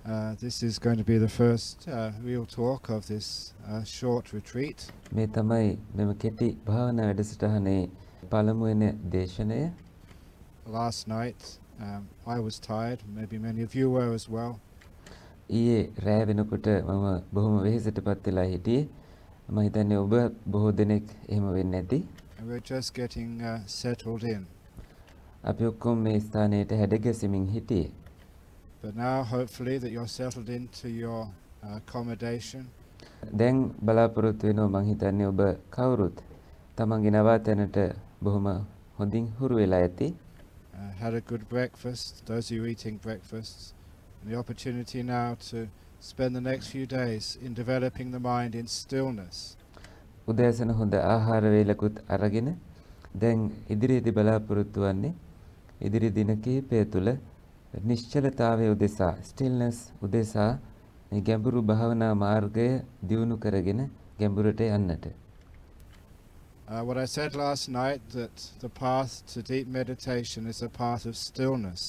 This is going to be the first real talk of this short retreat. මේ තමයි මෙම කෙටි භාවනා වැඩසටහනේ පළමුවෙනි දේශනය. Last night I was tired, maybe many of you were as well. ඊයේ රෑ වෙනකොට මම බොහොම වෙහෙසටපත් වෙලා හිටියේ. මම හිතන්නේ ඔබ බොහෝ දෙනෙක් එහෙම වෙන්නේ නැති. And we're just getting settled in. අපි ඔක්කොම මේ ස්ථානයට හැඩගැසෙමින් හිටියේ. But now hopefully that you're settled into your accommodation. දැන් බලාපොරොත්තු වෙනවා මං හිතන්නේ ඔබ කවුරුත් තමන්ගේ නවාතැනට බොහොම හොඳින් හුරු වෙලා ඇති. Had a good breakfast, those of you eating breakfasts, and the opportunity now to spend the next few days in developing the mind in stillness. උදෑසන හොඳ ආහාර වේලකුත් අරගෙන දැන් ඉදිරියේදී බලාපොරොත්තු වන්නේ ඉදිරි දින කිහිපය තුළ නිශ්චලතාවය උදෙසා stillness උදෙසා මේ ගැඹුරු භාවනා මාර්ගය දියුණු කරගෙන ගැඹුරට යන්නට. What I said last night, that the path to deep meditation is a path of stillness.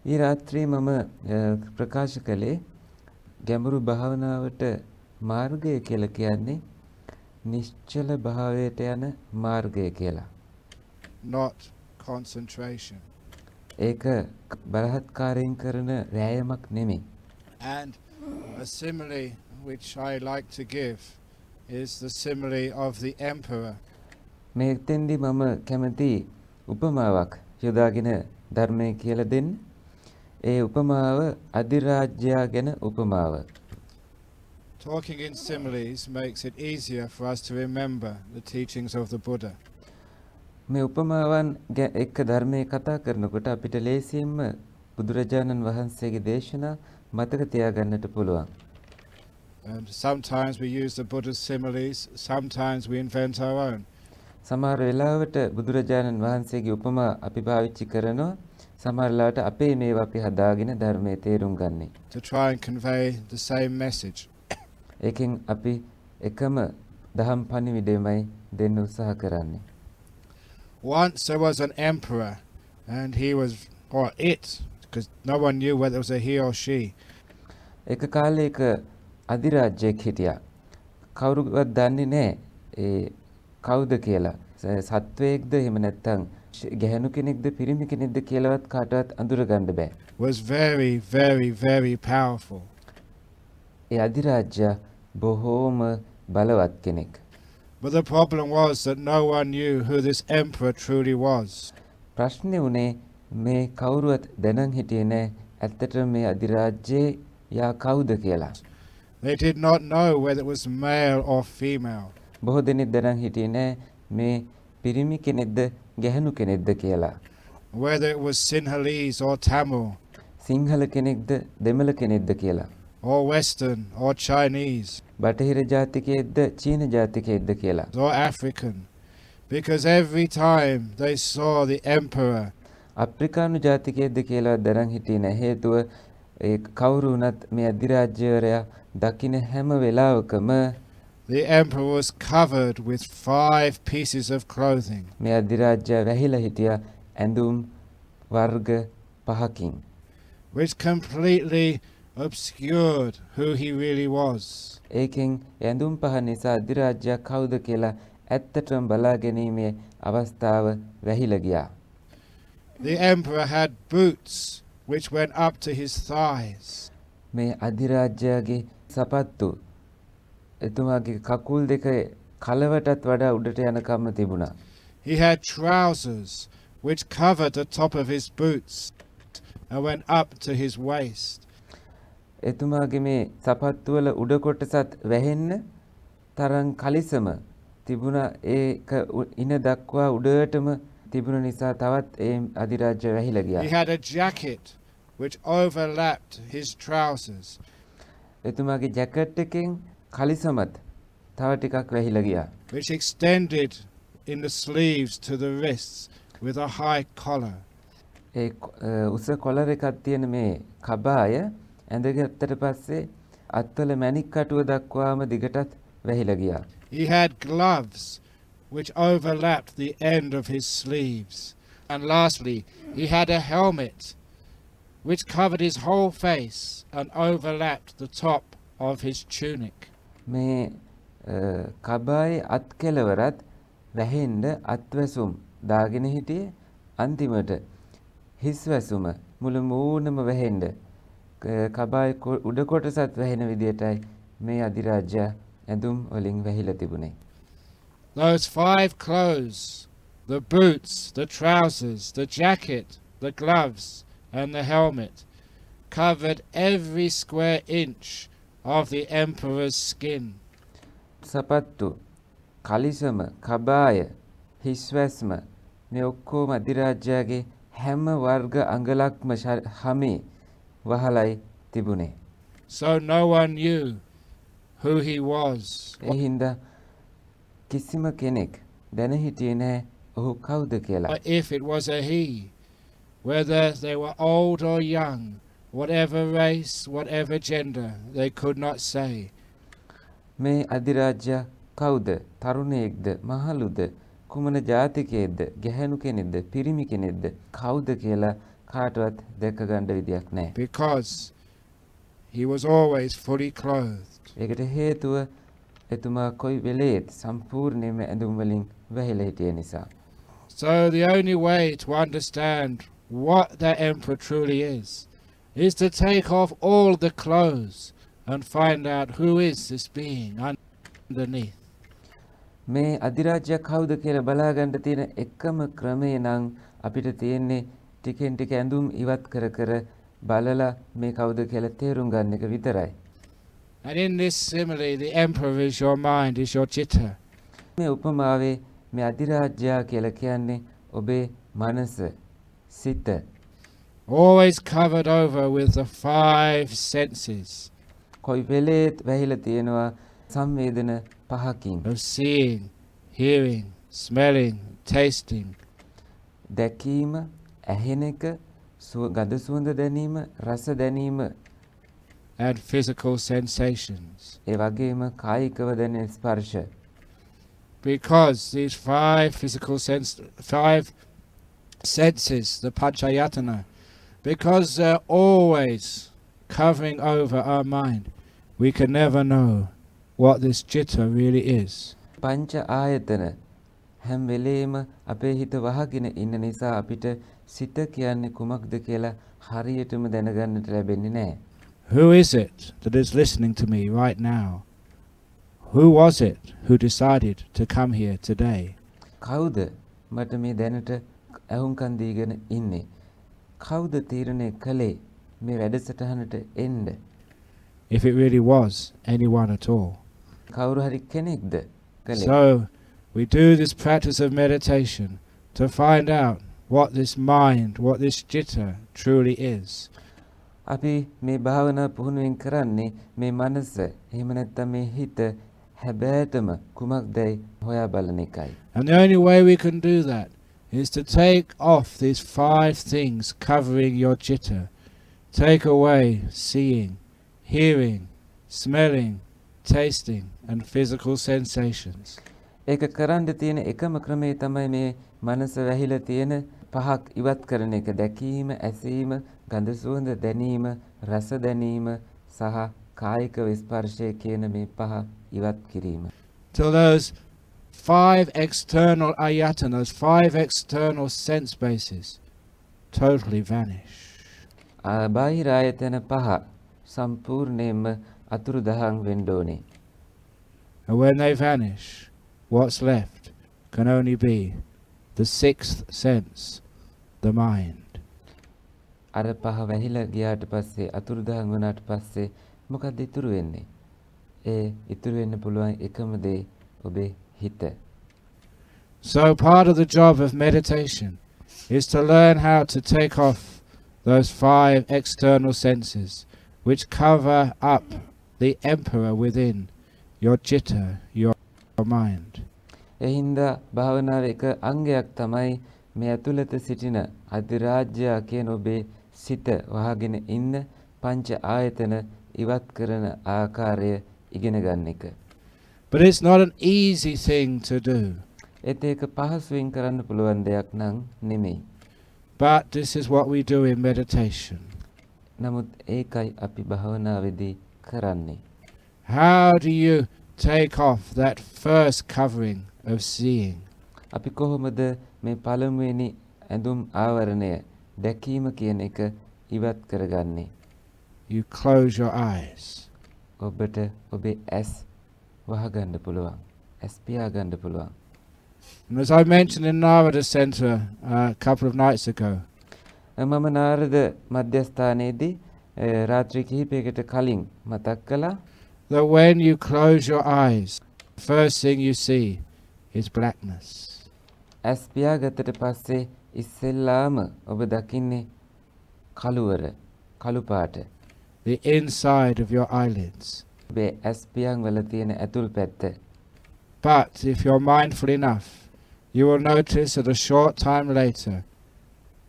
ඊ රාත්‍රියේ මම ප්‍රකාශ කළේ ගැඹුරු භාවනාවට මාර්ගය කියලා කියන්නේ නිශ්චල භාවයට යන මාර්ගය කියලා. Not concentration. ඒක බලහත්කාරයෙන් කරන වෑයමක් නෙමෙයි. And a simile which I like to give is the simile of the emperor. මේකෙන්දී මම කැමති උපමාවක් යොදාගෙන ධර්මයේ කියලා දෙන්න. ඒ උපමාව අධිරාජ්‍යයා ගැන උපමාව. Talking in similes makes it easier for us to remember the teachings of the Buddha. මේ උපමාවන් එක්ක ධර්මයේ කතා කරනකොට අපිට ලේසියෙන්ම බුදුරජාණන් වහන්සේගේ දේශනා මතක තියාගන්නට පුළුවන්. And sometimes we use the Buddha's similes, sometimes we invent our own. සමහර වෙලාවට බුදුරජාණන් වහන්සේගේ උපමා අපි පාවිච්චි කරනවා. සමහර වෙලාවට අපේ මේවා අපි හදාගෙන ධර්මයේ තේරුම් ගන්නේ. To try and convey the same message. ඒකෙන් අපි එකම දහම් පණිවිඩයමයි දෙන්න උත්සාහ කරන්නේ. Once there was an emperor, and he was, or it, because no one knew whether it was a he or she. එක කාලයක අධිරාජ්‍යයක් හිටියා. කවුරුවත් දන්නේ නැහැ ඒ කවුද කියලා. සත්වයේක්ද එහෙම නැත්නම් ගැහණු කෙනෙක්ද පිරිමි කෙනෙක්ද කියලාවත් කාටවත් අඳුරගන්න බෑ. Was very, very, very powerful. ඒ අධිරාජ්‍ය බොහෝම බලවත් කෙනෙක්. But the problem was that no one knew who this emperor truly was. ප්‍රශ්නේ උනේ මේ කවුරුවත් දැනන් හිටියේ නැහැ ඇත්තටම මේ අධිරාජ්‍යයේ යා කවුද කියලා. They did not know whether it was male or female. බොහෝ දෙනෙක් දැනන් හිටියේ නැහැ මේ පිරිමි කෙනෙක්ද ගැහණු කෙනෙක්ද කියලා. Whether it was Sinhalese or Tamil. Sinhala කෙනෙක්ද දෙමළ කෙනෙක්ද කියලා. Or Western or Chinese. බටහිර ජාතිකයෙක්ද චීන ජාතිකයෙක්ද කියලා. Or African. Because every time they saw the emperor. අප්‍රිකානු ජාතිකයෙක්ද කියලා දැනන් හිටියේ නැහැ. හේතුව ඒ කවුරු වුණත් මේ අධිරාජ්‍යවරයා දකින්න හැම වෙලාවකම the emperor was covered with 5 pieces of clothing. මේ අධිරාජ්‍යයා වැහිලා හිටියා ඇඳුම් වර්ග 5කින්. Which completely obscured who he really was. ඒකෙන් ඇඳුම් පහ නිසා අධිරාජ්‍යයා කවුද කියලා ඇත්තටම බලා ගැනීමේ අවස්ථාව වැහිලා ගියා. The emperor had boots which went up to his thighs. මේ අධිරාජ්‍යයාගේ සපත්තු එතුමාගේ කකුල් දෙක කලවටත් වඩා උඩට යනකම්ම තිබුණා. He had trousers which covered the top of his boots and went up to his waist. එතුමාගේ මේ සපත්තු වල උඩ කොටසත් වැහෙන්න තරම් කලිසම තිබුණා. ඒක ඉන දක්වා උඩටම තිබුණ නිසා තවත් ඒ අධිරාජ්‍ය වැහිලා ගියා. He had a jacket which overlapped his trousers. එතුමාගේ ජැකට් එකෙන් කලිසමත් තව ටිකක් වැහිලා ගියා. Which extended in the sleeves to the wrists with a high collar. ඒ උස කොලර් එකක් තියෙන මේ කබාය ඇඳගත්තට පස්සේ අත්වල මැණික් කටුව දක්වාම දිගටත් වැහිලා ගියා. He had gloves which overlapped the end of his sleeves. And lastly, he had a helmet which covered his whole face and overlapped the top of his tunic. මේ කබායේ අත් කෙලවරත් වැහෙන්න අත්වැසුම් දාගෙන හිටියේ අන්තිමට හිස් වැසුම මුළු මූණම වැහෙන්න කබායේ උඩ කොටසත් වැහෙන විදියටයි මේ අධිරාජ්‍ය ඇඳුම් වලින් වැහිලා තිබුණේ. Those 5 clothes, the boots, the trousers, the jacket, the gloves and the helmet, covered every square inch of the emperor's skin. සපත්තු, කලිසම, කබාය, හිස්වැස්ම මේ ඔක්කොම අධිරාජ්‍යගේ හැම වර්ග අඟලක්ම හැමේ වහලයි තිබුණේ. So no one knew who he was. ඒ හින්දා කිසිම කෙනෙක් දැන හිටියේ නැහැ ඔහු කවුද කියලා. Or if it was a he, whether they were old or young, whatever race, whatever gender, they could not say. මේ අධිරාජ්‍ය කවුද? තරුණයෙක්ද? මහලුද? කුමන ජාතිකයෙක්ද? ගැහැණු කෙනෙක්ද? පිරිමි කෙනෙක්ද? කවුද කියලා කාටවත් දැක ගන්න විදියක් නැහැ. Because he was always fully clothed. ඒකට හේතුව එතුමා කොයි වෙලේත් සම්පූර්ණයෙන්ම ඇඳුම් වලින් වැහිලා හිටිය නිසා. So the only way to understand what that emperor truly is to take off all the clothes and find out who is this being underneath. මේ අධිරාජ්‍ය කවුද කියලා බලා ගන්න තියෙන එකම ක්‍රමය නම් අපිට තියෙන්නේ ටිකෙන් ටික ඇඳුම් ඉවත් කර කර බලලා මේ කවුද කියලා තේරුම් ගන්න එක විතරයි. And in this simile, the emperor is your mind, is your chitta. මේ උපමාවේ මේ අධිරාජ්‍ය කියලා කියන්නේ ඔබේ මනස, සිත. Always covered over with the 5 senses. කොයි වෙලේත් වැහිලා තියෙනවා සංවේදන පහකින්. Of seeing, hearing, smelling, tasting. දැකීම, ඇහෙන එක, ගඳ සුවඳ දැනීම, රස දැනීම. And physical sensations. ඒ වගේම කායිකව දැනෙන ස්පර්ශ. Because these 5 senses, the Panchayatana, because they're always covering over our mind, we can never know what this chitta really is. පංච ආයතන හැම වෙලේම අපේ හිත වහගෙන ඉන්න නිසා අපිට සිත කියන්නේ කුමක්ද කියලා හරියටම දැනගන්නට ලැබෙන්නේ නැහැ. Who is it that is listening to me right now? Who was it who decided to come here today? කවුද මට මේ දැනට ඇහුම්කන් දීගෙන ඉන්නේ? කවුද තීරණය කළේ මේ වැඩසටහනට එන්න? If it really was anyone at all. කවුරු හරි කෙනෙක්ද කළේ? So we do this practice of meditation to find out what this mind, what this chitta truly is. අපි මේ භාවනා පුහුණුවෙන් කරන්නේ මේ මනස එහෙම නැත්නම් මේ හිත හැබෑටම කුමක්දයි හොයා බලන එකයි. And the only way we can do that is to take off these 5 things covering your chitta. Take away seeing, hearing, smelling, tasting and physical sensations. ඒක කරන්න තියෙන එකම ක්‍රමය තමයි මේ මනස වැහිලා තියෙන පහක් ඉවත් කරන එක. දැකීම, ඇසීම, ගඳ සුවඳ දැනීම, රස දැනීම සහ කායික ස්පර්ශය කියන මේ පහ ඉවත් කිරීම. Till those 5 external ayatanas, 5 external sense bases totally vanish. බාහිර ආයතන පහ සම්පූර්ණයෙන්ම අතුරුදහන් වෙන්න ඕනේ. And when they vanish, what's left can only be the 6th sense, the mind. අර පහ වැහිලා ගියාට පස්සේ අතුරුදහන් වුණාට පස්සේ මොකක්ද ඉතුරු වෙන්නේ? ඒ ඉතුරු වෙන්න පුළුවන් එකම දේ ඔබේ හිත. So part of the job of meditation is to learn how to take off those 5 external senses which cover up the emperor within your chitta, your mind. ඒ හින්දා භාවනාවේ එක අංගයක් තමයි මේ ඇතුළත සිටින අධිරාජ්‍ය කියන ඔබේ සිත වහගෙන ඉන්න පංච ආයතන ඉවත් කරන ආකාරය ඉගෙන ගන්න එක. But it's not an easy thing to do. ඒත් ඒක පහසුවෙන් කරන්න පුළුවන් දෙයක් නම් නෙමෙයි. But this is what we do in meditation. නමුත් ඒකයි අපි භාවනාවේදී කරන්නේ. How do you take off that first covering of seeing? අපි කොහොමද මේ පළමුවෙනි ඇඳුම් ආවරණය දැකීම කියන එක ඉවත් කරගන්නේ? You close your eyes. ඔබට ඔබේ ඇස් වහගන්න පුළුවන්. ඇස් පියාගන්න පුළුවන්. And as I mentioned in Narada Center a couple of nights ago, මම නාරද මධ්‍යස්ථානයේදී රාත්‍රී කිහිපයකට කලින් මතක් කළා that when you close your eyes, first thing you see is blackness. ඇස් පියාගත්තට පස්සේ ඉස්සෙල්ලාම ඔබ දකින්නේ කළුවර, කළු පාට. The inside of your eyelids. ඔබේ ඇස් පියන් වල තියෙන ඇතුල් පැත්ත. But if you're mindful enough, you will notice that a short time later,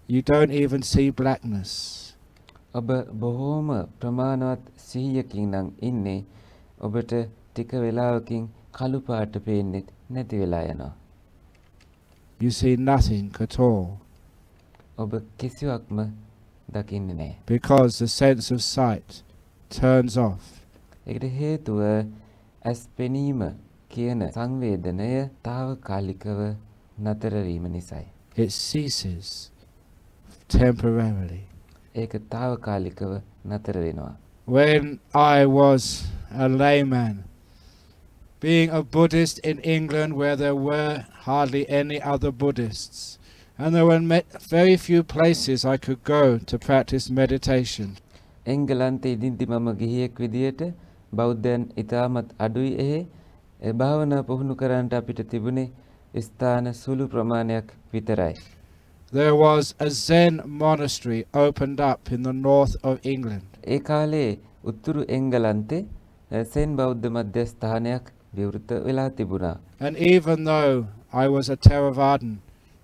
you don't even see blackness. ඔබ බොහෝම ප්‍රමාණවත් සිහියකින් නම් ඉන්නේ. ඔබට ටික වෙලාවකින් කළු පාට පේන්නේ නැති වෙලා යනවා. You see nothing at all. ඔබ කිසිවක්ම දකින්නේ නැහැ. Because the sense of sight turns off. ඒකට හේතුව ඇස් පෙනීම කියන සංවේදනය తాවකාලිකව නතර වීම නිසායි. It ceases temporarily. ඒක తాවකාලිකව නතර වෙනවා. When I was a layman, being a Buddhist in England where there were hardly any other Buddhists, and there were very few places I could go to practice meditation. එංගලන්තයේ ඉදින්දි මම ගිහියෙක් විදියට බෞද්ධයන් ඉතාමත් අඩුයි එහි භාවනා පුහුණු කරන්නට අපිට තිබුණේ ස්ථාන සුළු ප්‍රමාණයක් විතරයි. There was a Zen monastery opened up in the north of England. ඒ කාලේ උතුරු එංගලන්තේ සෙන් බෞද්ධ මධ්‍යස්ථානයක් විවෘත වෙලා තිබුණා. And even though I was a Theravadan,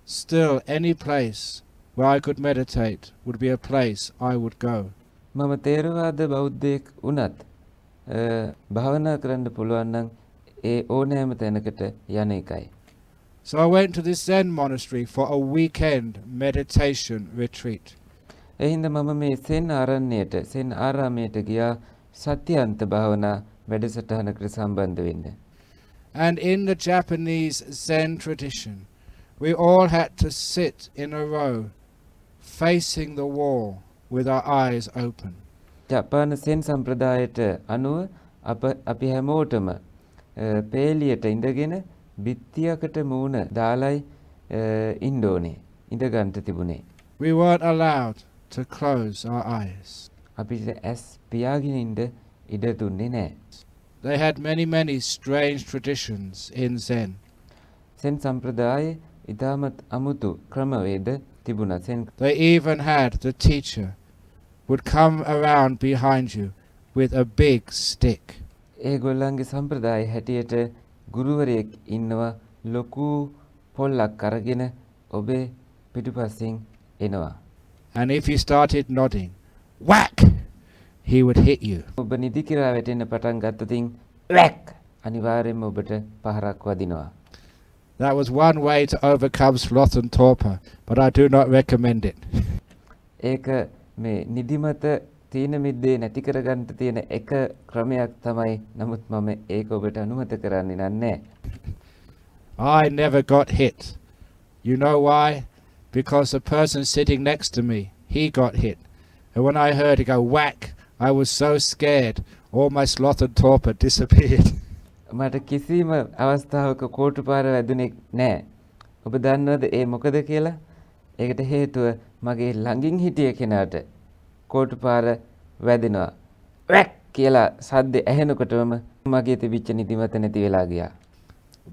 still any place where I could meditate would be a place I would go. මම තේරවාද බෞද්ධයෙක් වුණත් භාවනා කරන්න පුළුවන් නම් ඒ ඕනෑම තැනකට යන එකයි. So I went to this Zen monastery for a weekend meditation retreat. එහිඳ මම මේ සෙන් ආරණ්‍යයට සෙන් ආරාමයට ගියා සත්‍යන්ත භාවනා වැඩසටහනකට සම්බන්ධ වෙන්න. And in the Japanese Zen tradition, we all had to sit in a row facing the wall with our eyes open. ජපාන Zen සම්ප්‍රදායට අනුව අපි හැමෝටම පේලියට ඉඳගෙන බිත්තියකට මූණ දාලයි ඉන්න ඕනේ. ඉඳ ගන්න තිබුණේ. We weren't allowed to close our eyes. අපිට ඇස් පියාගෙන ඉන්න ඉඩ දුන්නේ නැහැ. They had many strange traditions in Zen. Zen සම්ප්‍රදායේ ඉතාමත් අමුතු ක්‍රමවේද තිබුණා. Zen They even had the teacher would come around behind you with a big stick. ඒගොල්ලන්ගේ සම්ප්‍රදාය හැටියට ගුරුවරයෙක් ඉන්නවා ලොකු පොල්ලක් අරගෙන ඔබේ පිටුපසින් එනවා. And if you started nodding, whack, he would hit you. ඔබ නිදි කිරා වැටෙන්න පටන් ගත්තතින් වැක් අනිවාර්යයෙන්ම ඔබට පහරක් වදිනවා. That was one way to overcome sloth and torpor, but I do not recommend it. ඒක මේ නිදිමත තීන මිද්දේ නැති කරගන්න තියෙන එක ක්‍රමයක් තමයි. නමුත් මම ඒක ඔබට අනුමත කරන්නේ නැහැ. I never got hit. You know why? Because the person sitting next to me, he got hit. And when I heard it go whack, I was so scared, all my sloth and torpor disappeared. මට කිසිම අවස්ථාවක කෝටු පාර වැදුනේ නැහැ. ඔබ දන්නවද ඒ මොකද කියලා? ඒකට හේතුව මගේ ළඟින් හිටිය කෙනාට කෝටු පාර වැදෙනවා. වැක් කියලා සද්ද ඇහෙනකොටම මගේ තිබිච්ච නිදිමත නැති වෙලා ගියා.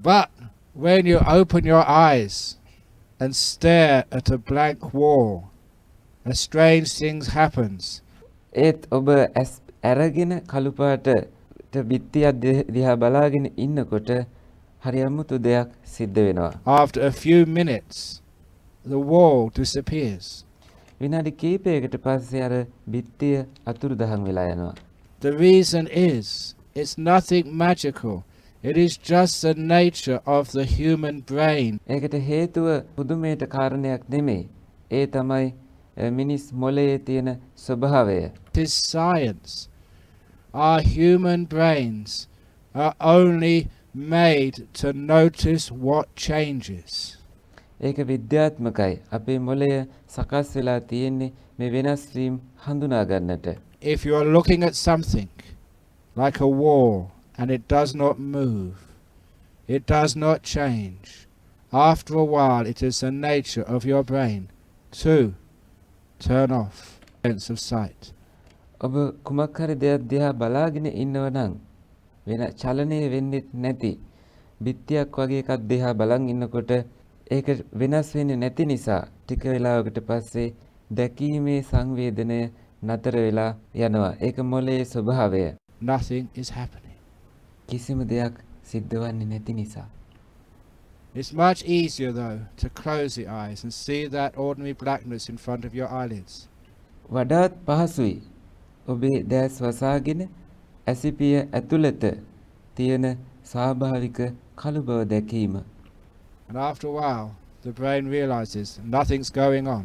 But when you open your eyes and stare at a blank wall, a strange thing happens. ඒත් ඔබ ඇස් අරගෙන කළු පාට බිත්තියක් දිහා බලාගෙන ඉන්නකොට හරි අමුතු දෙයක් සිද්ධ වෙනවා. After a few minutes, the wall disappears. විනාඩි කිහිපයකට පස්සේ අර බිත්තිය අතුරුදහන් වෙලා යනවා. The reason is, it's nothing magical. It is just the nature of the human brain. ඒකට හේතුව පුදුමයට කාරණයක් නෙමෙයි. ඒ තමයි මිනිස් මොළයේ තියෙන ස්වභාවය. It is science. Our human brains are only made to notice what changes. ඒක විද්‍යාත්මකයි. අපේ මොළය සකස් වෙලා තියෙන්නේ මේ වෙනස් වීම හඳුනා ගන්නට. If you are looking at something like a wall and it does not move, it does not change, after a while it is the nature of your brain to turn off sense of sight. ඔබ කුමක් හරි දෙයක් දිහා බලාගෙන ඉන්නව නම් වෙන චලනය වෙන්නේ නැති බිත්තියක් වගේ එකක් දිහා බලන් ඉන්නකොට ඒක වෙනස් වෙන්නේ නැති නිසා ටික වෙලාවකට පස්සේ දැකීමේ සංවේදනය නතර වෙලා යනවා. ඒක මොළයේ ස්වභාවය. Nothing is happening. කිසිම දෙයක් සිද්ධ වෙන්නේ නැති නිසා. It's much easier though to close the eyes and see that ordinary blackness in front of your eyelids. වඩාත් පහසුයි ඔබේ දැස් වසාගෙන ඇසිපිය ඇතුළත තියෙන ස්වාභාවික කළු බව දැකීම. And after a while the brain realizes nothing's going on.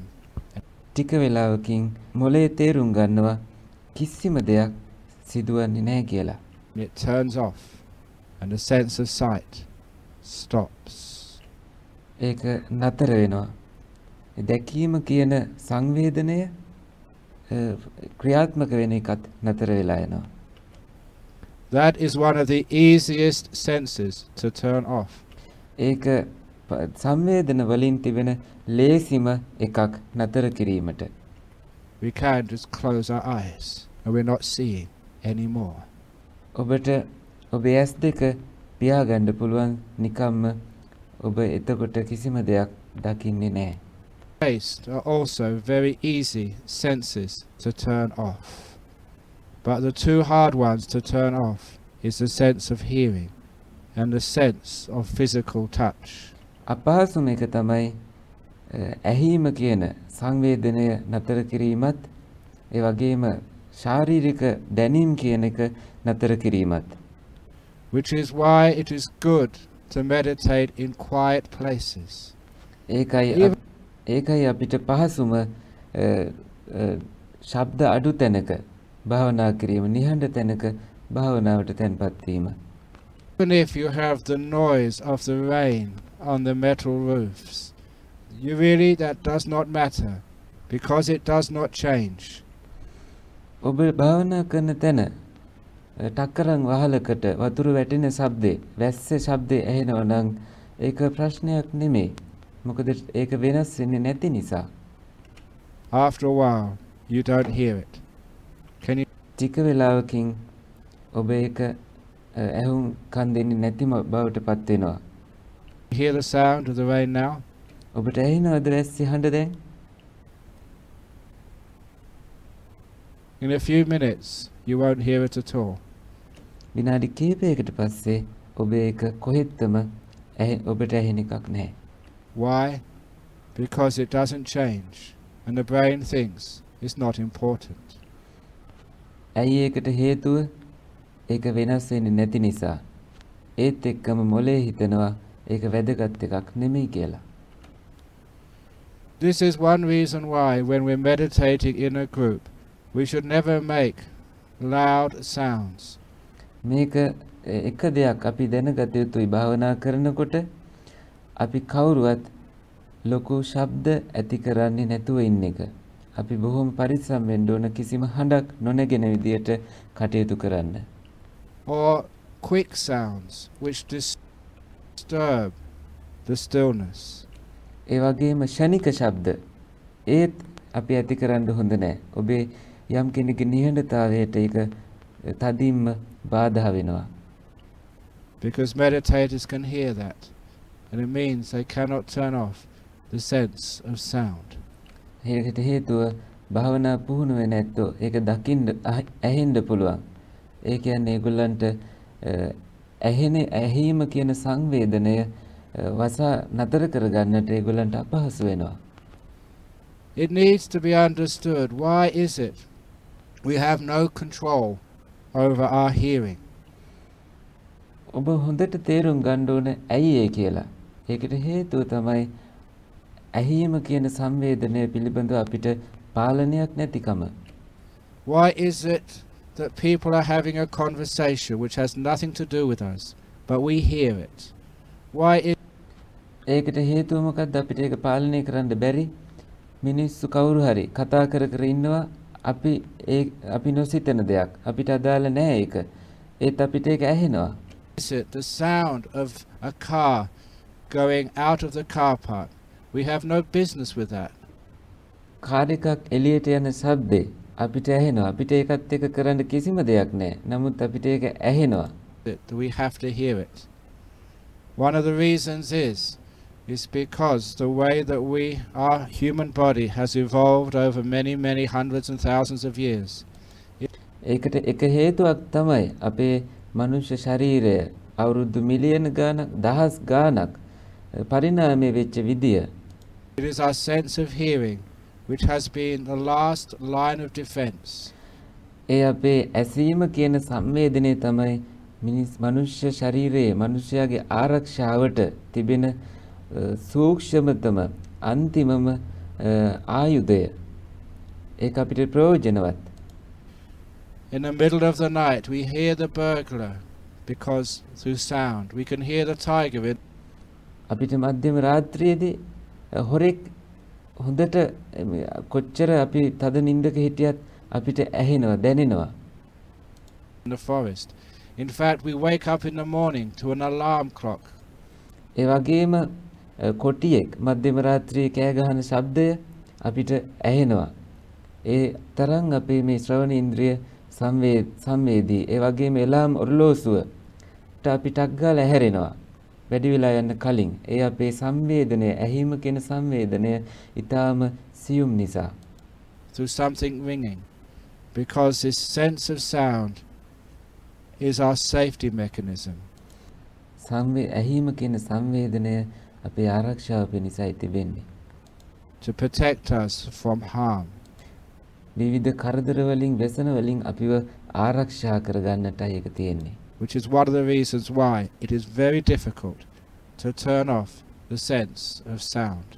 ටික වෙලාවකින් මොළයේ තේරුම් ගන්නවා කිසිම දෙයක් සිදුවන්නේ නැහැ කියලා. It turns off and the sense of sight stops. ඒක නතර වෙනවා. දැකීම කියන සංවේදනය ක්‍රියාත්මක වෙන එකත් නතර වෙලා යනවා. That is one of the easiest senses to turn off. ඒක සංවේදන වලින් තිබෙන ලේසිම එකක් නතර කිරීමට. We can just close our eyes and we're not seeing anymore. ඔබට ඔබේ ඇස් දෙක පියාගන්න පුළුවන් නිකම්ම ඔබ එතකොට කිසිම දෙයක් දකින්නේ නැහැ. Taste are also very easy senses to turn off. But the two hard ones to turn off is the sense of hearing and the sense of physical touch. අපහසුම එක තමයි ඇහිම කියන සංවේදනය නතර කිරීමත් ඒ වගේම ශාරීරික දැනීම් කියන එක නතර කිරීමත්. Which is why it is good to meditate in quiet places. ඒකයි අපිට පහසුම ශබ්ද අඩු තැනක භාවනා කිරීම, නිහඬ තැනක භාවනාවට තැන්පත් වීම. Even if you have the noise of the rain on the metal roofs, that does not matter because it does not change. ඔබ භාවනා කරන තැන ටක්කරන් වහලකට වතුර වැටෙන ශබ්දේ, වැස්සේ ශබ්දේ ඇහෙනවා නම් ඒක ප්‍රශ්නයක් නෙමෙයි. මොකද ඒක වෙනස් වෙන්නේ නැති නිසා. After a while you don't hear it. Can you ටික වෙලාවකින් ඔබ ඒක ඇහුම් කන් දෙන්නේ නැතිම බවට පත් වෙනවා. hear the sound of the rain now? ඔබට ඇහෙනවද වැස්සේ හඬ දැන්? In a few minutes you won't hear it at all. විනාඩි කිහිපයකට පස්සේ ඔබ ඒක කොහෙත්ම ඔබට ඇහෙන එකක් නැහැ. Why? Because it doesn't change and the brain thinks it's not important. ඇයි ඒකට හේතුව? ඒක වෙනස් වෙන්නේ නැති නිසා. ඒත් එක්කම මොලේ හිතනවා ඒක වැදගත් එකක් නෙමෙයි කියලා. This is one reason why when we're meditating in a group we should never make loud sounds. මේක එක දෙයක් අපි දැනගත යුතුයි. භාවනා කරනකොට අපි කවුරුවත් ලොකු ශබ්ද ඇති කරන්නේ නැතුව ඉන්න එක. අපි බොහොම පරිස්සම් වෙන්න ඕන කිසිම හඬක් නොනැගෙන විදියට කටයුතු කරන්න. Or quick sounds which disturb the stillness. ඒ වගේම ශනික ශබ්ද ඒත් අපි ඇති කරන්න හොඳ නැහැ. ඔබේ යම් කෙනෙකුගේ නිහඬතාවයට ඒක තදින්ම බාධා වෙනවා. Because meditators can hear that and it means they cannot turn off the sense of sound. ඒකට හේතුව භාවනා පුහුණු වෙන ඇත්තෝ ඒක දකින්න ඇහෙන්න පුළුවන්. ඒ කියන්නේ ඒගොල්ලන්ට ඇහිම කියන සංවේදනය වසා නතර කරගන්නට ඒගොල්ලන්ට අපහසු වෙනවා. It needs to be understood. Why is it we have no control over our hearing? ඔබ හොඳට තේරුම් ගන්න ඕන ඇයි ඒ කියලා. ඒකට හේතුව තමයි ඇහිම කියන සංවේදනය පිළිබඳව අපිට පාලනයක් නැතිකම. Why is it that people are having a conversation which has nothing to do with us, but we hear it? Why is ඒකට හේතුව මොකක්ද? අපිට ඒක පාලනය කරන්න බැරි. මිනිස්සු කවුරු හරි කතා කර කර ඉන්නවා. අපි නොසිතන දෙයක්. අපිට අදාළ නැහැ ඒක. ඒත් අපිට ඒක ඇහෙනවා. it the sound of a car going out of the car park? We have no business with that. Car එකක් එළියට යන ශබ්දේ අපිට ඇහෙනවා. අපිට ඒකත් එක්ක කරන්න කිසිම දෙයක් නැහැ. නමුත් අපිට ඒක ඇහෙනවා. We have to hear it. One of the reasons is because the way that our human body has evolved over many hundreds and thousands of years. ඒකට එක හේතුවක් තමයි අපේ මනුෂ්‍ය ශරීරය අවුරුදු මිලියන ගාණක් දහස් ගාණක් පරිණාමය වෙච්ච විදිය. It is our sense of hearing which has been the last line of defense. ඒ අපේ ඇසීම කියන සංවේදනය තමයි මනුෂ්‍ය ශරීරයේ මනුෂ්‍යයාගේ ආරක්ෂාවට තිබෙන සූක්ෂමතම අන්තිමම ආයුධය. ඒක අපිට ප්‍රයෝජනවත්. In the middle of the night we hear the burglar because through sound. We can hear the tiger in. අපිට මධ්‍යම රාත්‍රියේදී හොරෙක් හොඳට කොච්චර අපි තද නින්දක හිටියත් අපිට ඇහෙනවා දැනෙනවා. In the forest. In fact, we wake up in the morning to an alarm clock. ඒ වගේම කොටියෙක් මධ්‍යම රාත්‍රියේ කෑ ගහන ශබ්දය අපිට ඇහෙනවා. ඒ තරම් අපේ මේ ශ්‍රවණ ඉන්ද්‍රිය සංවේදී. ඒ වගේම එලාම් ඔරලෝසුවට අපි ටක් ගාලා හැරෙනවා. වැඩි වෙලා යන්න කලින් ඒ අපේ සංවේදනය ඇහිම කියන සංවේදනය ඊටාම සියුම් නිසා. Through something ringing. Because this sense of sound is our safety mechanism. ඇහිම කියන සංවේදනය අපේ ආරක්ෂාව පිණිසයි තිබෙන්නේ. To protect us from harm. විවිධ කරදර වලින් व्यसन වලින් අපිව ආරක්ෂා කරගන්නටයි ඒක තියෙන්නේ. Which is one of the reasons why it is very difficult to turn off the sense of sound.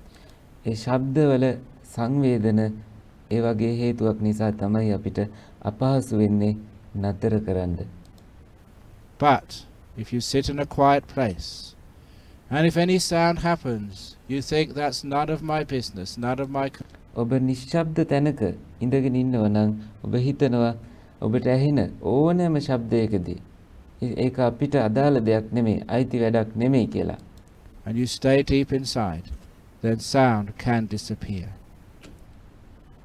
ඒ ශබ්දවල සංවේදන ඒ වගේ හේතුවක් නිසා තමයි අපිට අපහසු වෙන්නේ නතර කරන්න. But if you sit in a quiet place and if any sound happens, you think that's none of my business, none of my. ඔබ නිශ්ශබ්ද තැනක ඉඳගෙන ඉන්නවා නම් ඔබ හිතනවා ඔබට ඇහෙන ඕනෑම ශබ්දයකදී ඒක අපිට අදාළ දෙයක් නෙමෙයි, අයිති වැඩක් නෙමෙයි කියලා. And you stay deep inside, then sound can disappear.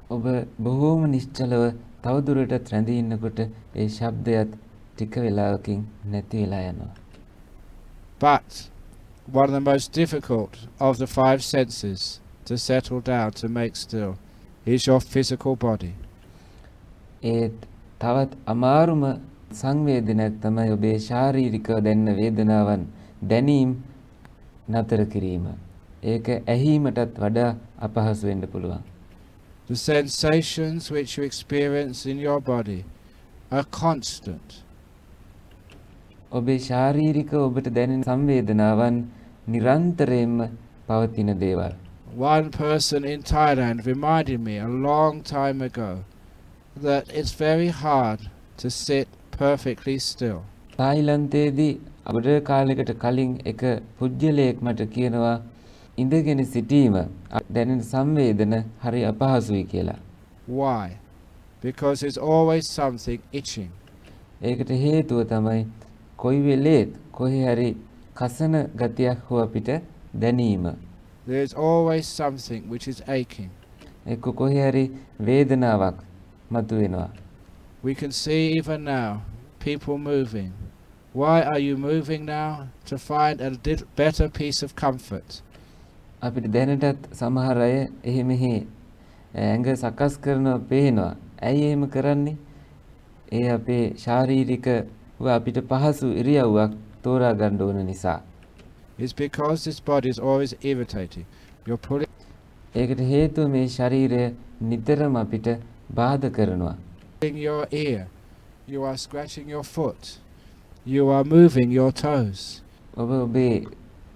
ඔබ බොහෝම නිශ්චලව තවදුරටත් රැඳී ඉන්නකොට ඒ ශබ්දයත් ටික වෙලාවකින් නැති වෙලා යනවා. But one of the most difficult of the five senses to settle down, to make still, is your physical body. ඒත් තවත් අමාරුම සංවේදනයක් තමයි ඔබේ ශාරීරිකව දැනෙන වේදනාවන් දැනීම නතර කිරීම. ඒක ඇහිීමටත් වඩා අපහසු වෙන්න පුළුවන්. The sensations which you experience in your body are constant. ඔබේ ශාරීරික ඔබට දැනෙන සංවේදනාවන් නිරන්තරයෙන්ම පවතින දේවල්. One person in Thailand reminded me a long time ago that it's very hard to sit perfectly still. තායිලන්තයේදී අපට කාලයකට කලින් එක පුජ්‍යලයක් මට කියනවා ඉඳගෙන සිටීම දැනෙන සංවේදන හරි අපහසුයි කියලා. Why? Because there's always something itching. ඒකට හේතුව තමයි කොයි වෙලේත් කොහේ හරි කසන ගතියක් හෝ අපිට දැනීම. There's always something which is aching. එක්ක කොහේ හරි වේදනාවක් මතුවෙනවා. We can see even now people moving. Why are you moving now? To find a better piece of comfort. අපිට දැනටත් සමහර අය එහෙ මෙහෙ ඇඟ සකස් කරනවා පේනවා. ඇයි එහෙම කරන්නේ? ඒ අපේ ශාරීරික අපිට පහසු ඉරියව්වක් තෝරා ගන්න ඕන නිසා. It's because this body is always irritating. You're pulling. ඒකට හේතුව මේ ශරීරය නිතරම අපිට බාධා කරනවා. Your ear. You are scratching your foot. You are moving your toes. ඔබ ඔබේ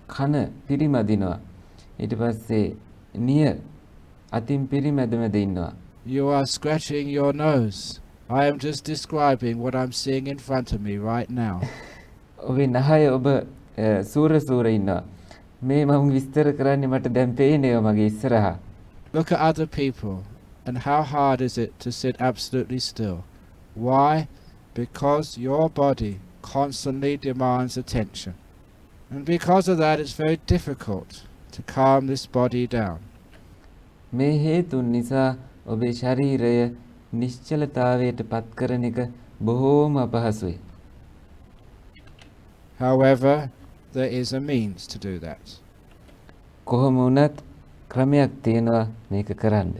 කන පිරිමදිනවා. ඊට පස්සේ නිය අතින් පිරිමැදමද ඉන්නවා. You are scratching your nose. I am just describing what I'm seeing in front of me right now. ඔබේ නහය ඔබ සූර ඉන්නවා. මේ මම විස්තර කරන්නේ මට දැන් පේනේව මගේ ඉස්සරහා. Look at other people, and how hard is it to sit absolutely still? Why? Because your body constantly demands attention. And because of that, it's very difficult to calm this body down. මේ හේතුන් නිසා ඔබේ ශරීරය නිශ්චලතාවයට පත් කරන එක බොහෝම අපහසුයි. However, there is a means to do that. කොහොම වුණත් ක්‍රමයක් තියෙනවා මේක කරන්න.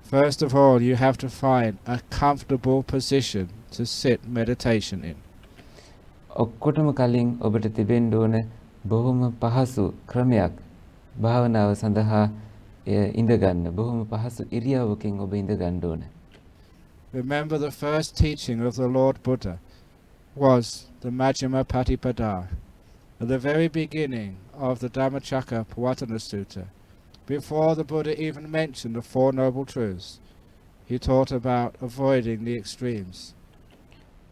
First of all, you have to find a comfortable position to sit meditation in. ඔක්කොටම කලින් ඔබට තිබෙන්න ඕන බොහොම පහසු ක්‍රමයක් භාවනාව සඳහා ඉඳ ගන්න. බොහොම පහසු ඉරියව්වකින් ඔබ ඉඳ ගන්න ඕන. Remember, the first teaching of the Lord Buddha was the Majjhima Patipada. At the very beginning of the Dhammacakkappavattana Sutta, before the Buddha even mentioned the Four Noble Truths, he taught about avoiding the extremes.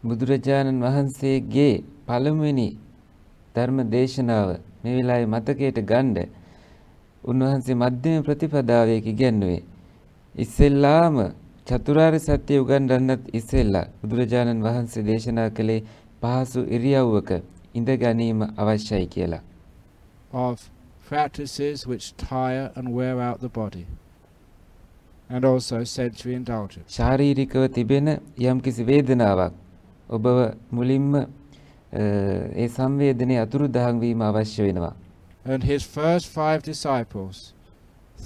බුදුරජාණන් වහන්සේගේ පළමුවෙනි ධර්ම දේශනාව මේ වෙලාවේ මතකයට ගන්න උන්වහන්සේ මධ්‍යම ප්‍රතිපදාවේක ඉගැන්වුවේ. ඉස්සෙල්ලාම චතුරාර්ය සත්‍ය උගන්වන්නත් ඉස්සෙල්ලා බුදුරජාණන් වහන්සේ දේශනා කළේ පහසු ඉරියව්වක ඉඳ ගැනීම අවශ්‍යයි කියලා. Of practices which tire and wear out the body, and also sensory indulgence. ශාරීරිකව තිබෙන යම්කිසි වේදනාවක් ඔබව මුලින්ම ඒ සංවේදනයේ අතුරුදහන් වීම අවශ්‍ය වෙනවා. And his first 5 disciples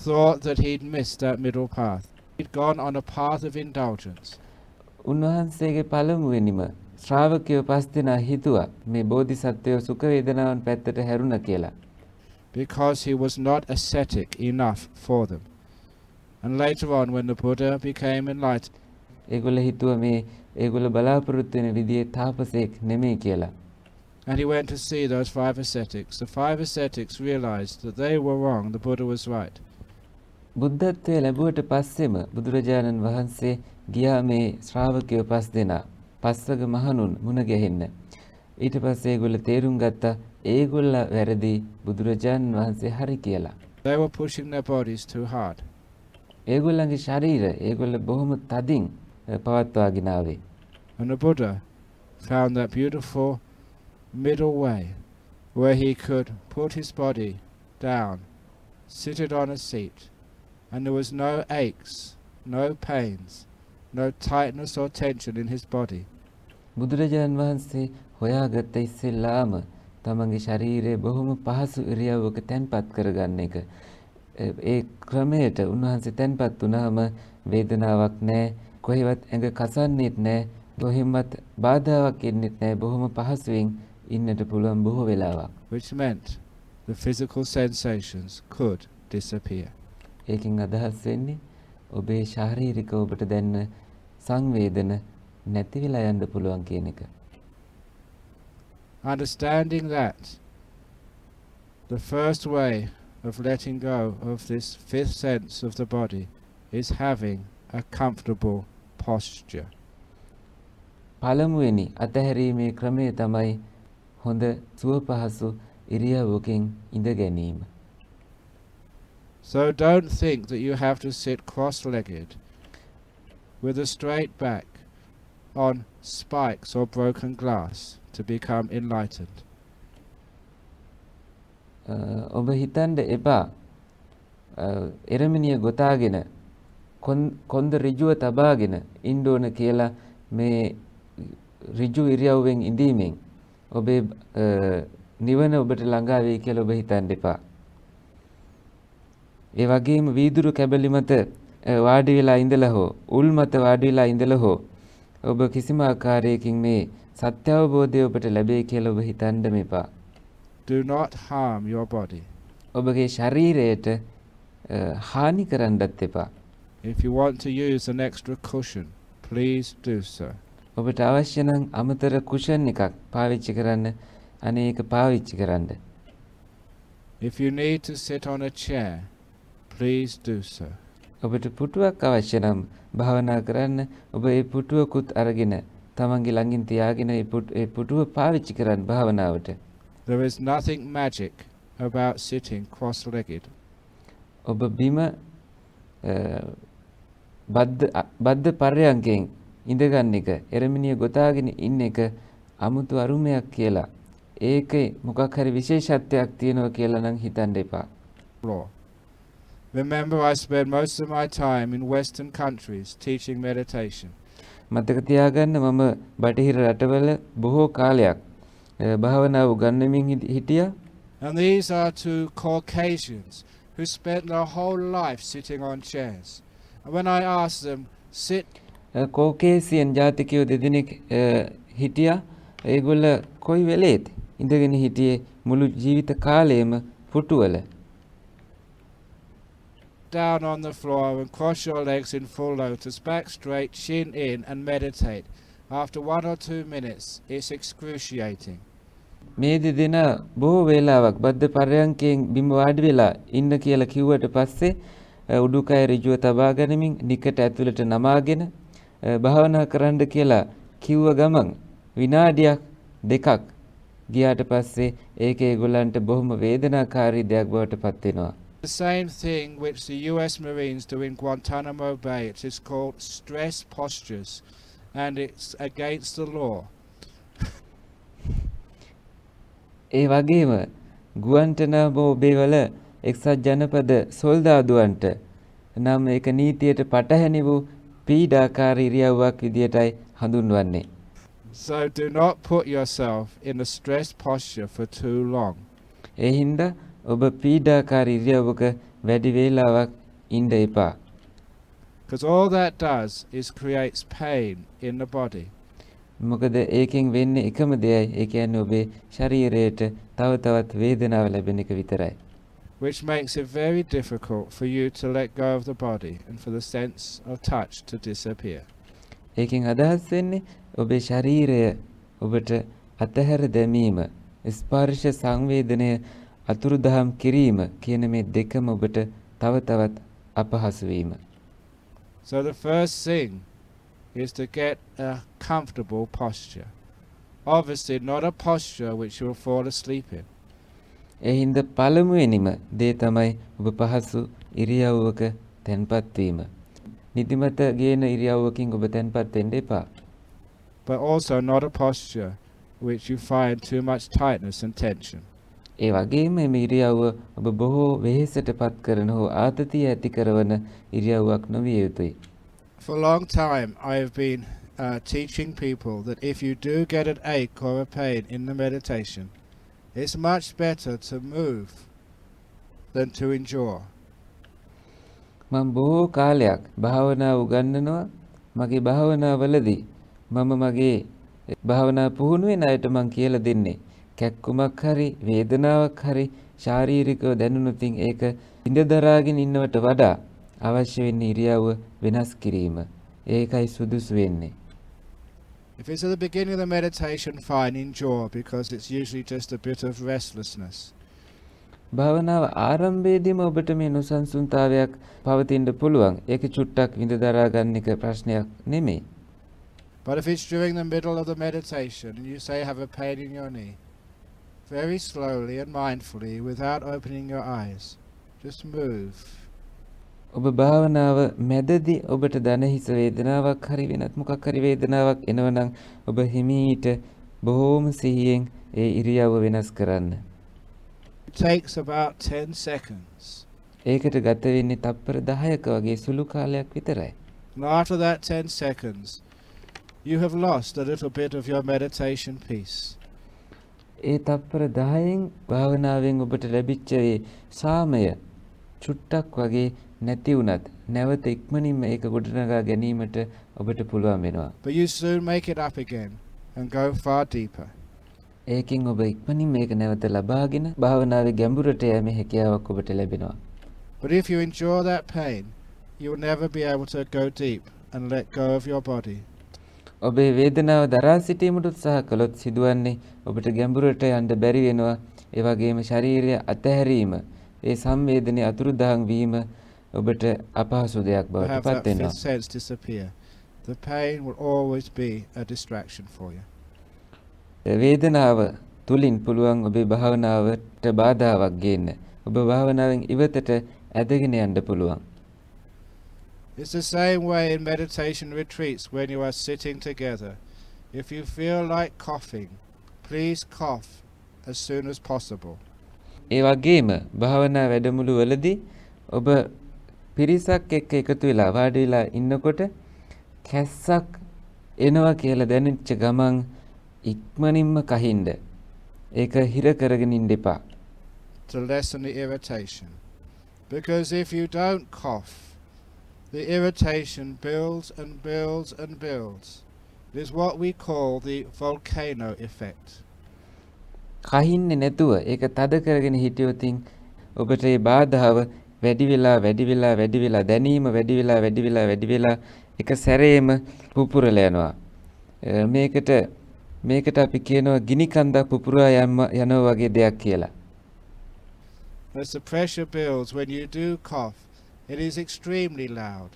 thought that he'd missed that middle path. He'd gone on a path of indulgence. උන්වහන්සේගේ පළමුවෙනිම ශ්‍රාවකයෝ 5 දෙනා හිතුවා මේ බෝධිසත්වයෝ සුඛ වේදනාවන් පැත්තට හැරුණා කියලා. Because he was not ascetic enough for them. And later on, when the Buddha became enlightened, ඒගොල්ලෝ හිතුවා මේ ඒගොල්ලෝ බලාපොරොත්තු වෙන විදිහේ තාපසයෙක් නෙමෙයි කියලා. and he went to see those 5 ascetics, the 5 ascetics realized that they were wrong, the Buddha was right. බුද්ධත්වයේ ලැබුවට පස්සෙම බුදුරජාණන් වහන්සේ ගියා මේ ශ්‍රාවකයෝ 5 දෙනා පස්වග මහණුන් මුණ ගැහෙන්න. ඊට පස්සේ ඒගොල්ලෝ තේරුම් ගත්තා ඒගොල්ල වැරදි බුදුරජාණන් වහන්සේ හරි කියලා. They were pushing their bodies too hard. ඒගොල්ලන්ගේ ශරීර ඒගොල්ල බොහොම තදින් පවත්වාගෙන ආවේ. And the Buddha found that beautiful middle way where he could put his body down, sit it on a seat, and there was no aches, no pains, no tightness or tension in his body. බුදුරජාණන් වහන්සේ හොයාගත්ත ඉස්සෙල්ලාම තමන්ගේ ශරීරය බොහොම පහසු ඉරියව්වක තැන්පත් කරගන්න එක. ඒ ක්‍රමයට උන්වහන්සේ තැන්පත් වුණාම වේදනාවක් නැහැ, කොහෙවත් ඇඟ කසන්නේත් නැහැ, කොහෙවත් බාධාවක් එන්නේත් නැහැ, බොහොම පහසුවෙන් ඉන්නට පුළුවන් බොහෝ වෙලාවක්. Which meant the physical sensations could disappear. ඒකෙන් අදහස් වෙන්නේ ඔබේ ශාරීරික ඔබට දැනෙන සංවේදන නැති වෙලා යන්න පුළුවන් කියන එක. Understanding that the first way of letting go of this 5th sense of the body is having a comfortable posture. පළමුවෙනි අතහැරීමේ ක්‍රමය තමයි හොඳ සුවපහසු ඉරියව්වකින් ඉඳ ගැනීම. So don't think that you have to sit cross-legged with a straight back on spikes or broken glass to become enlightened. ඔබ හිතන්න එපා එරමිනිය ගොතාගෙන කොන්ද ඍජුව තබාගෙන ඉන්න ඕන කියලා මේ ඍජු ඉරියව්වෙන් ඉඳීමෙන් ඔබේ නිවන ඔබට ළඟා වෙයි කියලා ඔබ හිතන්න එපා. ඒ වගේම වීදුරු කැබලි මත වාඩි වෙලා ඉඳලා හෝ උල් මත වාඩි වෙලා ඉඳලා හෝ ඔබ කිසිම ආකාරයකින් මේ සත්‍ය අවබෝධය ඔබට ලැබෙයි කියලා ඔබ හිතන්න මෙපා. Do not harm your body. ඔබගේ ශරීරයට හානි කරන්නත් එපා. If you want to use an extra cushion, please do so. ඔබට අවශ්‍ය නම් අමතර කුෂන් එකක් පාවිච්චි කරන්න. අනේ ඒක පාවිච්චි කරන්න. If you need to sit on a chair, please do so. ඔබට පුටුවක් අවශ්‍ය නම් භාවනා කරන්න ඔබ ඒ පුටුවකුත් අරගෙන තමන්ගේ ළඟින් තියාගෙන ඒ පුටුව පාවිච්චි කරන්න භාවනාවට. There is nothing magic about sitting cross-legged. ඔබ බිම බද්ධ පර්යංකයෙන් ඉඳගන්න එක එරමිනිය ගොතාගෙන ඉන්න එක අමුතු අරුමයක් කියලා. ඒකේ මොකක් හරි විශේෂත්වයක් තියෙනවා කියලා නම් හිතන්න එපා. Remember, I spend most of my time in Western countries teaching meditation. මතක තියාගන්න මම බටහිර රටවල බොහෝ කාලයක් භාවනාව උගන්වමින් හිටියා. And these are two Caucasians who spent their whole life sitting on chairs. And when I asked them, sit... කෝකේසියන් ජාතිකයෝ දෙදෙනෙක් හිටියා. ඒගොල්ල කොයි වෙලේද ඉඳගෙන හිටියේ මුළු ජීවිත කාලයම පුටුවල. Down on the floor and cross your legs in full lotus, back straight, chin in, and meditate. After 1 or 2 minutes, it's excruciating. මේ දෙදෙනා බොහෝ වේලාවක් බද්ධ පර්යංකයෙන් බිම වාඩි වෙලා ඉන්න කියලා කිව්වට පස්සේ උඩුකය ඍජුව තබා ගනිමින් නිකට ඇතුළට නමාගෙන භාවනා කරන්න කියලා කිව්ව ගමන් විනාඩියක් දෙකක් ගියාට පස්සේ ඒක ඒගොල්ලන්ට බොහොම වේදනාකාරී දෙයක් බවට පත් වෙනවා. The same thing which the US Marines do in Guantanamo Bay. It is called stress postures, and it's against the law. ඒ වගේම ගුවන්ටනාමෝ බේ වල එක්සත් ජනපද සොල්දාදුවන්ට නම් ඒක නීතියට පටහැනි වූ පීඩාකාරී ඉරියව්වක් විදියටයි හඳුන්වන්නේ. So do not put yourself in a stress posture for too long. ඒ හින්දා ඔබ පීඩාකාරී ඉරියව්වක වැඩි වේලාවක් ඉන්න එපා. Because all that does is creates pain in the body. මොකද ඒකෙන් වෙන්නේ එකම දෙයයි. ඒ කියන්නේ ඔබේ ශරීරයට තව තවත් වේදනාව ලැබෙන එක විතරයි. Which makes it very difficult for you to let go of the body and for the sense of touch to disappear. ඒකෙන් අදහස් වෙන්නේ ඔබේ ශරීරය ඔබට අතහැර දැමීම, ස්පර්ශ සංවේදනය අතුරුදහම් කිරීම කියන මේ දෙකම ඔබට තව තවත් අපහසු වීම. So the first thing is to get a comfortable posture. Obviously not a posture which you will fall asleep in. ඒ හින්දා පළමුවෙනිම දේ තමයි ඔබ පහසු ඉරියව්වක තැන්පත් වීම. නිදිමත ගේන ඉරියව්වකින් ඔබ තැන්පත් වෙන්න එපා. But also not a posture which you find too much tightness and tension. ඒ වගේම මේ ඉරියව්ව ඔබ බොහෝ වෙහෙසටපත් කරන හෝ ආතතිය ඇති කරන ඉරියව්වක් නොවිය යුතුයි. For a long time I have been teaching people that if you do get an ache or a pain in the meditation, it's much better to move than to endure. මම බොහෝ කාලයක් භාවනාව උගන්වනවා. මගේ භාවනාවලදී මම මගේ භාවනා පුහුණු වෙන අයට මම කියලා දෙන්නේ කැක්කුමක් හරි වේදනාවක් හරි ශාරීරිකව දැනුනොතින් ඒක ඉඳදරාගෙන ඉන්නවට වඩා අවශ්‍ය වෙන්නේ ඉරියව්ව වෙනස් කිරීම. ඒකයි සුදුසු වෙන්නේ. If it's at the beginning of the meditation, fine, endure, because it's usually just a bit of restlessness. භාවනාව ආරම්භයේදීම ඔබට මේ නොසන්සුන්තාවයක් පවතින්න පුළුවන්. ඒක චුට්ටක් විඳ දරා ගන්න එක ප්‍රශ්නයක් නෙමෙයි. But if it's during the middle of the meditation and you say you have a pain in your knee, very slowly and mindfully, without opening your eyes, just move. ඔබ භාවනාව මැදදී ඔබට දනහිස වේදනාවක් හරි වෙනත් මොකක් හරි වේදනාවක් එනවනම් ඔබ හිමීට බොහෝම සිහියෙන් ඒ ඉරියව්ව වෙනස් කරන්න. It takes about 10 seconds. ඒකට ගත වෙන්නේ තප්පර 10ක වගේ සුළු කාලයක් විතරයි. And after that 10 seconds, you have lost a little bit of your meditation peace. ඒ තප්පර 10න් භාවනාවෙන් ඔබට ලැබිච්ච ඒ සාමය චුට්ටක් වගේ නැති වුණත් නැවත ඉක්මනින්ම ඒක ගොඩනගා ගැනීමට ඔබට පුළුවන් වෙනවා. But you soon make it up again and go far deeper. ඒකෙන් ඔබ ඉක්මනින් මේක නැවත ලබාගෙන භාවනාවේ ගැඹුරට යෑමේ හැකියාවක් ඔබට ලැබෙනවා. But if you endure that pain, you will never be able to go deep and let go of your body. ඔබේ වේදනාව දරා සිටීමට උත්සාහ කළොත් සිදුවන්නේ ඔබට ගැඹුරට යන්න බැරි වෙනවා. ඒ වගේම ශරීරය අතහැරීම, ඒ සංවේදනයේ අතුරුදහන් වීම ඔබට අපහසු දෙයක් to බවට have පත් that වෙනවා. fifth sense disappear. The pain will always be a distraction for you. වේදනාව තුලින් පුළුවන් ඔබේ භාවනාවට බාධාවක් ගේන්න. ඔබ භාවනාවෙන් ඉවතට ඇදගෙන යන්න පුළුවන්. It's the same way in meditation retreats when you are sitting together. If you feel like coughing, please cough as soon as possible. ඒ වගේම භාවනා වැඩමුළු වලදී ඔබ පිරිසක් එක්ක එකතු වෙලා වාඩි වෙලා ඉන්නකොට කැස්සක් එනවා කියලා දැනෙච්ච ගමන් ඉක්මනින්ම කහින්න. ඒක හිර කරගෙන ඉන්න එපා. To lessen the irritation. Because if you don't cough, the irritation builds and builds and builds. It is what we call the volcano effect. කහින්නේ නැතුව ඒක තද කරගෙන හිටියොතින් ඔබට මේ බාධාව වැඩි වෙලා දැනීම වැඩි වෙලා එක සැරේම පුපුරලා යනවා. මේකට අපි කියනවා ගිනි කන්දක් පුපුරා යනවා වගේ දෙයක් කියලා. As the pressure builds when you do cough, it is extremely loud,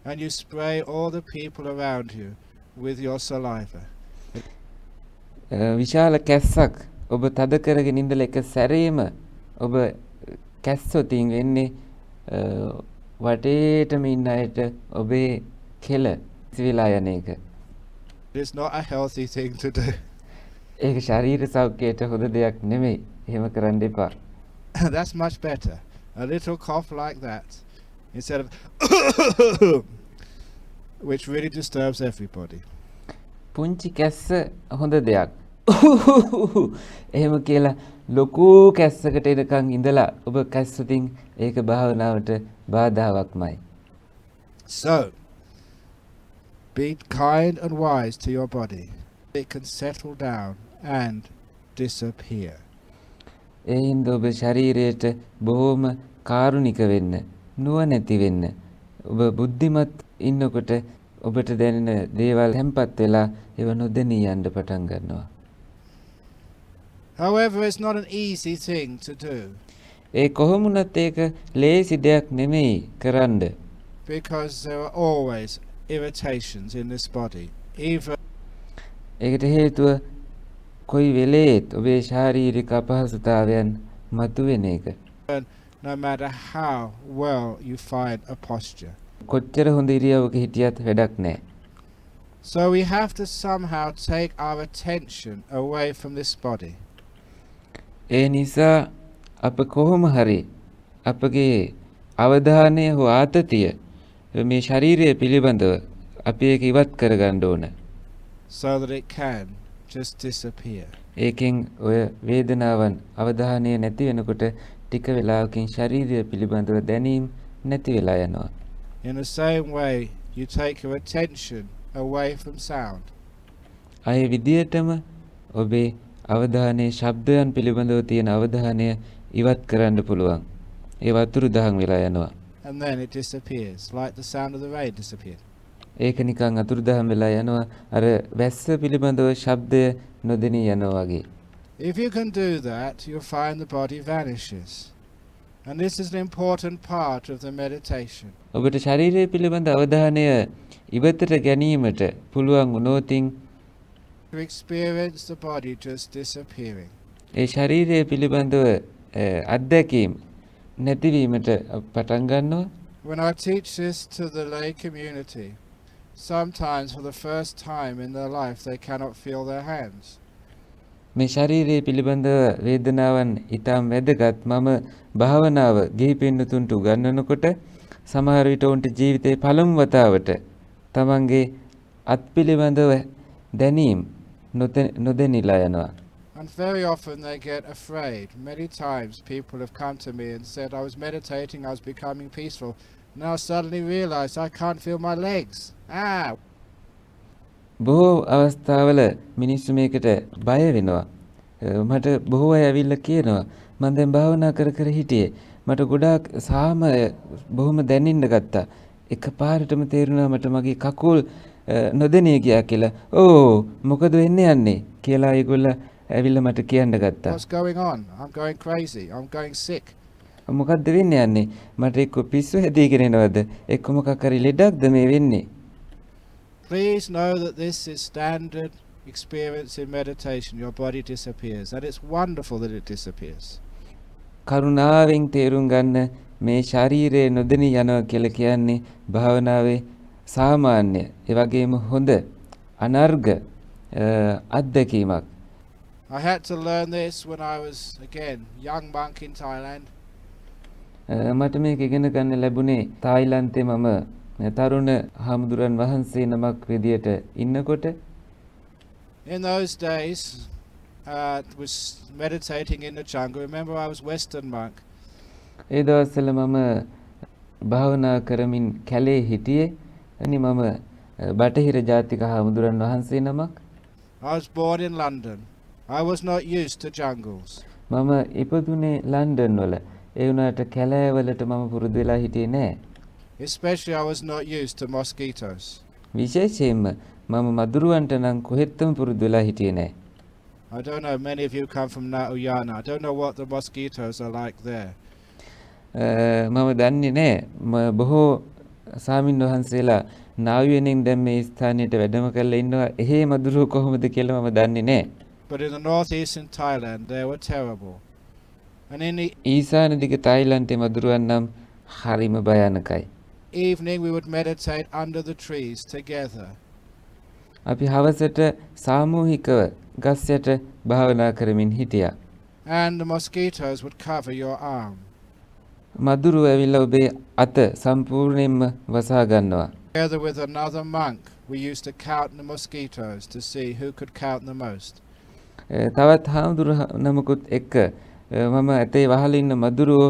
and you spray all the people around you with your saliva. විශාල කැස්සක් ඔබ තද කරගෙන ඉඳලා එක සැරේම ඔබ කැස්සොතින් වෙන්නේ වටේටම ඉන්න අයට ඔබේ කෙල ඉසිවිලා යන එක. It is not a healthy thing to do. ඒක ශරීර සෞඛ්‍යයට හොඳ දෙයක් නෙමෙයි. එහෙම කරන්න එපා. That's much better. A little cough like that, instead of which really disturbs everybody. පුංචි කැස්ස හොඳ දෙයක්. එහෙම කියලා ලොකු කැස්සකට එනකන් ඉඳලා ඔබ කැස්සුතින් ඒක භාවනාවට බාධාවක්මයි. So, be kind and wise to your body. It can settle down and disappear. ඒ හින්දා ඔබ ශරීරයට බොහොම කාරුණික වෙන්න, නුවණැති වෙන්න. ඔබ බුද්ධිමත් ඉන්නකොට ඔබට දැනෙන දේවල් හැම්පත් වෙලා ඒව නොදැනී යන්න පටන් ගන්නවා. However, it's not an easy thing to do. ඒ කොහොමුණත් ඒක ලේසි දෙයක් නෙමෙයි කරන්න. Because there are always irritations in this body. Even ඒකට හේතුව කොයි වෙලේත් ඔබේ ශාරීරික අපහසුතාවයන් මතුවෙන එක. no matter how well you find a posture. කොච්චර හොඳ ඉරියව්වක හිටියත් වැඩක් නැහැ. So we have to somehow take our attention away from this body. ඒ නිසා අප කොහොම හරි අපගේ අවධානය හෝ ආතතිය මේ ශරීරය පිළිබඳව අපි ඒක ඉවත් කරගන්න ඕන. So that it can just disappear. ඒකෙන් ඔය වේදනාවන් අවධානය නැති වෙනකොට ටික වෙලාවකින් ශරීරය පිළිබඳව දැනීම නැති වෙලා යනවා. In the same way, you take your attention away from sound. අය විදියටම ඔබේ අවධානයේ ශබ්දයන් පිළිබඳව තියෙන අවධානය ඉවත් කරන්න පුළුවන්. ඒ වතුරු දහන් වෙලා යනවා. And then it disappears, like the sound of the rain disappeared. ඒක නිකන් අතුරු දහන් වෙලා යනවා. අර වැස්ස පිළිබඳව ශබ්දය නොදෙනී යනවා වගේ. If you can do that, you'll find the body vanishes. And this is an important part of the meditation. ඔබට ශරීරය පිළිබඳ අවධානය ඉවතට ගැනීමට පුළුවන් වුණොතින් To experience the body just disappearing. ඒ ශරීරය පිළිබඳව අත්දැකීම් නැතිවීමට පටන් ගන්නවා. When I teach this to the lay community, sometimes for the first time in their life they cannot feel their hands. මේ ශරීරය පිළිබඳව වේදනාවන් ඊටම වැදගත්. මම භාවනාව ගිහි පින්නතුන්ට උගන්වනකොට සමහර විට උන්ට ජීවිතේ පළමු වතාවට තමන්ගේ අත් පිළිබඳව දැනීම නොදැනීලා යනවා. And very often they get afraid. Many times people have come to me and said, I was meditating, I was becoming peaceful. Now I suddenly realized I can't feel my legs. Ah! බොහෝ අවස්ථාවල මිනිස්සු මේකට බය වෙනවා. මට බොහෝ අය ඇවිල්ලා කියනවා මම දැන් භාවනා කර කර හිටියේ. මට ගොඩාක් සාමය බොහොම දැනෙන්න ගත්තා. එකපාරටම තේරුණා මට මගේ කකුල් නොදැනී ගියා කියලා. ඕ මොකද වෙන්නේ යන්නේ කියලා ඒගොල්ල ඇවිල්ලා මට කියන්න ගත්තා. What's going on? I'm going crazy. I'm going sick. මොකක්ද වෙන්නේ යන්නේ? මට එක්ක පිස්සු හැදීගෙන එනවද? එක්ක මොකක් හරි ලෙඩක්ද මේ වෙන්නේ? Please know that this is standard experience in meditation. Your body disappears, and it's wonderful that it disappears. කරුණාවෙන් තේරුම් ගන්න මේ ශරීරය නොදෙනී යනවා කියලා කියන්නේ භාවනාවේ සාමාන්‍ය ඒ වගේම හොඳ අනර්ග අත්දැකීමක්. I had to learn this when I was, again, young monk in Thailand. මට මේක ඉගෙන ගන්න ලැබුණේ තායිලන්තේ මම තරුණ හාමුදුරන් වහන්සේ නමක් විදියට ඉන්නකොට. In those days, was meditating in the jungle. Remember, I was Western monk. ඒ දවස්වල මම භාවනා කරමින් කැලේ හිටියේ. අනි මම බටහිර ජාතික හාමුදුරන් වහන්සේ නමක්. I was born in London. I was not used to jungles. මම ඉපදුනේ ලන්ඩන් වල. ඒ වුණාට කැලෑවලට මම පුරුදු වෙලා හිටියේ නෑ. Especially I was not used to mosquitoes. විශේෂයෙන්ම මම මදුරුවන්ට නම් කොහෙත්ම පුරුදු වෙලා හිටියේ නෑ. I don't know, many of you come from Nauyana. I don't know what the mosquitoes are like there. මම දන්නේ නෑ බොහෝ සාමින් වහන්සේලා නාවියනෙන් දැන් මේ ස්ථානයට වැඩම කරලා ඉන්නවා. එහෙ මදුරුව කොහොමද කියලා මම දන්නේ නෑ. But in the northeastern Thailand, they were terrible. And in the ඊසාන දිග තායිලන්තේ මදුරුවන් නම් හරිම භයානකයි. evening, we would meditate under the trees together. අපි හවසට සාමූහිකව ගස් යට භාවනා කරමින් හිටියා. And the mosquitoes would cover your arm. මදුරුව ඇවිල්ලා ඔබේ අත සම්පූර්ණයෙන්ම වසා ගන්නවා. Together with another monk, we used to count the mosquitoes to see who could count the most. තවත් හාමුදුරු නමකුත් එක්ක මම ඇතේ වහලා ඉන්න මදුරුව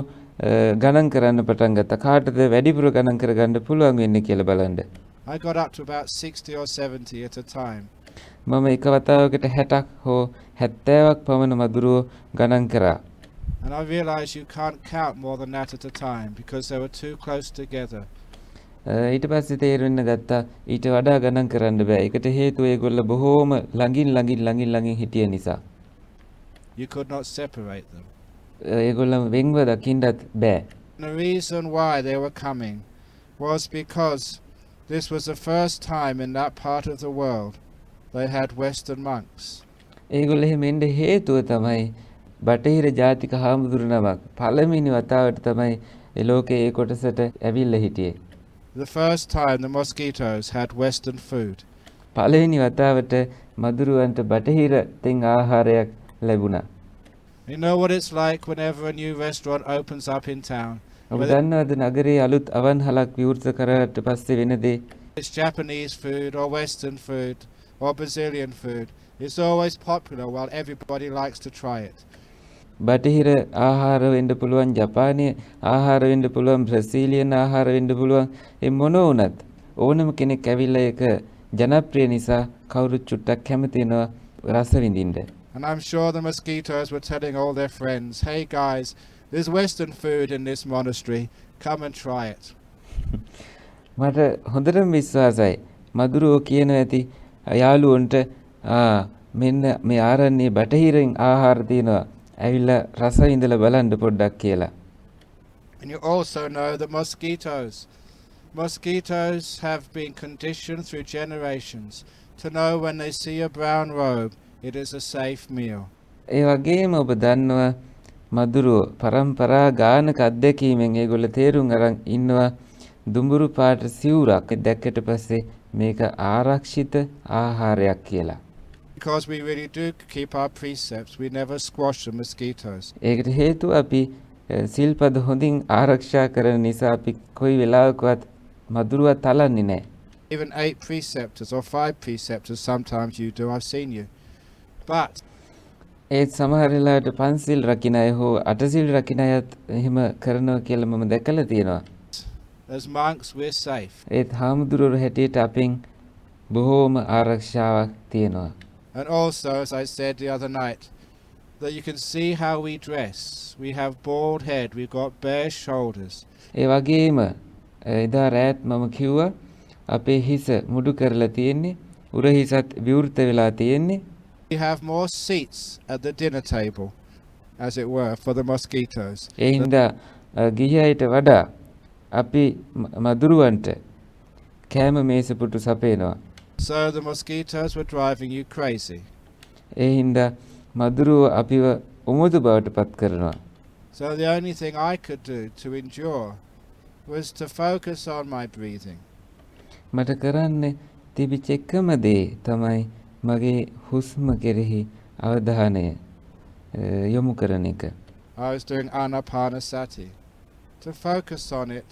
ගණන් කරන්න පටන් ගත්තා. කාටද වැඩිපුර ගණන් කරගන්න පුළුවන් වෙන්නේ කියලා බලන්න. I got up to about 60 or 70 at a time. මම එක වතාවකට 60ක් හෝ 70ක් පමණ මදුරුව ගණන් කරා. And I realized you can't count more than that at a time because they were too close together. ඊට පස්සේ තේරෙන්න ගත්තා ඊට වඩා ගණන් කරන්න බෑ. ඒකට හේතුව ඒගොල්ලෝ බොහෝම ළඟින් හිටිය නිසා. You could not separate them. ඒගොල්ලෝ වෙන්ව දකින්නත් බෑ. The reason why they were coming was because this was the first time in that part of the world they had Western monks. ඒගොල්ලෝ එහෙම එන්න හේතුව තමයි බටහිර ජාතික හාමුදුරු නමක් පළවෙනි වතාවට තමයි ඒ ලෝකයේ ඒ කොටසට ඇවිල්ලා හිටියේ. The first time the mosquitoes had Western food. පළවෙනි වතාවට මදුරුවන්ට බටහිර තින් ආහාරයක් ලැබුණා. You know what it's like whenever a new restaurant opens up in town? ඔබ දන්නවද නගරේ අලුත් අවන්හලක් විවෘත කරාට පස්සේ වෙන දේ? It's Japanese food or Western food or Brazilian food. It's always popular while everybody likes to try it. බටහිර ආහාර වෙන්න පුළුවන්, ජපානයේ ආහාර වෙන්න පුළුවන්, බ්‍රසීලියන් ආහාර වෙන්න පුළුවන්. ඒ මොන වුණත් ඕනම කෙනෙක් ඇවිල්ලා ඒක ජනප්‍රිය නිසා කවුරුත් චුට්ටක් කැමති වෙනවා රස විඳින්න. And I'm sure the mosquitoes were telling all their friends, "Hey guys, there's Western food in this monastery. Come and try it." මට හොඳටම විශ්වාසයි. මදුරුවෝ කියනවා ඇති යාළුවන්ට මෙන්න මේ ආරණ්‍යයේ බටහිරින් ආහාර තියෙනවා. ඇවිල්ලා රස විඳලා බලන්න පොඩ්ඩක් කියලා. And you also know that mosquitoes have been conditioned through generations to know when they see a brown robe, it is a safe meal. ඒ වගේම ඔබ දන්නවා මදුරුවෝ පරම්පරා ගානක අත්දැකීමෙන් ඒගොල්ලෝ තේරුම් අරන් ඉන්නවා දුඹුරු පාට සිවුරක් දැක්කට පස්සේ මේක ආරක්ෂිත ආහාරයක් කියලා. Because we really do keep our precepts, we never squash the mosquitoes. ඒකට හේතුව අපි සිල්පද හොඳින් ආරක්ෂා කරන නිසා අපි කොයි වෙලාවකවත් මදුරුවා තලන්නේ නැහැ. Even 8 preceptors or 5 preceptors, sometimes you do, I've seen you. But ඒත් සමහර වෙලාවට පන්සිල් රකින්න අය හෝ අටසිල් රකින්න අයත් එහෙම කරනවා කියලා මම දැකලා තියෙනවා. as monks, we're safe. ඒත් හාමුදුරුවෝ හැටියට අපෙන් බොහෝම ආරක්ෂාවක් තියෙනවා. And also, as I said the other night, that you can see how we dress. We have bald head, we've got bare shoulders. ඒ වගේම එදා රාත් මම කිව්වා අපේ හිස මුඩු කරලා තියෙන්නේ, උරහිසත් විවෘත වෙලා තියෙන්නේ. We have more seats at the dinner table, as it were, for the mosquitoes. ඒ හින්දා ගිහියට වඩා අපි මදුරුවන්ට කෑම මේසපුටු සපයනවා. So the mosquitoes were driving you crazy. ඒ හින්දා මදුරුව අපිව උමුදු බවට පත් කරනවා. So the only thing I could do to endure was to focus on my breathing. මට කරන්න තිබිච්ච එකම දේ තමයි මගේ හුස්ම කෙරෙහි අවධානය යොමු කරන එක. I was doing anapanasati to focus on it,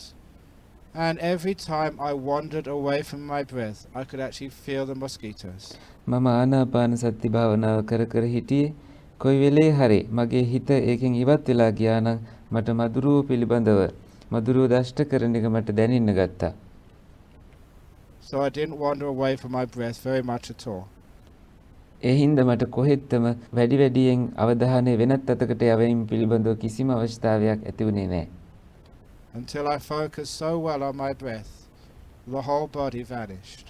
and every time I wandered away from my breath, I could actually feel the mosquitoes. මම ආනාපාන සති භාවනාව කර කර හිටියේ. කොයි වෙලේ හරි මගේ හිත ඒකෙන් ඉවත් වෙලා ගියා නම් මට මදුරුව පිළිබඳව මදුරුව දෂ්ට කරන එක මට දැනෙන්න ගත්තා. So I didn't wander away from my breath very much at all. ඒ හින්දා මට කොහෙත්ම වැඩියෙන් අවධානය වෙනත් අතකට යවීම පිළිබඳව කිසිම අවස්ථාවක් ඇති වුණේ නැහැ. Until I focused so well on my breath, the whole body vanished.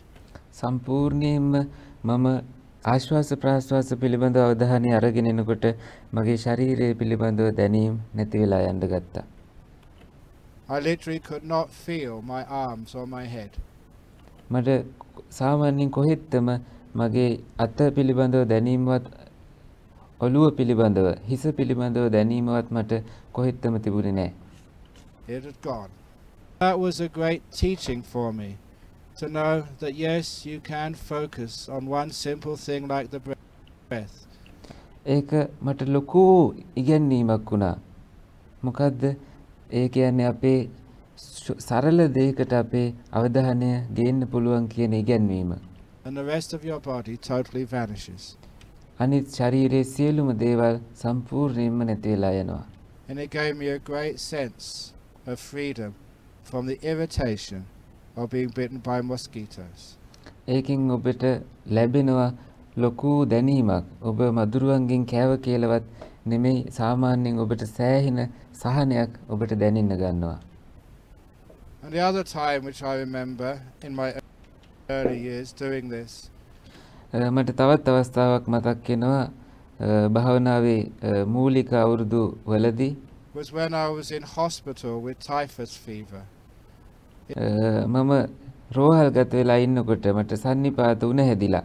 සම්පූර්ණයෙන්ම මම ආශ්වාස ප්‍රාශ්වාස පිළිබඳව අවධානය අරගෙන එනකොට මගේ ශරීරය පිළිබඳව දැනීම නැති වෙලා යන්න ගත්තා. I literally could not feel my arms or my head. මට සාමාන්‍යයෙන් කොහෙත්ම මගේ අත පිළිබඳව දැනීමවත් ඔළුව පිළිබඳව හිස පිළිබඳව දැනීමවත් මට කොහෙත්ම තිබුණේ නැහැ. It had gone. That was a great teaching for me, to know that yes, you can focus on one simple thing like the breath. ඒක මට ලොකු ඉගැන්වීමක් වුණා. මොකද්ද? ඒ කියන්නේ අපේ සරල දෙයකට අපේ අවධානය ගේන්න පුළුවන් කියන ඉගැන්වීම. And the rest of your body totally vanishes. අනිත් ශරීරයේ සියලුම දේවල් සම්පූර්ණයෙන්ම නැති වෙලා යනවා. And it gave me a great sense of freedom from the irritation of being bitten by mosquitoes. ඒකින් ඔබට ලැබෙනවා ලොකු දැනීමක්. ඔබ මදුරුවන්ගෙන් කෑව කියලාවත් නෙමෙයි, සාමාන්‍යයෙන් ඔබට සෑහෙන සහනයක් ඔබට දැනෙන්න ගන්නවා. And the other time which I remember in my early years doing this, මට තවත් අවස්ථාවක් මතක් වෙනවා භාවනාවේ මූලික අවුරුදු වලදී was when I was in hospital with typhus fever. මම රෝහල්ගත වෙලා ඉන්නකොට මට සන්නිපාත උණ හැදිලා.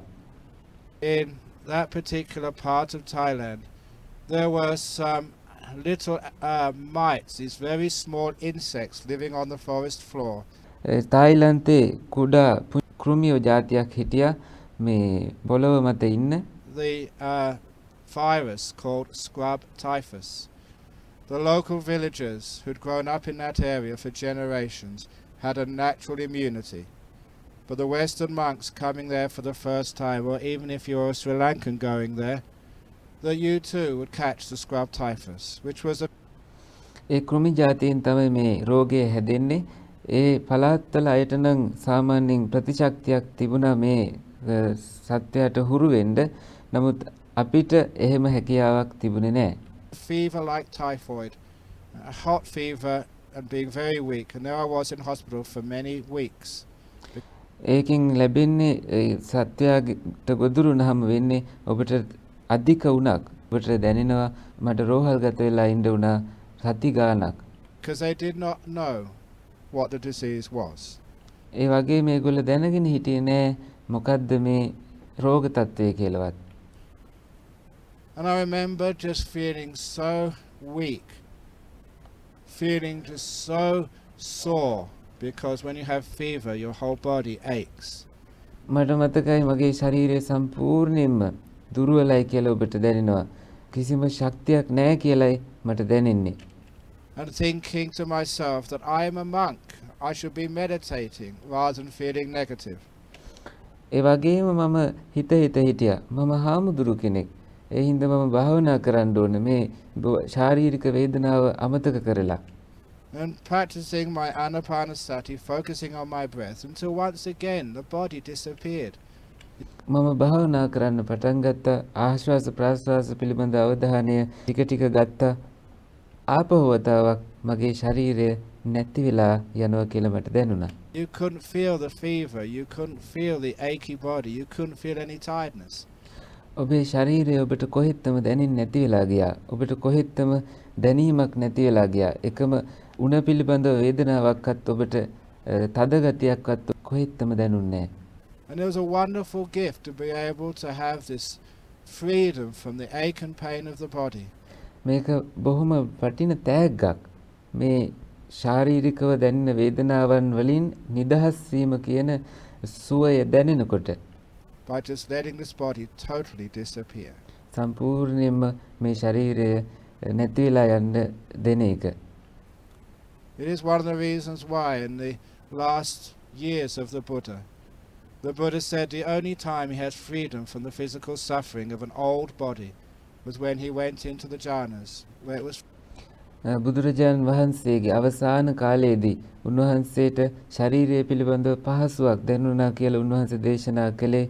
In that particular part of Thailand, there were some little mites, these very small insects living on the forest floor. තායිලන්තේ කුඩා කෘමියෝ జాතියක් හිටියා මේ පොළව මත ඉන්න. The virus called scrub typhus. The local villagers who'd grown up in that area for generations had a natural immunity. But the Western monks coming there for the first time, or even if you're a Sri Lankan going there, that you too would catch the scrub typhus, which was a... ඒ කෘමි జాතියෙන් තමයි මේ රෝගය හැදෙන්නේ. ඒ පළාත්වල අයට නම් සාමාන්‍යයෙන් ප්‍රතිශක්තියක් තිබුණා මේ සත්‍යයට හුරු වෙන්න. නමුත් අපිට එහෙම හැකියාවක් තිබුණේ නැහැ. fever like typhoid, a hot fever and being very weak, and there I was in hospital for many weeks. ඒකෙන් ලැබෙන්නේ සත්‍යයට ගොදුරු නම් වෙන්නේ ඔබට අධික උණක්. ඔබට දැනෙනවා මට රෝහල්ගත වෙලා ඉන්න උනා සති ගාණක්. Because they did not know what the disease was. ඒ වගේ මේගොල්ලෝ දැනගෙන හිටියේ නෑ මොකද්ද මේ රෝග තත්ත්වය කියලාවත්. And I remember just feeling so weak, feeling just so sore, because when you have fever, your whole body aches. මට මතකයි මගේ ශරීරය සම්පූර්ණයෙන්ම දුර්වලයි කියලා ඔබට දැනෙනවා. කිසිම ශක්තියක් නැහැ කියලායි මට දැනෙන්නේ. And thinking to myself that I am a monk, I should be meditating rather than feeling negative. ඒ වගේම මම හිත හිටියා මම හාමුදුරු කෙනෙක්. ඒ හින්දා මම භාවනා කරන්න ඕනේ මේ ශාරීරික වේදනාව අමතක කරලා. And practicing my anapanasati, focusing on my breath, until once again the body disappeared. මම භාවනා කරන්න පටන් ගත්තා. ආශ්වාස ප්‍රාශ්වාස පිළිබඳ අවධානය ටික ටික ගත්තා. ආපහු වතාවක් මගේ ශරීරය නැති වෙලා යනවා කියලා මට දැනුණා. You couldn't feel the fever, you couldn't feel the achy body, you couldn't feel any tiredness. ඔබේ ශරීරය ඔබට කොහෙත්ම දැනෙන්නේ නැති වෙලා ගියා. ඔබට කොහෙත්ම දැනීමක් නැති වෙලා ගියා. එකම උණ පිළිබඳව වේදනාවක්වත් ඔබට තද ගතියක්වත් කොහෙත්ම දැනුන්නේ නැහැ. And it was a wonderful gift to be able to have this freedom from the ache and pain of the body. මේක බොහොම වටින තෑග්ගක්. මේ ශාරීරිකව දැනෙන වේදනාවන් වලින් නිදහස් වීම කියන සුවය දැනෙනකොට By just letting this body totally disappear. සම්පූර්ණයෙන්ම මේ ශරීරය නැති වෙලා යන්න දෙන එක. It is one of the reasons why in the last years of the Buddha said the only time he had freedom from the physical suffering of an old body was when he went into the jhanas, where it was බුදුරජාණන් වහන්සේගේ අවසාන කාලයේදී උන්වහන්සේට ශරීරය පිළිබඳව පහසුවක් දැනුණා කියලා උන්වහන්සේ දේශනා කළේ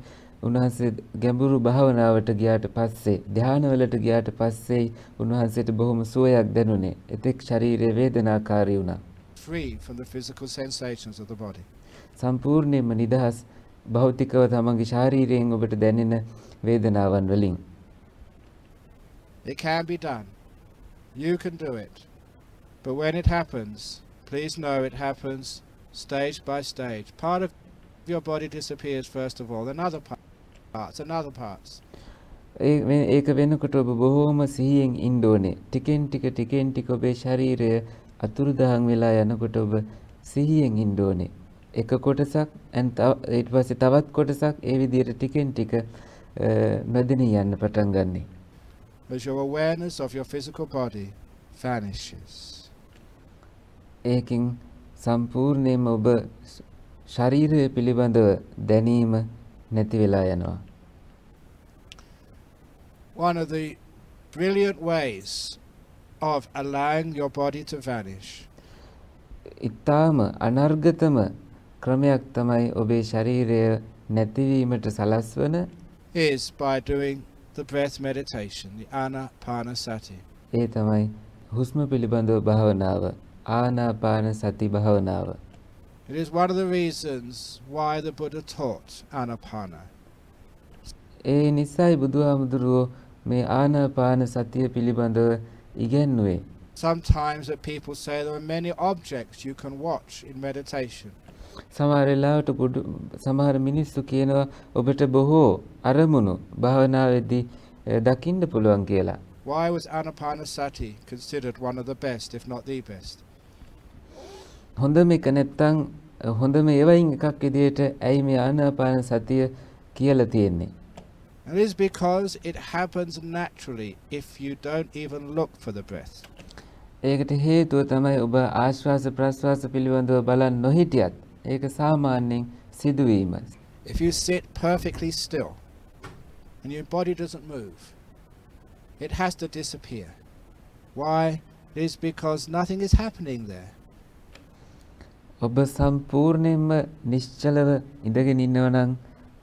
උන්වහන්සේ ගැඹුරු භාවනාවට ගියාට පස්සේ ධානවලට ගියාට පස්සේ උන්වහන්සේට බොහොම සුවයක් දැනුනේ. එතෙක් ශරීරය වේදනාකාරී වුණා. free from the physical sensations of the body. සම්පූර්ණයෙන්ම නිදහස් භෞතිකව තමන්ගේ ශාරීරයෙන් ඔබට දැනෙන වේදනාවන් වලින්. It can be done. You can do it. But when it happens, please know it happens stage by stage. Part of your body disappears first of all, then other parts, and other parts. ඒක වෙනකොට ඔබ බොහෝම සිහියෙන් ඉන්න ඕනේ. ටිකෙන් ටික ඔබේ ශරීරය අතුරුදහන් වෙලා යනකොට ඔබ සිහියෙන් ඉන්න ඕනේ. එක කොටසක් ඊට පස්සේ තවත් කොටසක් ඒ විදිහට ටිකෙන් ටික නොදෙනී යන්න පටන් ගන්නෙ. As your awareness of your physical body vanishes. ඒකින් සම්පූර්ණයෙන්ම ඔබ ශරීරය පිළිබඳව දැනීම නැති වෙලා යනවා. One of the brilliant ways of allowing your body to vanish ඊටාම අනර්ගතම ක්‍රමයක් තමයි ඔබේ ශරීරය නැතිවීමට සලස්වන is by doing the breath meditation, the anapanasati. ඒ තමයි හුස්ම පිළිබඳව භාවනාව, ආනාපාන සති භාවනාව. It is one of the reasons why the Buddha taught anapana. ඒ නිසයි බුදුහාමුදුරුවෝ මේ ආනාපාන සතිය පිළිබඳව ඉගැන්වුවේ. Sometimes that people say there are many objects you can watch in meditation. සමහර වෙලාවට සමහර මිනිස්සු කියනවා ඔබට බොහෝ අරමුණු භාවනාවේදී දකින්න පුළුවන් කියලා. Why was anapanasati considered one of the best, if not the best? හොඳම එක නැත්තම් හොඳම ඒවයින් එකක් විදියට ඇයි මේ ආනාපාන සතිය කියලා තියෙන්නේ? And it is because it happens naturally if you don't even look for the breath. ඒකට හේතුව තමයි ඔබ ආශ්වාස ප්‍රශ්වාස පිළිබඳව බලන් නොහිටියත් ඒක සාමාන්‍යයෙන් සිදුවීම. If you sit perfectly still and your body doesn't move, it has to disappear. Why? It is because nothing is happening there. ඔබ සම්පූර්ණයෙන්ම නිශ්චලව ඉඳගෙන ඉන්නවා නම්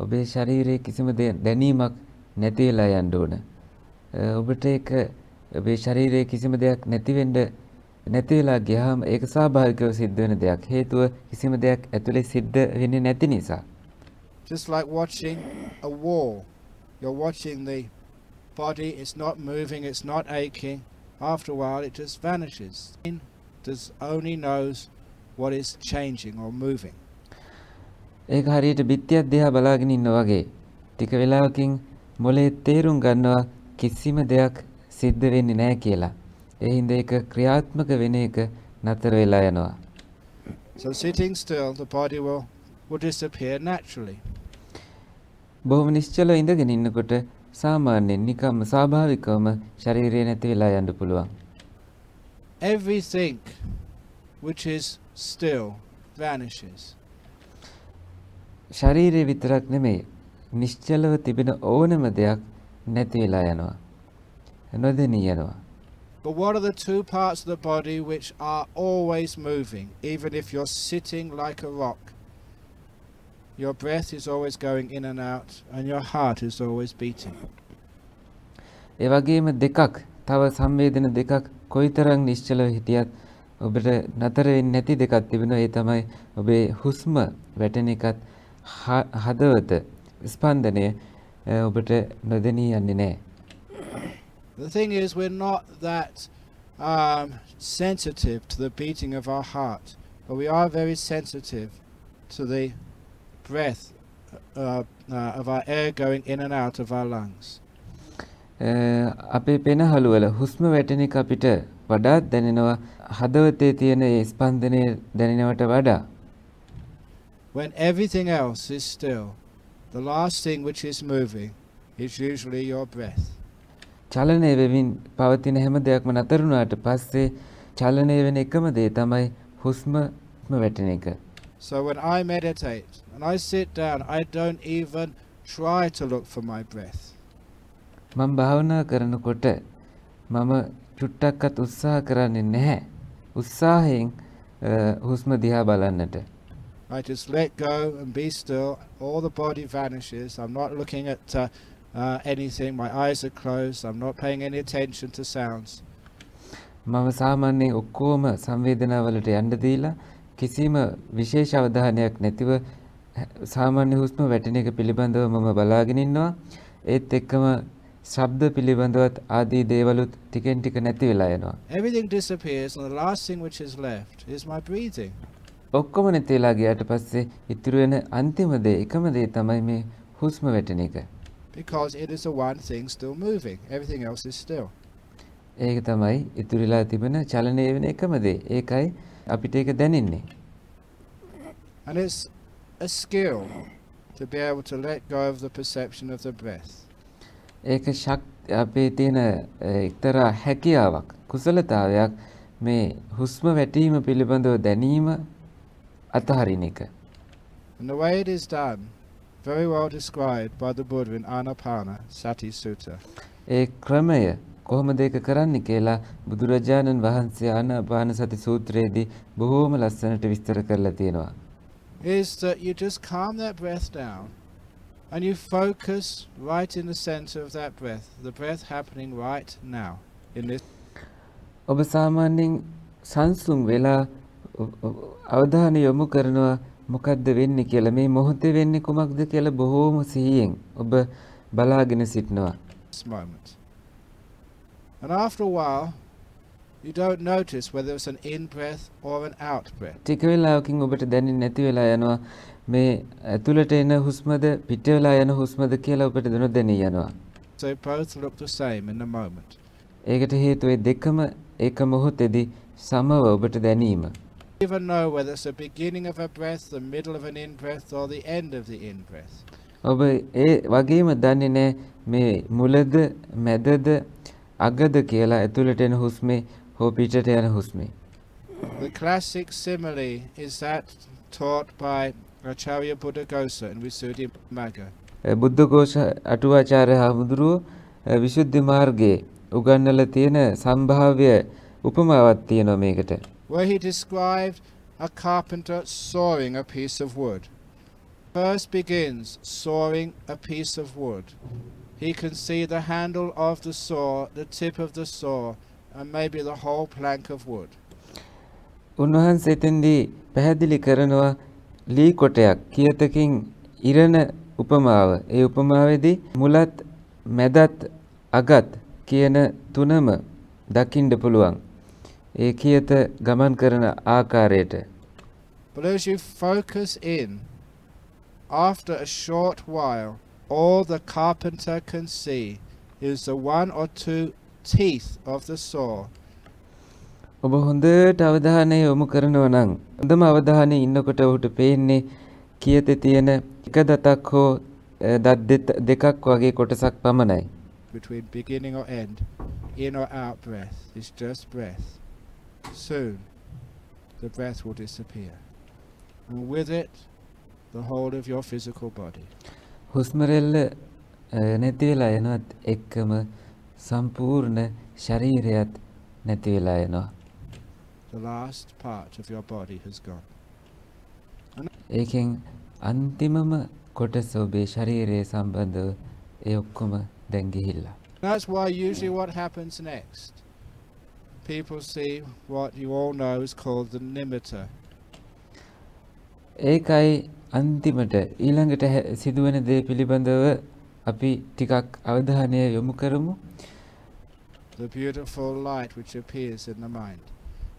ඔබේ ශරීරයේ කිසිම දැනීමක් නැති වෙලා යන්න ඕන. ඔබට ඒක ඔබේ ශරීරයේ කිසිම දෙයක් නැති වෙලා ගියාම ඒක ස්වාභාවිකව සිද්ධ වෙන දෙයක්. හේතුව කිසිම දෙයක් ඇතුලේ සිද්ධ වෙන්නේ නැති නිසා. Just like watching a wall. You're watching the body, it's not moving, it's not aching. After a while it just vanishes. It just only knows what is changing or moving. ඒක හරියට බිත්තියක් දිහා බලාගෙන ඉන්නා වගේ. ටික වෙලාවකින් මොලේ තේරුම් ගන්නවා කිසිම දෙයක් සිද්ධ වෙන්නේ නැහැ කියලා. ඒ හින්දා ඒක ක්‍රියාත්මක වෙන එක නතර වෙලා යනවා. So sitting still, the body will disappear naturally. බොහොම නිශ්චලව ඉඳගෙන ඉන්නකොට සාමාන්‍යයෙන් නිකම්ම ස්වාභාවිකවම ශරීරය නැති වෙලා යන්න පුළුවන්. Everything which is still vanishes. ශරීරය විතරක් නෙමෙයි නිශ්චලව තිබෙන ඕනම දෙයක් නැති වෙලා යනවා. නොදෙනී යනවා. But what are the two parts of the body which are always moving, even if you're sitting like a rock? Your breath is always going in and out, and your heart is always beating. ඒ වගේම දෙකක් තව සංවේදන දෙකක් කොයිතරම් නිශ්චලව හිටියත් ඔබට නතර වෙන්නේ නැති දෙකක් තිබෙනවා. ඒ තමයි ඔබේ හුස්ම වැටෙන එකත් හදවත ස්පන්දනය ඔබට නොදෙනී යන්නේ නැහැ. The thing is, we're not that sensitive to the beating of our heart, but we are very sensitive to the breath of our air going in and out of our lungs. අපේ පෙනහළුවල හුස්ම වැටෙන එක අපිට වඩාත් දැනෙනවා හදවතේ තියෙන ඒ ස්පන්දනය දැනෙනවට වඩා. When everything else is still, the last thing which is moving is usually your breath. චලනය වෙමින් පවතින හැම දෙයක්ම නතර වුණාට පස්සේ චලනය වෙන එකම දේ තමයි හුස්ම වැටෙන එක. So when I meditate and I sit down, I don't even try to look for my breath. මම භාවනා කරනකොට මම චුට්ටක්වත් උත්සාහ කරන්නේ නැහැ. උත්සාහයෙන් හුස්ම දිහා බලන්නට. I just let go and be still. All the body vanishes. I'm not looking at anything. My eyes are closed. I'm not paying any attention to sounds. මම සාමාන්‍යයෙන් ඔක්කොම සංවේදනාවලට යන්න දීලා කිසිම විශේෂ අවධානයක් නැතිව සාමාන්‍ය හුස්ම වැටෙන එක පිළිබඳව මම බලාගෙන ඉන්නවා. ඒත් එක්කම ශබ්ද පිළිබඳවත් ආදී දේවලුත් ටිකෙන් ටික නැති වෙලා යනවා. Everything disappears and the last thing which is left is my breathing. ඔක්කොම නැති වෙලා ගියාට පස්සේ ඉතුරු වෙන අන්තිම දේ එකම දේ තමයි මේ හුස්ම වැටෙන එක. Because it is the one thing still moving. Everything else is still. ඒක තමයි ඉතුරුලා තිබෙන චලනය වෙන එකම දේ. ඒකයි අපිට ඒක දැනෙන්නේ. And it's a skill to be able to let go of the perception of the breath. ඒක අපේ තියෙන එක්තරා හැකියාවක් කුසලතාවයක් මේ හුස්ම වැටීම පිළිබඳව දැනීම අතහරින එක. And the way it is done, very well described by the Buddha in Anapana Sati Sutta. ඒ ක්‍රමය කොහොමද ඒක කරන්නේ කියලා බුදුරජාණන් වහන්සේ ආනාපාන සති සූත්‍රයේදී බොහෝම ලස්සනට විස්තර කරලා තියෙනවා. Is that you just calm that breath down and you focus right in the center of that breath, the breath happening right now in this. ඔබ සාමාන්‍යයෙන් සංසුන් වෙලා අවධානය යොමු කරනවා මොකද්ද වෙන්නේ කියලා, මේ මොහොතේ වෙන්නේ කුමක්ද කියලා බොහෝම සිහියෙන් ඔබ බලාගෙන සිටනවා. Moment. And after a while, you don't notice whether it's an in-breath or an out-breath. ටික වෙලාවකින් ඔබට දැනෙන්නේ නැති වෙලා යනවා මේ ඇතුළට එන හුස්මද පිට වෙලා යන හුස්මද කියලා ඔබට නොදැනී යනවා. So both look the same in the moment. ඒකට හේතුව ඒ දෙකම එක මොහොතේදී සමව ඔබට දැනීම. You even know whether it's the beginning of a breath, the middle of an in-breath, or the end of the in-breath. ඔබ ඒ වගේම දන්නේ නැහැ මේ මුලද මැදද අගද කියලා ඇතුළට එන හුස්මේ හෝ පිටට යන හුස්මේ. The classic simile is that taught by Acharya Buddhaghosa in Visuddhimagga. Buddhaghosa අටුවාචාර්ය හාමුදුරුවෝ විසුද්ධි මාර්ගයේ උගන්වලා තියෙන සම්භාව්‍ය උපමාවක් තියෙනවා මේකට. Where he described a carpenter sawing a piece of wood. First begins sawing a piece of wood. He can see the handle of the saw, the tip of the saw, and maybe the whole plank of wood. උන්වහන්සේ එතෙන්දී පැහැදිලි කරනවා ලී කොටයක් කියතකින් ඉරණ උපමාව. ඒ උපමාවේදී මුලත් මැදත් අගත් කියන තුනම දකින්න පුළුවන්. ඒ කියත ගමන් කරන ආකාරයට. But as you focus in, after a short while, all the carpenter can see is the one or two teeth of the saw. ඔබ හොඳට අවධානය යොමු කරනවා නම් හොඳම අවධානයේ ඉන්නකොට ඔහුට පේන්නේ කියතේ තියෙන එක දතක් හෝ දත් දෙකක් වගේ කොටසක් පමණයි. Between beginning or end, in or out breath, is just breath. Soon, the breath will disappear. And with it, the whole of your physical body. හුස්ම රැල්ල නැති වෙලා යනවත් එක්කම සම්පූර්ණ ශරීරයත් නැති වෙලා යනවා. The last part of your body has gone. ඒකෙන් අන්තිමම කොටස ඔබේ ශරීරයේ සම්බන්ධව ඒ ඔක්කොම දැන් ගිහිල්ලා. That's why usually what happens next, people see what you all know is called the nimitta. ඒකයි අන්තිමට ඊළඟට සිදුවෙන දේ පිළිබඳව අපි ටිකක් අවධානය යොමු කරමු. the beautiful light which appears in the mind.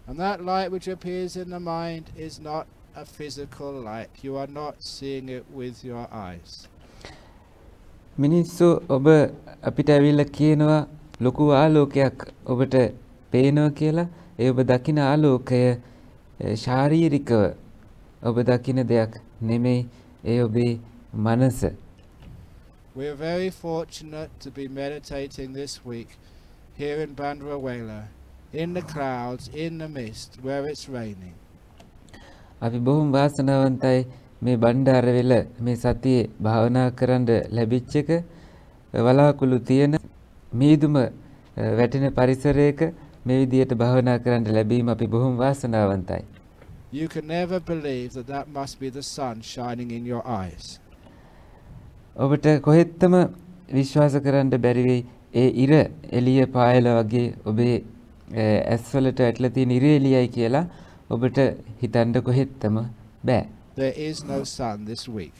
And that light which appears in the mind is not a physical light. You are not seeing it with your eyes. මිනිස්සු ඔබ අපිට ඇවිල්ලා කියනවා ලොකු ආලෝකයක් ඔබට පේනවා කියලා. ඒ ඔබ දකින ආලෝකය ශාරීරිකව ඔබ දකින දෙයක් නෙමෙයි. ඒ ඔබේ මනස. We are very fortunate to be meditating this week here in Bandra-Wela, in the clouds, in the mist, where it's raining. අපි බොහොම වාසනාවන්තයි මේ බණ්ඩාරවෙල මේ සතියේ භාවනා කරන්න ලැබිච්ච එක. වලාකුළු තියෙන මීදුම වැටෙන පරිසරයක මේ විදියට භාවනා කරන්න ලැබීම අපි බොහොම වාසනාවන්තයි. You can never believe that that must be the sun shining in your eyes. ඔබට කොහෙත්ම විශ්වාස කරන්න බැරි වෙයි ඒ ඉර එළිය පායලා වගේ ඔබේ ඇස්වලට ඇట్లా තියෙන ඉර එළියයි කියලා ඔබට හිතන්න කොහෙත්ම බෑ. There is no sun this week.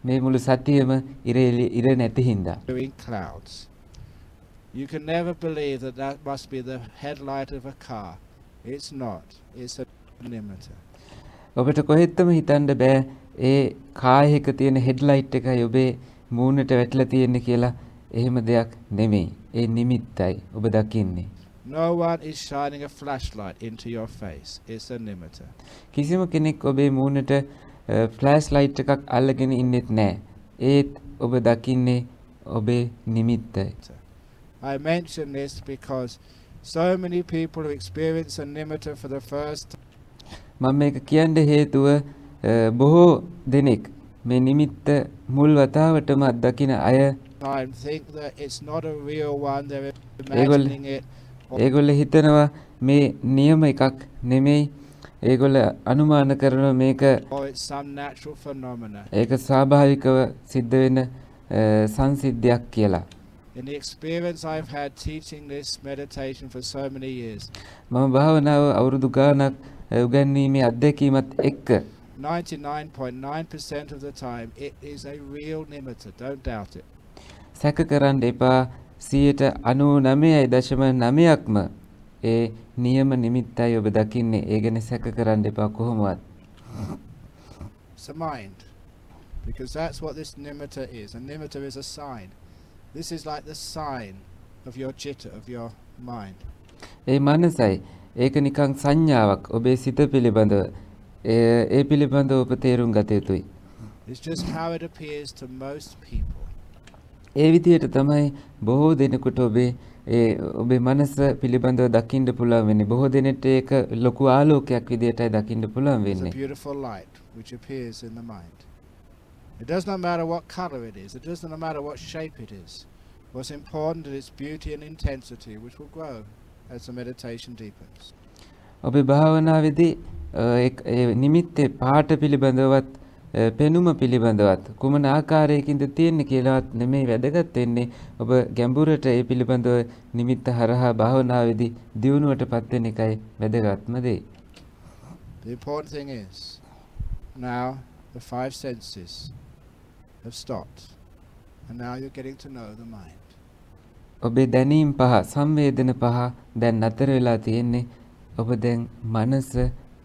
මේ මුළු සතියෙම ඉර නැති හින්දා. We're in clouds. You can never believe that that must be the headlight of a car. It's not. It's a limiter. ඔබට කොහෙත්ම හිතන්න බෑ ඒ කාර් එක තියෙන හෙඩ්ලයිට් එකයි ඔබේ මූණට වැටලා තියෙන්නේ කියලා. එහෙම දෙයක් නෙමෙයි. ඒ නිමිත්තයි ඔබ දකින්නේ. No one is shining a flashlight into your face. It's a limiter. කිසිම කෙනෙක් ඔබේ මූණට ෆ්ලෑෂ් ලයිට් එකක් අල්ලගෙන ඉන්නෙත් නැහැ. ඒත් ඔබ දකින්නේ ඔබේ නිමිත්තයි. I mention this because so many people who experience a nimitta for the first time. මම මේක කියන්න හේතුව බොහෝ දෙනෙක් මේ නිමිත්ත මුල් වතාවටම අත්දකින අය I think that it's not a real one. They're imagining it. ඒගොල්ලෝ හිතනවා මේ නියම එකක් නෙමෙයි. ඒගොල්ල අනුමාන කරනවා මේක Or it's some natural phenomena. ඒක ස්වාභාවිකව සිද්ධ වෙන සංසිද්ධියක් කියලා. In the experience I've had teaching this meditation for so many years, මම භාවනාව අවුරුදු ගාණක් උගන්වීමේ අත්දැකීමත් එක්ක 99.9% of the time it is a real nimitta. Don't doubt it. සැක කරන්න එපා. 99.9%ක්ම ඒ නියම නිමිත්තයි ඔබ දකින්නේ. ඒ ගැන සැක කරන්න එපා කොහොමවත්. It's a mind. Because that's what this nimitta is. A nimitta is a sign. This is like the sign of your chitta, of your mind. ඒ මනසයි. ඒක නිකන් සංඥාවක් ඔබේ සිත පිළිබඳව. ඒ පිළිබඳව ඔබ තේරුම් ගත යුතුයි. It's just how it appears to most people. ඒ විදියට තමයි බොහෝ දෙනෙකුට ඔබේ මනස පිළිබඳව දකින්න පුළුවන් වෙන්නේ. බොහෝ දෙනෙට ඒක ලොකු ආලෝකයක් විදියටයි දකින්න පුළුවන් It's a වෙන්නේ. beautiful light which appears in the mind. It does not matter what color it is. It does not matter what shape it is. What's important is its beauty and intensity, which will grow as the meditation deepens. ඔබේ භාවනාවේදී ඒ නිමිත්තේ පාට පිළිබඳවත් පෙනුම පිළිබඳවත් කුමන ආකාරයකින්ද තියෙන්නේ කියලාවත් නෙමෙයි වැදගත් වෙන්නේ. ඔබ ගැඹුරට ඒ පිළිබඳව නිමිත්ත හරහා භාවනාවේදී දියුණුවටපත් වෙන එකයි වැදගත්ම දේ. The important thing is, now the five senses have stopped, and now you're getting to know the mind. ඔබේ දැනීම් පහ සංවේදන පහ දැන් නතර වෙලා තියෙන්නේ. ඔබ දැන් මනස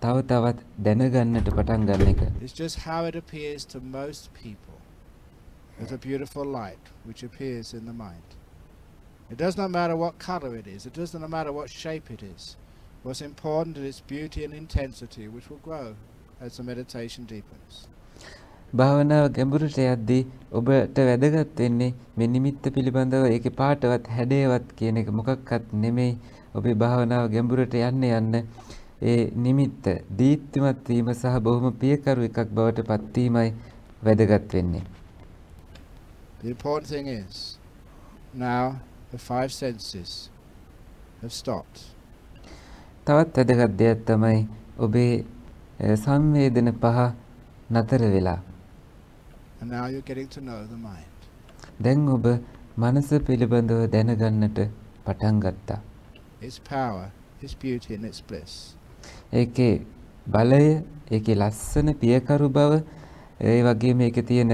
තව තවත් දැනගන්නට පටන් ගන්න එක. It's just how it appears to most people. There's a beautiful light which appears in the mind. It does not matter what color it is. It does not matter what shape it is. What's important is its beauty and intensity, which will grow as the meditation deepens. භාවනාව ගැඹුරට යද්දී ඔබට වැදගත් වෙන්නේ මේ නිමිත්ත පිළිබඳව ඒකේ පාටවත් හැඩයවත් කියන එක මොකක්වත් නෙමෙයි. ඔබේ භාවනාව ගැඹුරට යන්න ඒ නිමිත්ත දීප්තිමත් වීම සහ බොහොම පියකරු එකක් බවට පත් වීමයි වැදගත් වෙන්නේ. The important thing is, now the five senses have stopped. තවත් වැදගත් දෙයක් තමයි ඔබේ සංවේදන පහ නතර වෙලා. And now you're getting to know the mind. දැන් ඔබ මනස පිළිබඳව දැනගන්නට පටන් ගත්තා. Its power, its beauty and its bliss. ඒකේ බලය, ඒකේ ලස්සන පියකරු බව, ඒ වගේම ඒකේ තියෙන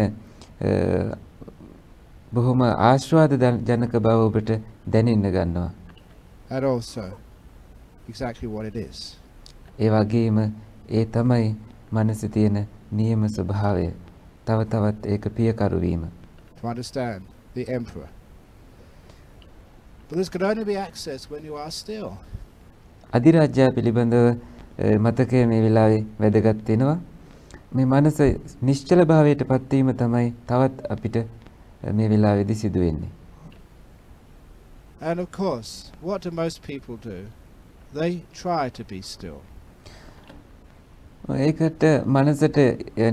බොහොම ආශිර්වාද ජනක බව ඔබට දැනෙන්න ගන්නවා. and also exactly what it is. ඒ වගේම ඒ තමයි මනසේ තියෙන නියම ස්වභාවය. තව තවත් ඒක පියකරු වීම. To understand the emperor. But this can only be accessed when you are still. අධිරාජ්‍යය පිළිබඳව මතකය මේ වෙලාවේ වැදගත් වෙනවා. මේ මනස නිශ්චල භාවයට පත්වීම තමයි තවත් අපිට මේ වෙලාවේදී සිදු වෙන්නේ. And of course, what do most people do? They try to be still. ඒකට මනසට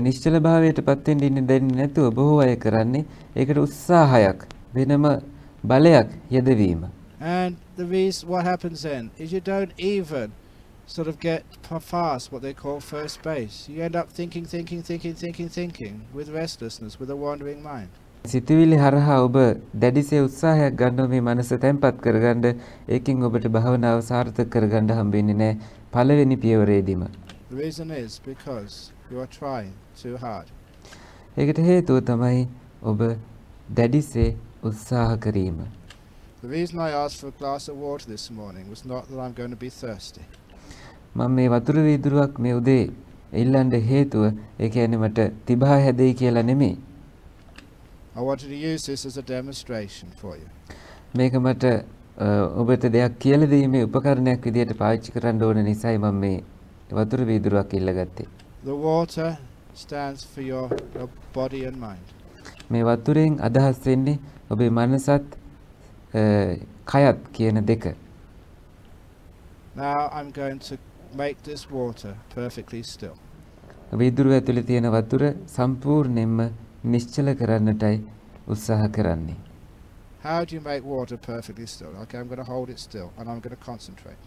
නිශ්චල භාවයට පත් වෙන්න ඉන්න දෙන්නේ නැතුව බොහෝ අය කරන්නේ ඒකට උත්සාහයක් වෙනම බලයක් යෙදවීම. And the reason what happens then is you don't even sort of get past what they call first base. You end up thinking with restlessness, with a wandering mind. සිතුවිලි හරහා ඔබ දැඩිසේ උත්සාහයක් ගන්නවා මේ මනස තැම්පත් කරගන්න. ඒකෙන් ඔබට භාවනාව සාර්ථක කරගන්න හම්බෙන්නේ නැහැ පළවෙනි පියවරේදීම. The reason is because you are trying too hard. ඒකට හේතුව තමයි ඔබ දැඩිසේ උත්සාහ කිරීම. The reason I asked for a glass of water this morning was not that I'm going to be thirsty. මම මේ වතුර වීදුරුවක් මේ උදේ ඉල්ලන්න හේතුව ඒ කියන්නේ මට තිබහ හැදෙයි කියලා නෙමෙයි. I wanted to use this as a demonstration for you. මේක මට ඔබට දෙයක් කියලා දීමේ උපකරණයක් විදිහට පාවිච්චි කරන්න ඕන නිසායි මම මේ වතුර වීදුරුවක් ඉල්ලගත්තේ. The water stands for your body and mind. මේ වතුරෙන් අදහස් වෙන්නේ ඔබේ මනසත් කයත් කියන දෙක. Now I'm going to make this water perfectly still. වීදුරුව ඇතුලේ තියෙන වතුර සම්පූර්ණයෙන්ම නිශ්චල කරන්නටයි උත්සාහ කරන්නේ. How do you make water perfectly still? Okay, I'm going to hold it still and I'm going to concentrate.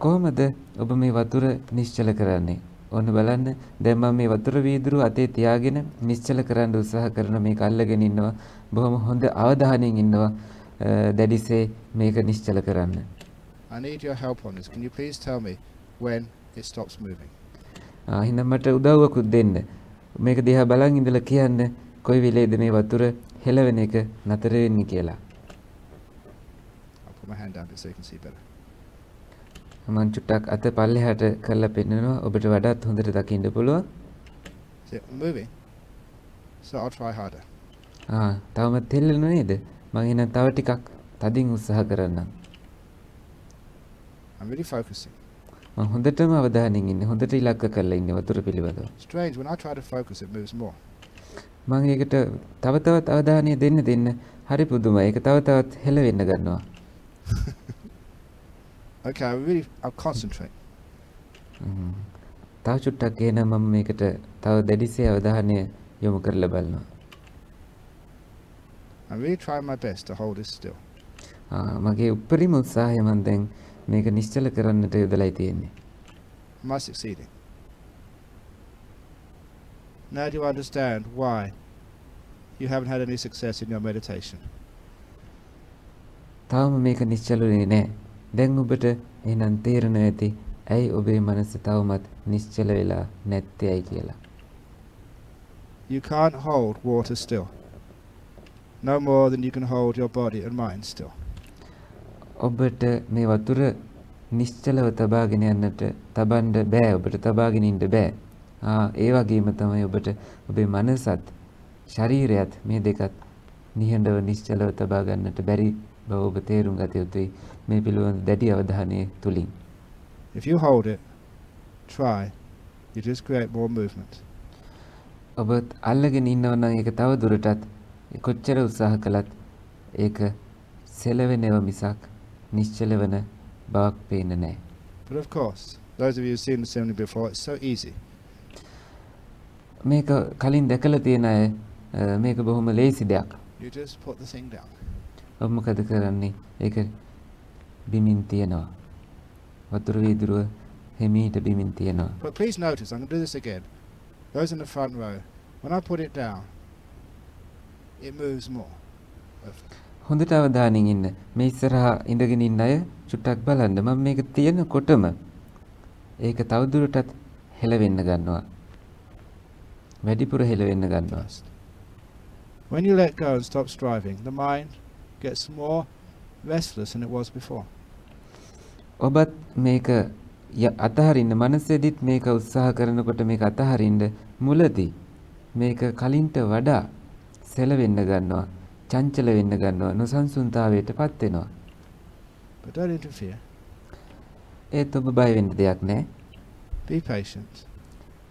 කොහොමද ඔබ මේ වතුර නිශ්චල කරන්නේ? ඔන්න බලන්න දැන් මම මේ වතුර වීදුරුව අතේ තියාගෙන නිශ්චල කරන්න උත්සාහ කරන මේක අල්ලගෙන ඉන්නවා. බොහොම හොඳ අවධානයෙන් ඉන්නවා දැඩිසේ මේක නිශ්චල කරන්න. I need your help on this. Can you please tell me when it stops moving? එහෙනම් මට උදව්වකුත් දෙන්න. මේක දිහා බලන් ඉඳලා කියන්න කොයි වෙලේද මේ වතුර හෙලවෙන එක නතර වෙන්නේ කියලා. I'll put my hand down so you can see better. මම චුට්ටක් අත පල්ලෙහාට කරලා පෙන්නනවා ඔබට වඩාත් හොඳට දකින්න පුළුවන්. Is it moving? So I'll try harder. තවමත් හෙල්ලෙනව නේද? මම එහෙනම් තව ටිකක් තදින් උත්සාහ කරන්නම්. I'm really focusing. මම හොඳටම අවධානයෙන් ඉන්නේ. හොඳට ඉලක්ක කරලා ඉන්නේ වතුර පිළිබඳව. Strange, when I try to focus it moves more. මම ඒකට තව තවත් අවධානය දෙන්න හරි පුදුමයි. ඒක තව තවත් හෙලවෙන්න ගන්නවා. Okay, I'll concentrate. තව චුට්ටක් එහෙනම් මම මේකට තව දැඩිසේ අවධානය යොමු කරලා බලනවා. I'm really trying my best to hold this still. මගේ උපරිම උත්සාහය මම දැන් මේක නිශ්චල කරන්නට යොදලා තියෙන්නේ. Am I succeeding? Now do you understand why you haven't had any success in your meditation? තාම මේක නිශ්චලුනේ නැහැ. දැන් ඔබට එහෙනම් තේරෙනවා ඇති ඇයි ඔබේ මනස තවමත් නිශ්චල වෙලා නැත්තේයි කියලා. You can't hold water still. No more than you can hold your body and mind still. ඔබට මේ වතුර නිශ්චලව තබාගෙන යන්නට තබන්න බෑ. ඔබට තබාගෙන ඉන්න බෑ. ඒ වගේම තමයි ඔබට ඔබේ මනසත් ශරීරයත් මේ දෙකත් නිහඬව නිශ්චලව තබා ගන්නට බැරි බව ඔබ තේරුම් ගත යුතුයි මේ පිළිබඳ දැඩි අවධානය තුලින්. If you hold it, try, you just create more movement. ඔබ අල්ලගෙන ඉන්නව නම් ඒක තව දුරටත් කොච්චර උත්සාහ කළත් ඒක සෙලවෙනව මිසක් නිශ්චල වෙන බවක් පේන්නේ නැහැ. But of course, those of you who've seen the ceremony before, it's so easy. මේක කලින් දැකලා තියෙන අය මේක බොහොම ලේසි දෙයක්. You just put the thing down. ඔබ මොකද කරන්නේ? ඒක බිමින් තියනවා. වතුර වීදුරුව හිමීට බිමින් තියනවා. But please notice, I'm going to do this again. Those in the front row, when I put it down, it moves more. හොඳට අවධානයෙන් ඉන්න. මේ ඉස්සරහා ඉඳගෙන ඉන්න අය චුට්ටක් බලන්න. මම මේක තියනකොටම ඒක තවදුරටත් හෙලවෙන්න ගන්නවා. වැඩිපුර හෙලවෙන්න ගන්නවා. When you let go and stop striving, the mind gets more restless than it was before. ඔබත් මේක අතහරින්න මනසෙදිත් මේක උත්සාහ කරනකොට මේක අතහරින්න මුලදී මේක කලින්ට වඩා සැලවෙන්න ගන්නවා, චංචල වෙන්න ගන්නවා, නොසන්සුන්තාවයටපත් වෙනවා. But don't interfere. ඒත් ඔබ බය වෙන්න දෙයක් නැහැ. Be patient.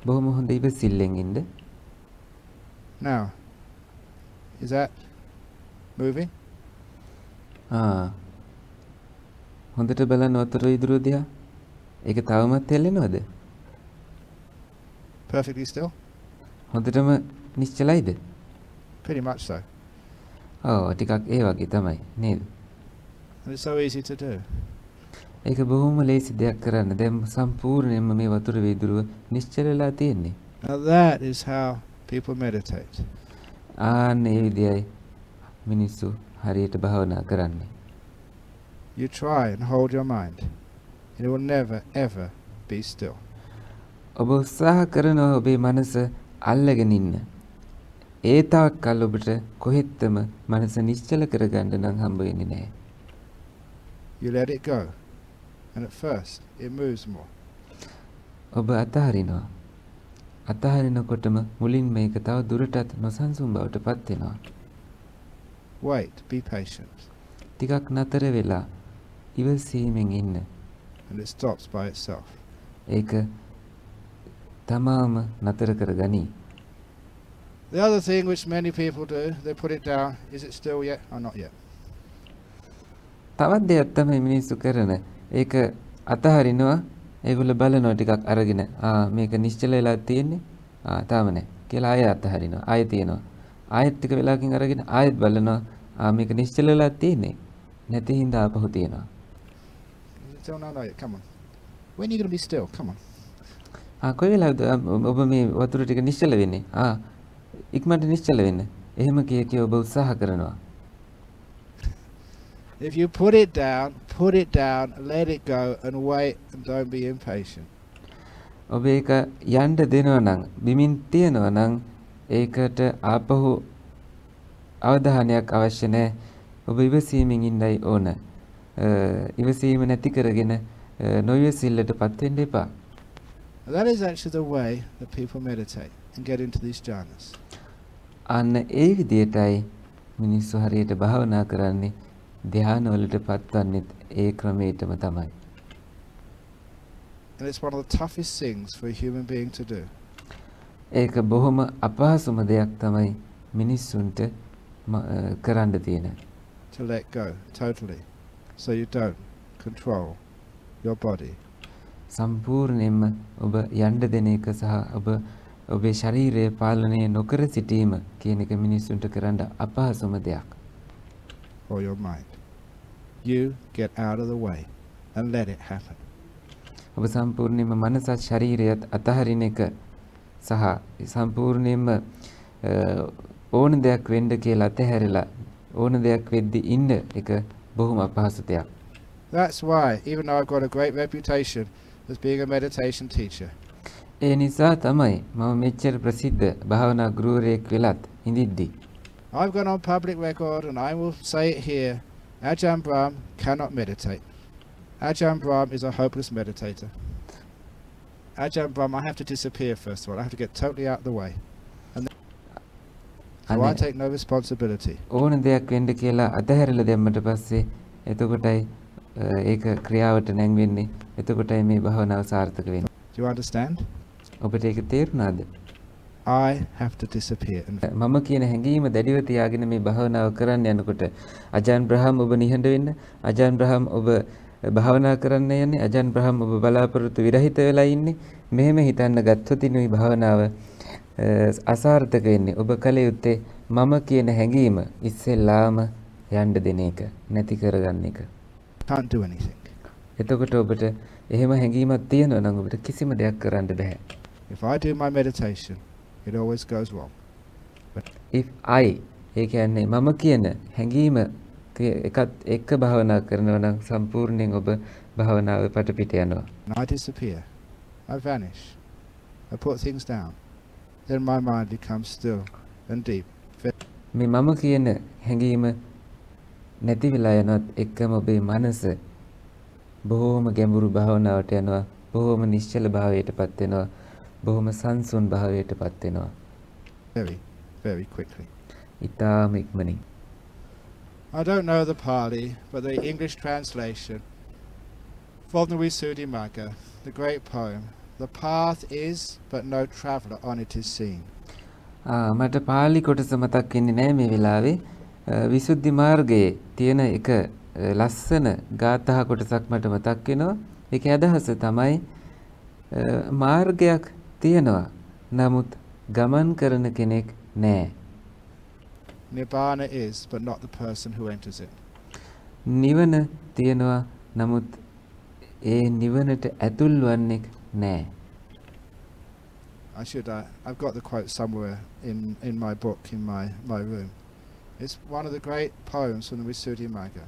බොහොම හොඳ ඉවසිල්ලෙන් ඉන්න. Now, is that moving? හොඳට බලන්න වතුර ඉදිරිය දිහා. ඒක තවමත් හෙල්ලෙනවද? Perfectly still? හොඳටම නිශ්චලයිද? Pretty much so. ඔව් ටිකක් ඒ වගේ තමයි නේද? And it's so easy to do. ඒක බොහොම ලේසි දෙයක් කරන්න. දැන් සම්පූර්ණයෙන්ම මේ වතුර වීදුරුව නිශ්චල වෙලා තියෙන්නේ. Now that is how people meditate. ඒ විදියයි මිනිස්සු හරියට භාවනා කරන්නේ. You try and hold your mind. It will never ever be still. ඔබ උත්සාහ කරනවා ඔබේ මනස අල්ලගෙන ඉන්න. ඒ තාක් කල් ඔබට කොහෙත්ම මනස නිශ්චල කරගන්න නම් හම්බ වෙන්නේ නැහැ. You let it go. And at first, it moves more. ඔබ අතහරිනවා. අතහරිනකොටම මුලින් මේක තව දුරටත් නොසන්සුන් බවට පත් වෙනවා. Wait, be patient. ටිකක් නතර වෙලා ඉවසීමෙන් ඉන්න. And it stops by itself. ඒක තමාම නතර කරගනි. The other thing which many people do, they put it down. Is it still yet or not yet? තවත් දෙයක් තමයි මිනිස්සු කරන. ඒක අතහරිනවා. ඒගොල්ලෝ බලනවා ටිකක් අරගෙන මේක නිශ්චල වෙලා තියෙන්නේ. තාම නැහැ. කියලා ආයෙ අතහරිනවා. ආයෙ තියනවා. ආයෙත් ටික වෙලාවකින් අරගෙන ආයෙත් බලනවා. මේක නිශ්චල වෙලා තියෙන්නේ. නැති හින්දා ආපහු තියනවා. Is it still? No, no, come on. When are you going to be still? Come on. කොයි වෙලාවද ඔබ මේ වතුර ටික නිශ්චල වෙන්නේ? ඉක්මනට නිශ්චල වෙන්න. එහෙම කිය ඔබ උත්සාහ කරනවා. If you put it down, let it go and wait and don't be impatient. ඔබ ඒක යන්න දෙනවා නම්, බිමින් තියනවා නම් ඒකට ආපහු අවධානයක් අවශ්‍ය නැහැ. ඔබ ඉවසීමෙන් ඉන්නයි ඕන. ඉවසීම නැති කරගෙන නොයසිල්ලටපත් වෙන්න එපා. That is actually the way that people meditate and get into these jhanas. අන්න ඒ විදියටයි මිනිස්සු හරියට භාවනා කරන්නේ. ධ්‍යාන වලට පත්වන්නේත් ඒ ක්‍රමයටම තමයි. And it's one of the toughest things for a human being to do. ඒක බොහොම අපහසුම දෙයක් තමයි මිනිස්සුන්ට කරන්න තියෙන. To let go totally, so you don't control your body. සම්පූර්ණයෙන්ම ඔබ යන්න දෙන එක සහ ඔබේ ශරීරය පාලනය නොකර සිටීම කියන එක මිනිස්සුන්ට කරන්න අපහසුම දෙයක්. Or your mind. You get out of the way and let it happen. ඔබ සම්පූර්ණයෙන්ම මනසත් ශරීරයත් අතහරින එක සහ සම්පූර්ණයෙන්ම ඕන දෙයක් වෙන්න කියලා අතහැරලා ඕන දෙයක් වෙද්දි ඉන්න එක බොහොම අපහසු දෙයක්. That's why, even though I've got a great reputation as being a meditation teacher, ඒ නිසා තමයි මම මෙච්චර ප්‍රසිද්ධ භාවනා ගුරුවරයෙක් වෙලත් ඉඳිද්දි I've gone on public record and I will say it here, Ajahn Brahm cannot meditate. Ajahn Brahm is a hopeless meditator. Ajahn Brahm, I have to disappear first of all. I have to get totally out of the way. And so I take no responsibility. ඕන දෙයක් වෙන්න කියලා අතහැරලා දැම්මට පස්සේ එතකොටයි ඒක ක්‍රියාවට නැංවෙන්නේ. එතකොටයි මේ භාවනාව සාර්ථක වෙන්නේ. Do you understand? ඔබට ඒක තේරුණාද? I have to disappear. මම කියන හැඟීම දැඩිව තියාගෙන මේ භාවනාව කරන්න යනකොට අජාන් බ්‍රහම් ඔබ නිහඬ වෙන්න, අජාන් බ්‍රහම් ඔබ භාවනා කරන්න යන්නේ, අජාන් බ්‍රහම් ඔබ බලාපොරොත්තු විරහිත වෙලා ඉන්නේ. මෙහෙම හිතන්න ගත්තොත් ඉනුයි භාවනාව අසාර්ථක වෙන්නේ. ඔබ කල යුත්තේ මම කියන හැඟීම ඉස්සෙල්ලාම යන්න දෙන එක, නැති කරගන්න එක. Can't do anything. එතකොට ඔබට එහෙම හැඟීමක් තියෙනවා නම් ඔබට කිසිම දෙයක් කරන්න බෑ. If I do my meditation, it always goes wrong. But if I ඒ කියන්නේ මම කියන හැඟීම එකත් එක්ක භාවනා කරනවා නම් සම්පූර්ණයෙන් ඔබ භාවනාව පිට යනවා. I disappear. I vanish. I put things down. Then my mind becomes still and deep. මේ මම කියන හැඟීම නැති වෙලා යනත් එක්කම ඔබේ මනස බොහෝම ගැඹුරු භාවනාවට යනවා. බොහෝම නිශ්චල භාවයටපත් වෙනවා. බොහෝම සංසුන් භාවයටපත් වෙනවා. Very, very quickly. ඊටාම ඉක්මනින්. I don't know the Pali, but the English translation from the Visuddhimagga, the great poem, the path is, but no traveller on it is seen. මට පාලි කොටස මතක් වෙන්නේ නැහැ මේ වෙලාවේ. විසුද්ධි මාර්ගයේ තියෙන එක ලස්සන ගාථා කොටසක් මට මතක් වෙනවා. ඒකේ අදහස තමයි මාර්ගයක් තියෙනවා. නමුත් ගමන් කරන කෙනෙක් නැහැ. Nibbana is, but not the person who enters it. නිවන තියෙනවා. නමුත් ඒ නිවනට ඇතුල් වන්නෙක් නැහැ. I've got the quote somewhere in my book, in my room. It's one of the great poems from the Visuddhimagga.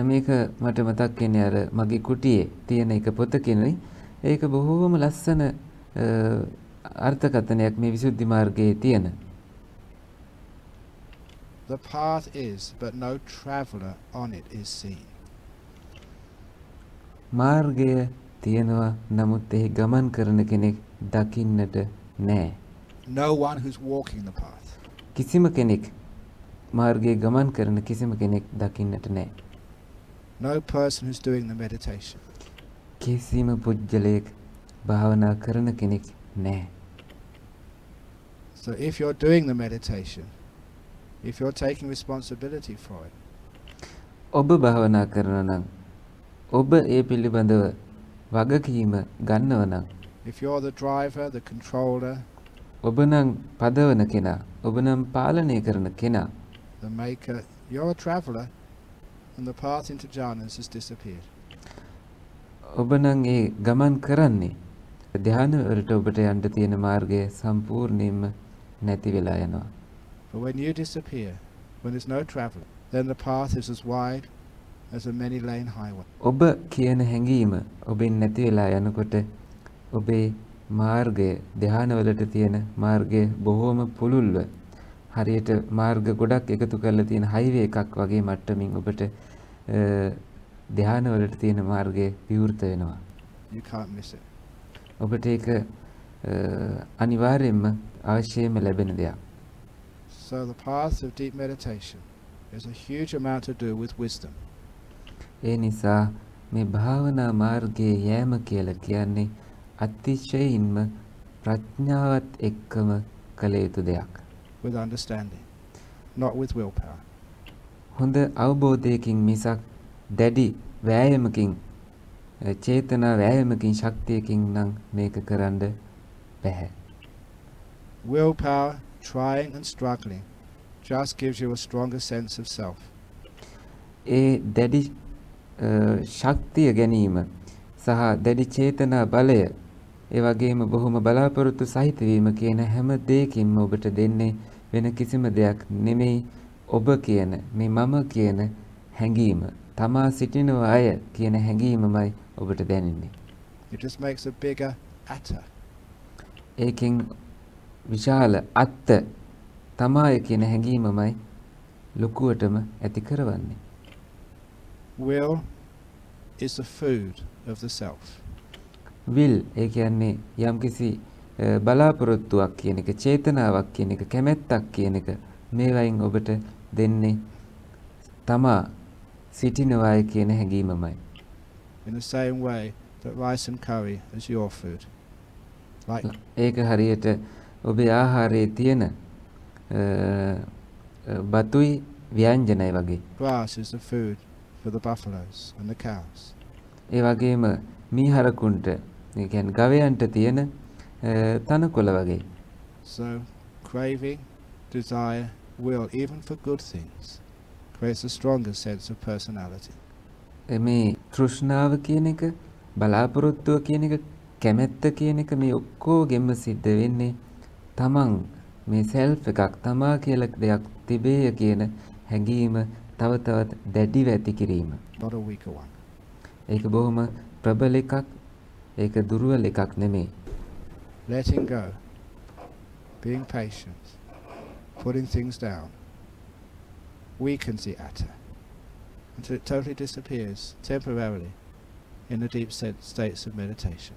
මේක මට මතක් වෙන්නේ අර මගේ කුටියේ තියෙන එක පොතකිනුයි. ඒක බොහෝම ලස්සන අර්ථකථනයක් මේ විසුද්ධි මාර්ගයේ තියෙන. The path is, but no traveller on it is seen. මාර්ගය තියෙනවා නමුත් එහි ගමන් කරන කෙනෙක් දකින්නට නැහැ. No one who's walking the path. කිසිම කෙනෙක් මාර්ගයේ ගමන් කරන කිසිම කෙනෙක් දකින්නට නැහැ. No person who's doing the meditation. කිසිම පුජ්‍යලයක් භාවනා කරන කෙනෙක් නැහැ. So if you're doing the meditation, if you're taking responsibility for it, ඔබ භාවනා කරනවා නම් ඔබ ඒ පිළිබඳව වගකීම ගන්නව නම් if you're the driver, the controller, ඔබ නම් පදවන කෙනා, ඔබ නම් පාලනය කරන කෙනා, the maker, you're a traveller and the path into jhanas has disappeared. ඔබ නම් ඒ ගමන් කරන්නේ ධ්‍යාන වලට ඔබට යන්න තියෙන මාර්ගය සම්පූර්ණයෙන්ම නැති වෙලා යනවා. But when you disappear, when there's no traveller, then the path is as wide as a many lane highway. ඔබ කියන හැඟීම ඔබෙන් නැති වෙලා යනකොට ඔබේ මාර්ගය ධ්‍යාන වලට තියෙන මාර්ගය බොහෝම පුළුල්ව හරියට මාර්ග ගොඩක් එකතු කරලා තියෙන හයිවේ එකක් වගේ මට්ටමින් ඔබට ධ්‍යාන වලට තියෙන මාර්ගය විවෘත වෙනවා. You can't miss it. ඔබට ඒක අනිවාර්යයෙන්ම අවශ්‍යම ලැබෙන දෙයක්. So the path of deep meditation is a huge amount to do with wisdom. ඒ නිසා මේ භාවනා මාර්ගයේ යෑම කියලා කියන්නේ අතිශයින්ම ප්‍රඥාවත් එක්කම කළ යුතු දෙයක්. With understanding, not with willpower. හොඳ අවබෝධයකින් මිසක් දැඩි වෑයමකින් චේතනා වෑයමකින් ශක්තියකින් නම් මේක කරන්න බැහැ. Willpower, trying and struggling, just gives you a stronger sense of self. ඒ දැඩි ශක්තිය ගැනීම සහ දැඩි චේතනා බලය ඒ වගේම බොහොම බලාපොරොත්තු සහිත වීම කියන හැම දෙයකින්ම ඔබට දෙන්නේ වෙන කිසිම දෙයක් නෙමෙයි ඔබ කියන මේ මම කියන හැඟීම තමා සිටින අය කියන හැඟීමමයි ඔබට දැනෙන්නේ. It just makes a bigger atta. ඒකෙන් විශාල අත්ත තමයි කියන හැඟීමමයි ලොකුවටම ඇති කරවන්නේ. Will is the food of the self. will ඒ කියන්නේ යම්කිසි බලාපොරොත්තුවක් කියන එක, චේතනාවක් කියන එක, කැමැත්තක් කියන එක මේවයින් ඔබට දෙන්නේ තමා සිටිනවායි කියන හැඟීමමයි. In the same way that rice and curry is your food. Like ඒක හරියට ඔබේ ආහාරයේ තියෙන බතුයි ව්‍යංජනයි වගේ. grass is the food for the buffaloes and the cows. ඒ වගේම මීහරකුන්ට ඒ කියන්නේ ගවයන්ට තියෙන තනකොළ වගේ. So craving, desire, will, even for good things, creates a stronger sense of personality. මේ තෘෂ්ණාව කියන එක, බලාපොරොත්තුව කියන එක, කැමැත්ත කියන එක මේ ඔක්කොගෙම සිද්ධ වෙන්නේ තමන් මේ සෙල්ෆ් එකක් තමා කියලා දෙයක් තිබේය කියන හැඟීම තව තවත් දැඩිව ඇති කිරීම. Not a weaker one. ඒක බොහොම ප්‍රබල එකක්. ඒක දුර්වල එකක් නෙමෙයි. Letting go, being patient, putting things down, weakens the atta until it totally disappears temporarily, in the deep states of meditation.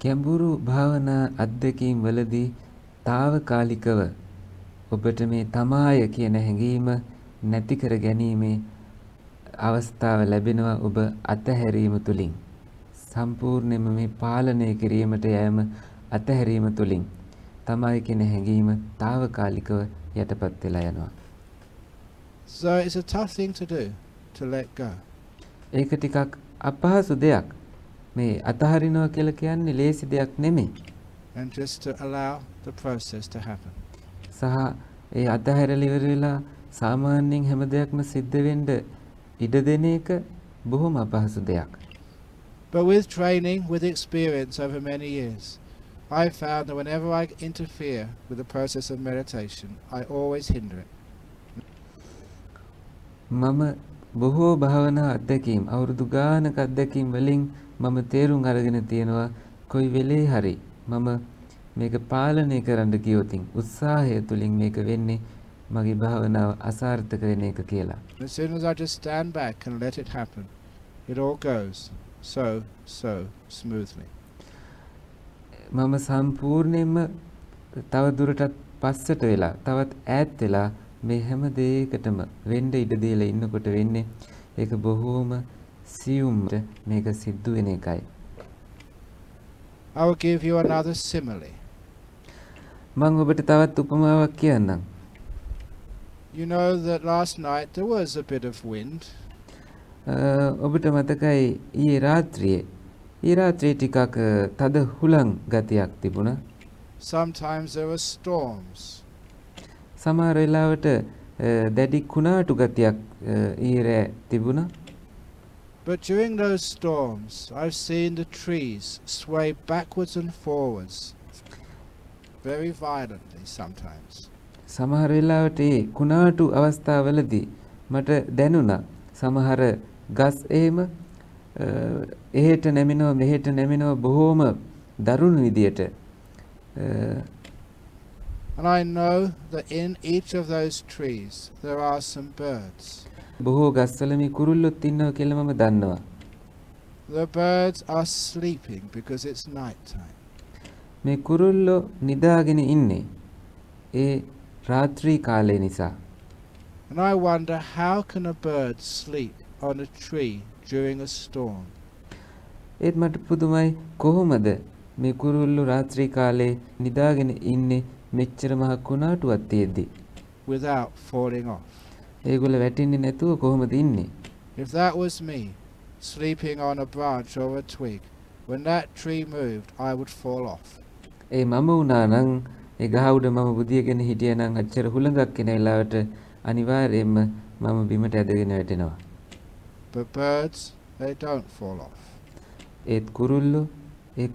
ගැඹුරු භාවනා අත්දැකීම් වලදී తాවකාලිකව ඔබට මේ තමාය කියන හැඟීම නැති කර ගැනීමේ අවස්ථාව ලැබෙනවා ඔබ අතහැරීම තුලින්. සම්පූර්ණයෙන්ම මේ පාලනය කිරීමට යෑම අතහැරීම තුලින් තමයි කියන හැඟීම తాවකාලිකව යටපත් වෙලා යනවා. So it's a tough thing to do, to let go. ඒක ටිකක් අපහසු දෙයක්. මේ අතහරිනවා කියලා කියන්නේ ලේසි දෙයක් නෙමෙයි. And just to allow the process to happen. සහ ඒ අතහැරලා ඉවර වෙලා සාමාන්‍යයෙන් හැම දෙයක්ම සිද්ධ වෙන්න ඉඩ දෙන එක බොහොම අපහසු දෙයක්. But with training, with experience over many years, I found that whenever I interfere with the process of meditation, I always hinder it. මම බොහෝ භාවනා අත්දැකීම් අවුරුදු ගානක අත්දැකීම් වලින් මම තේරුම් අරගෙන තියෙනවා කොයි වෙලේ හරි මම මේක පාලනය කරන්න ගියොතින් උත්සාහය තුලින් මේක වෙන්නේ මගේ භාවනාව අසාර්ථක වෙන එක කියලා. As soon as I just stand back and let it happen, it all goes so smoothly. මම සම්පූර්ණයෙන්ම තව දුරටත් පස්සට වෙලා තවත් ඈත් වෙලා මේ හැම දෙයකටම වෙන්න ඉඩ දීලා ඉන්නකොට වෙන්නේ ඒක බොහෝම සියුම්ට මේක සිද්ධ වෙන එකයි. I will give you another simile. මම ඔබට තවත් උපමාවක් කියන්නම්. You know that last night there was a bit of wind. ඔබට මතකයි ඊයේ රාත්‍රියේ ටිකක් තද හුලං ගතියක් තිබුණා. Sometimes there were storms. සමහර වෙලාවට දැඩි කුණාටු ගතියක් ඊයේ තිබුණා. But during those storms, I've seen the trees sway backwards and forwards, very violently sometimes. සමහර වෙලාවට ඒ කුණාටු අවස්ථාවලදී මට දැනුණා සමහර ගස් එහෙම එහෙට නැමිනවා මෙහෙට නැමිනවා බොහෝම දරුණු විදියට. And I know that in each of those trees there are some birds. බොහෝ ගස්වල මේ කුරුල්ලොත් ඉන්නවා කියලා මම දන්නවා. The birds are sleeping because it's night time. මේ කුරුල්ලෝ නිදාගෙන ඉන්නේ ඒ රාත්‍රී කාලය නිසා. And I wonder, how can a bird sleep on a tree during a storm? ඒත් මට පුදුමයි කොහොමද මේ කුරුල්ලෝ රාත්‍රී කාලේ නිදාගෙන ඉන්නේ මෙච්චර මහ කුණාටුවක් තියෙද්දි without falling off. ඒගොල්ලෝ වැටෙන්නේ නැතුව කොහොමද ඉන්නේ? If that was me, sleeping on a branch or a twig, when that tree moved, I would fall off. ඒ මම වුණා නම් ඒ ගහ උඩ මම බුදියගෙන හිටියා නම් අච්චර හුලඟක් එන වෙලාවට අනිවාර්යයෙන්ම මම බිමට ඇදගෙන වැටෙනවා. But birds, they don't fall off. ඒත්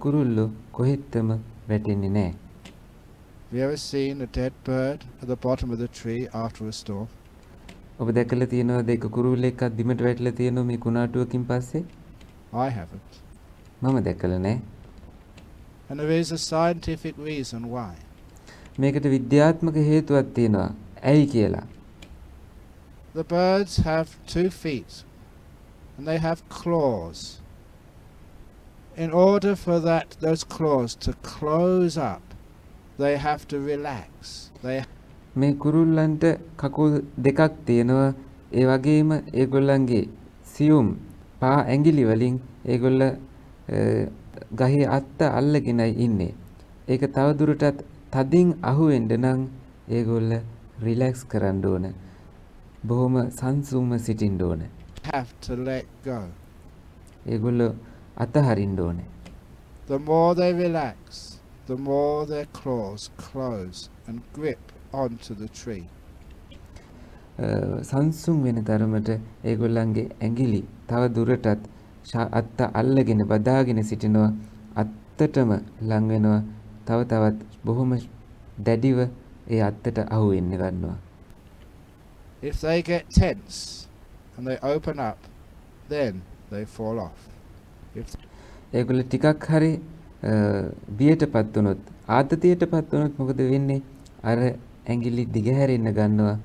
කුරුල්ලෝ කොහෙත්ම වැටෙන්නේ නැහැ. Have you ever seen a dead bird at the bottom of the tree after a storm? ඔබ දැකලා තියෙනවද ඒක කුරුල්ලෙක්ව බිමට වැටලා තියෙනවා මේ කුණාටුවකින් පස්සේ? I haven't. මම දැකලා නැහැ. And there is a scientific reason why. මේකට විද්‍යාත්මක හේතුවක් තියෙනවා. ඇයි කියලා? The birds have 2 feet and they have claws. In order for those claws to close up, they have to relax. මේ කුරුල්ලන්ට කකුල් දෙකක් තියෙනවා. ඒ වගේම ඒගොල්ලන්ගේ සියුම් පා ඇඟිලි වලින් ඒගොල්ල ගහේ අත්ත අල්ලගෙනයි ඉන්නේ. ඒක තව දුරටත් තදින් අහුවෙන්න නම් ඒගොල්ල රිලැක්ස් කරන්න ඕන. බොහොම සංසුන්ව සිටින්න ඕන. Have to let go. ඒගොල්ලෝ අතහරින්න ඕනේ. The more they relax, the more their claws close and grip onto the tree. සංසුන් වෙන තරමට ඒගොල්ලන්ගේ ඇඟිලි තව දුරටත් අත්ත අල්ලගෙන බදාගෙන සිටිනවා. අත්තටම ලං වෙනවා. තවත් බොහොම දැඩිව ඒ අත්තට අහු වෙන්න ගන්නවා. If they get tense and they open up, then they fall off. ඒගොල්ලෝ ටිකක් හරි බියටපත් වුණොත් ආතතියටපත් වුණොත් මොකද වෙන්නේ? අර ඇඟිලි දිගහැරෙන්න ගන්නවා.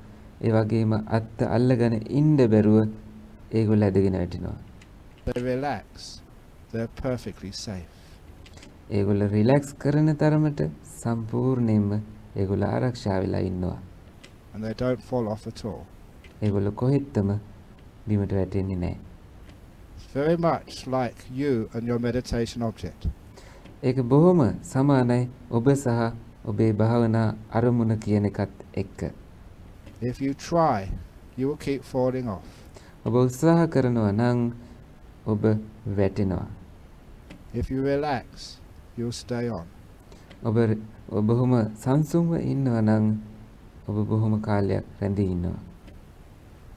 ඒ වගේම අත්ත අල්ලගෙන ඉන්න බැරුව ඒගොල්ලෝ ඇදගෙන වැටෙනවා. they relax, they're perfectly safe. ඒගොල්ලෝ රිලැක්ස් කරන තරමට සම්පූර්ණයෙන්ම ඒගොල්ලෝ ආරක්ෂා වෙලා ඉන්නවා. And they don't fall off at all. ඒගොල්ලෝ කොහෙත්ම බිමට වැටෙන්නේ නැහැ. It's very much like you and your meditation object. ඒක බොහොම සමානයි ඔබ සහ ඔබේ භාවනා අරමුණ කියන එකත් එක්ක. If you try, you will keep falling off. ඔබ උත්සාහ කරනවා නම් ඔබ වැටෙනවා. If you relax, you'll stay on. ඔබ බොහොම සංසුන්ව ඉන්නවා නම් ඔබ බොහොම කාලයක් රැඳී ඉන්නවා.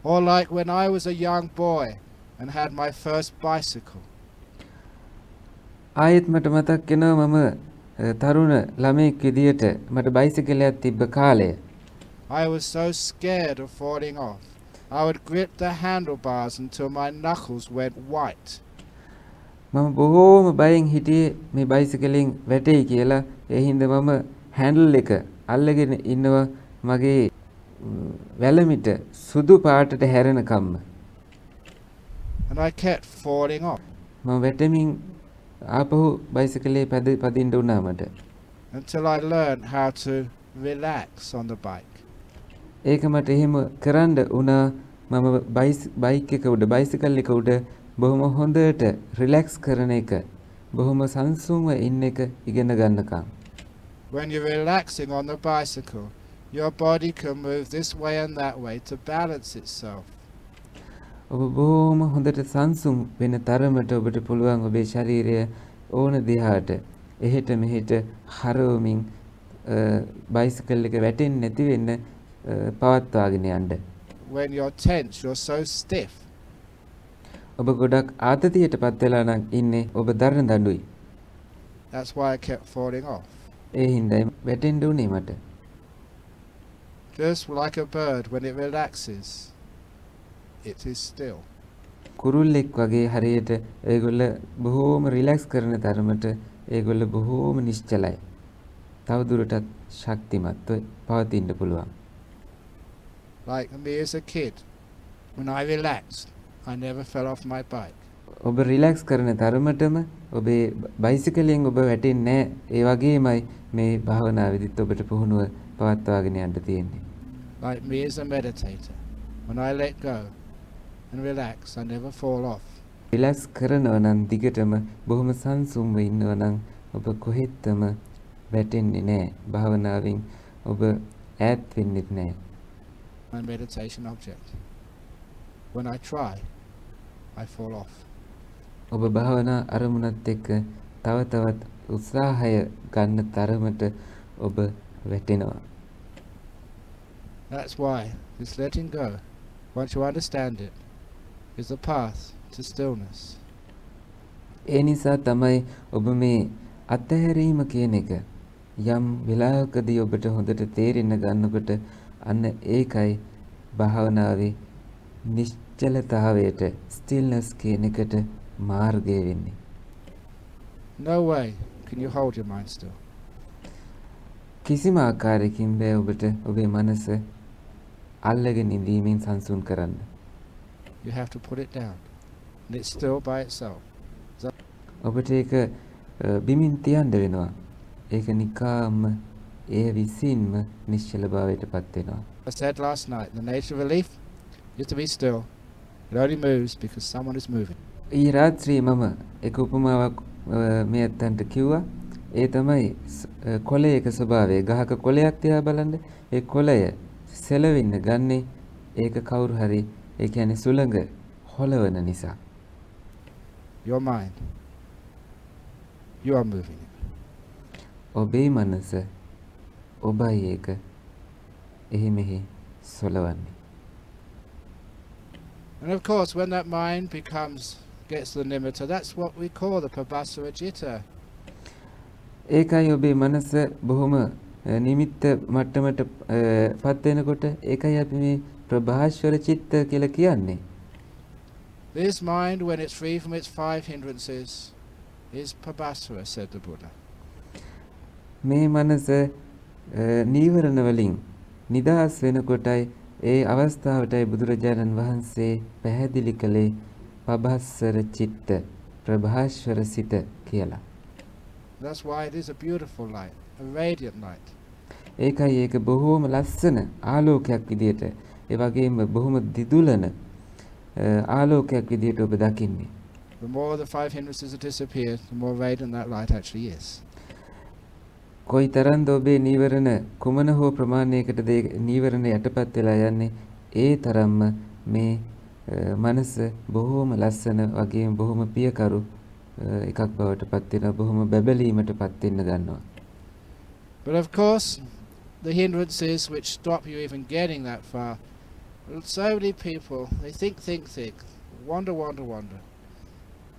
Or like when I was a young boy and had my first bicycle. ආයෙත් මට මතක් වෙනවා මම තරුණ ළමයෙක් විදියට මට බයිසිකලයක් තිබ්බ කාලය. I was so scared of falling off. I would grip the handlebars until my knuckles went white. මම බොහෝම බයෙන් හිටියේ මේ බයිසිකලෙන් වැටෙයි කියලා. ඒ හින්දා මම හැන්ඩල් එක අල්ලගෙන ඉන්නවා මගේ වැලමිට සුදු පාටට හැරෙනකම්ම. And I kept falling off. මම වැටෙමින් ආපහු බයිසිකලේ පදින්න වුණා මට. Until I learned how to relax on the bike. ඒක මට එහෙම කරන්න වුණා මම බයික් එක උඩ බයිසිකල් එක උඩ බොහොම හොඳට රිලැක්ස් කරන එක බොහොම සංසුන්ව ඉන්න එක ඉගෙන ගන්නකම්. When you're relaxing on the bicycle, your body can move this way and that way to balance itself. ඔබ බොහොම හොඳට සංසුන් වෙන තරමට ඔබට පුළුවන් ඔබේ ශරීරය ඕන දිහාට එහෙට මෙහෙට හරවමින් බයිසිකල් එක වැටෙන්නේ නැති වෙන්න පවත්වාගෙන යන්න. When you're tense, you're so stiff. ඔබ ගොඩක් ආතතියටපත් වෙලා නම් ඉන්නේ ඔබ දරන දඬුයි. That's why I kept falling off. ඒ හින්දා වැටෙන්න උනේ මට. Just like a bird, when it relaxes, it is still. කුරුල්ලෙක් වගේ හරියට ඒගොල්ල බොහෝම රිලැක්ස් කරන තරමට ඒගොල්ල බොහෝම නිශ්චලයි. තවදුරටත් ශක්තිමත්ව පවතින්න පුළුවන්. Like me as a kid, when I relaxed, I never fell off my bike. ඔබ රිලැක්ස් කරන තරමටම ඔබේ බයිසිකලෙන් ඔබ වැටෙන්නේ නැහැ. ඒ වගේමයි මේ භාවනාවේදීත් ඔබට පුහුණුව පවත්වාගෙන යන්න තියෙන්නේ. Like me as a meditator, when I let go and relax, I never fall off. Relax කරනවා නම් දිගටම බොහොම සංසුන්ව ඉන්නවා නම් ඔබ කොහෙත්ම වැටෙන්නේ නැහැ. භාවනාවෙන් ඔබ ඈත් වෙන්නෙත් නැහැ. My meditation object. When I try, I fall off. ඔබ භාවනා අරමුණත් එක්ක තව තවත් උත්සාහය ගන්න තරමට ඔබ වැටෙනවා. That's why this letting go, once you understand it, is the path to stillness. ඒ නිසා තමයි ඔබ මේ අත්හැරීම කියන එක යම් වෙලාවකදී ඔබට හොඳට තේරෙන්න ගන්නකොට අන්න ඒකයි භාවනාවේ නිශ්චලතාවයට stillness කියන එකට මාර්ගය වෙන්නේ. No way can you hold your mind still. කිසිම ආකාරයකින් බෑ ඔබට ඔබේ මනස අල්ලගෙන ඉඳීමෙන් සංසුන් කරන්න. You have to put it down. And it's still by itself. ඔබට ඒක බිමින් තියන්න වෙනවා. ඒක නිකාම්ම ඒ විසින්ම නිශ්චලභාවයටපත් වෙනවා. I said last night, the nature of a leaf is to be still. It only moves because someone is moving. ඊ රාත්‍රියේ මම එක උපමාවක් මේ අතන්ට කිව්වා. ඒ තමයි කොළයක ස්වභාවය. ගහක කොළයක් තියා බලන්න. ඒ කොළය සෙලවෙන්න ගන්නේ ඒක කවුරු හරි ඒ කියන්නේ සුළඟ හොලවන නිසා. Your mind. You are moving it. ඔබේ මනස ඔබයි ඒක එහි මෙහි සොලවන්නේ. And of course, when that mind gets the nimitta, that's what we call the pabhasara citta. ඒකයි ඔබේ මනස බොහොම නිමිත්ත මට්ටමට පත් වෙනකොට ඒකයි අපි මේ ප්‍රභාස්වර චිත්ත කියලා කියන්නේ. This mind, when it's free from its 5 hindrances, is pabhasara, said the Buddha. මේ මනස නීවරණ වලින් නිදහස් වෙනකොටයි ඒ අවස්ථාවටයි බුදුරජාණන් වහන්සේ පැහැදිලි කළේ පබස්සර චිත්ත ප්‍රභාස්වර සිත කියලා. That's why it is a beautiful light, a radiant light. ඒකයි ඒක බොහෝම ලස්සන ආලෝකයක් විදියට, ඒ වගේම බොහොම දිදුලන ආලෝකයක් විදියට ඔබ දකින්නේ. The more the five hindrances have disappeared, the more radiant that light actually is. කොයිතරම්ද ඔබේ නීවරණ කුමන හෝ ප්‍රමාණයකටද නීවරණ යටපත් වෙලා යන්නේ, ඒ තරම්ම මේ මනස බොහෝම ලස්සන වගේම බොහොම පියකරු එකක් බවට පත් වෙනවා, බොහොම බැබලීමට පත් වෙන්න ගන්නවා. But of course, the hindrances which stop you even getting that far, so many people, they think, wander.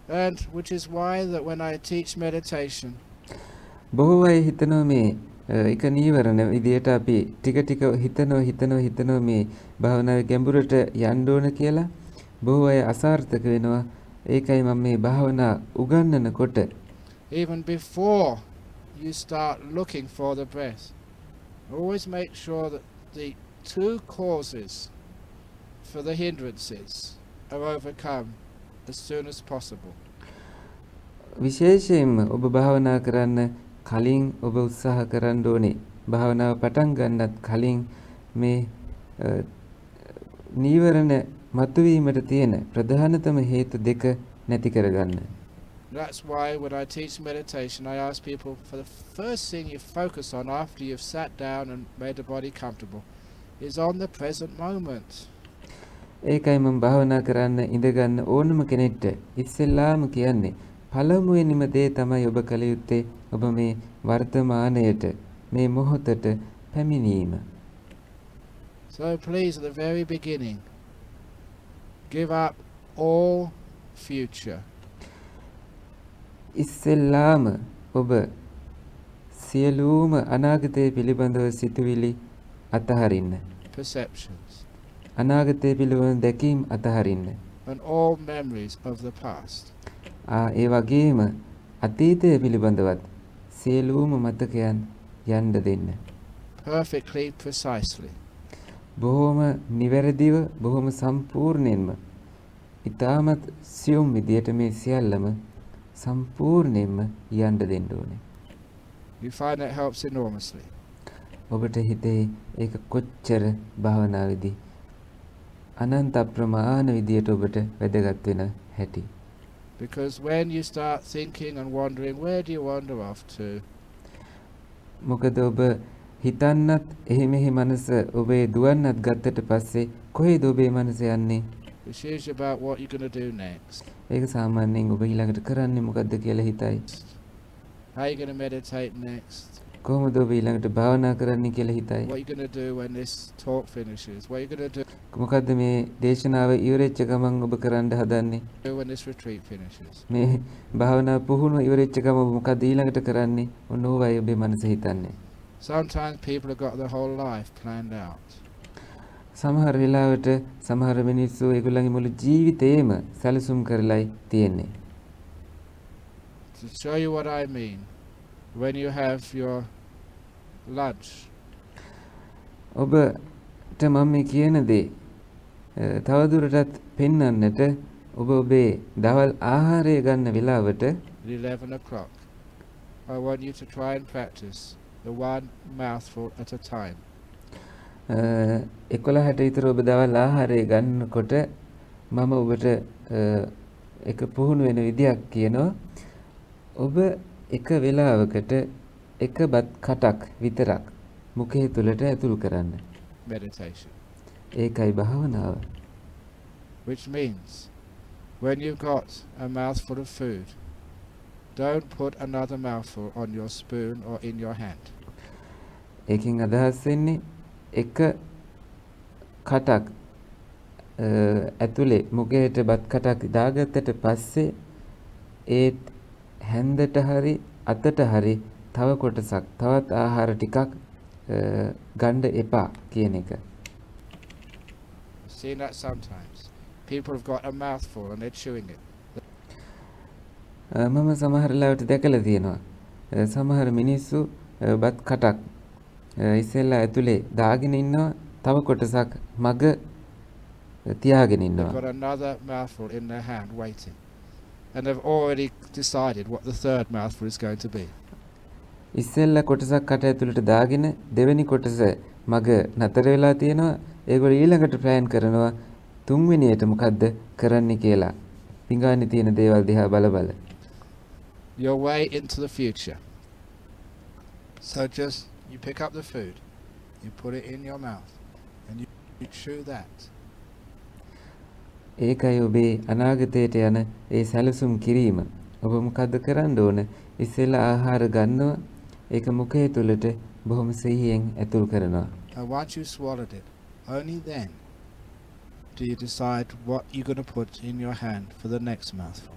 And which is why that when I teach meditation, බොහෝ අය හිතනවා මේ එක නීවරණ විදියට අපි ටික ටික හිතනවා මේ භාවනාවේ ගැඹුරට යන්න ඕන කියලා. බොහෝ අය අසාර්ථක වෙනවා. ඒකයි මම මේ භාවනා උගන්වනකොට even before you start looking for the breath, always make sure that the two causes for the hindrances are overcome as soon as possible. විශේෂයෙන්ම ඔබ භාවනා කරන්න කලින් ඔබ උත්සාහ කරන්න ඕනේ, භාවනාව පටන් ගන්නත් කලින් මේ නීවරණ මතුවීමට තියෙන ප්‍රධානතම හේතු දෙක නැති කරගන්න. That's why when I teach meditation, I ask people, for the first thing you focus on after you've sat down and made the body comfortable is on the present moment. ඒකයි මම භාවනා කරන්න ඉඳගන්න ඕනම කෙනෙක්ට ඉස්සෙල්ලාම කියන්නේ පළමුවෙනිම දේ තමයි ඔබ කළ යුත්තේ ඔබ මේ වර්තමානයට, මේ මොහොතට පැමිණීම. So please, at the very beginning, give up all future. ඉස්සෙල්ලාම ඔබ සියලුම අනාගතය පිළිබඳව සිතුවිලි අතහරින්න. Perceptions. අනාගතය පිළිබඳව දැකීම් අතහරින්න. And all memories of the past. ඒ වගේම අතීතය පිළිබඳවත් සියලුම මතකයන් යන්න දෙන්න. Perfectly, precisely. බොහොම නිවැරදිව, බොහොම සම්පූර්ණයෙන්ම, ඊටමත් සියුම් විදියට මේ සියල්ලම සම්පූර්ණයෙන්ම යන්න දෙන්න ඕනේ. You find that helps enormously. ඔබට හිතේ ඒක කොච්චර භාවනාවේදී අනන්ත ප්‍රමාණ විදියට ඔබට වැදගත් වෙන හැටි. Because when you start thinking and wondering, where do you wander off to? මොකද ඔබ හිතන්නත් එහෙ මෙහෙ මනස ඔබේ දුවන්නත් ගත්තට පස්සේ කොහෙද ඔබේ මනස යන්නේ? It's usually about what you're going to do next. ඒක සාමාන්‍යයෙන් ඔබ ඊළඟට කරන්නේ මොකද්ද කියලා හිතයි. How are you going to meditate next? කොහොමද ඔබ ඊළඟට භාවනා කරන්නේ කියලා හිතයි. What are you going to do when this talk finishes? What are you going to මොකද්ද මේ දේශනාව ඉවරෙච්ච ගමන් ඔබ කරන්න හදන්නේ? do when this retreat finishes? මේ භාවනා පුහුණුව ඉවරෙච්ච ගමන් ඔබ මොකද්ද ඊළඟට කරන්නේ? ඔන්න ඕවයි ඔබේ මනස හිතන්නේ. Sometimes people have got their whole life planned out. සමහර වෙලාවට සමහර මිනිස්සු ඒගොල්ලන්ගේ මුළු ජීවිතේම සැලසුම් කරලායි තියෙන්නේ. To show you what I mean, when you have your lunch, ඔබට මම මේ කියන දේ තවදුරටත් පෙන්වන්නට ඔබ ඔබේ දවල් ආහාරය ගන්න වෙලාවට at 11 o'clock, I want you to try and practice the one mouthful at a time. 11ට විතර ඔබ දවල් ආහාරය ගන්නකොට මම ඔබට එක පුහුණු වෙන විදියක් කියනවා. ඔබ එක වෙලාවකට එක බත් කටක් විතරක් මුඛය තුලට ඇතුල් කරන්න. Meditation. ඒකයි භාවනාව. Which means, when you've got a mouthful of food, don't put another mouthful on your spoon or in your hand. ඒකෙන් අදහස් වෙන්නේ එක කටක් ඇතුලේ මුඛයට බත් කටක් දාගත්තට පස්සේ ඒ හැන්දට හරි අතට හරි තව කොටසක් තවත් ආහාර ටිකක් ගන්න එපා කියන එක. Seen that sometimes. People have got a mouthful and they're chewing it. මම සමහර ලාවට දැකලා තියෙනවා. සමහර මිනිස්සු බත් කටක් ඉස්සෙල්ලා ඇතුලේ දාගෙන ඉන්නවා, තව කොටසක් මග තියාගෙන They've ඉන්නවා. got another mouthful in their hand waiting. And they've already decided what the third mouthful is going to be. ඉස්සෙල්ලා කොටසක් කට ඇතුළට දාගෙන දෙවෙනි කොටස මග නතර වෙලා තියෙනවා. ඒගොල්ලෝ ඊළඟට ප්ලෑන් කරනවා තුන්වෙනියට මොකද්ද කරන්න කියලා. පිඟානේ තියෙන දේවල් දිහා බල බල. Your way into the future. So just you pick up the food, you put it in your mouth, and you chew that. ඒකයි ඔබේ අනාගතයට යන ඒ සැලසුම් කිරීම. ඔබ මොකද්ද කරන්න ඕන? ඉස්සෙල්ලා ආහාර ගන්නවා. ඒක මුඛය තුළට බොහොම සිහියෙන් ඇතුල් කරනවා. And once you swallowed it, only then do you decide what you're going to put in your hand for the next mouthful.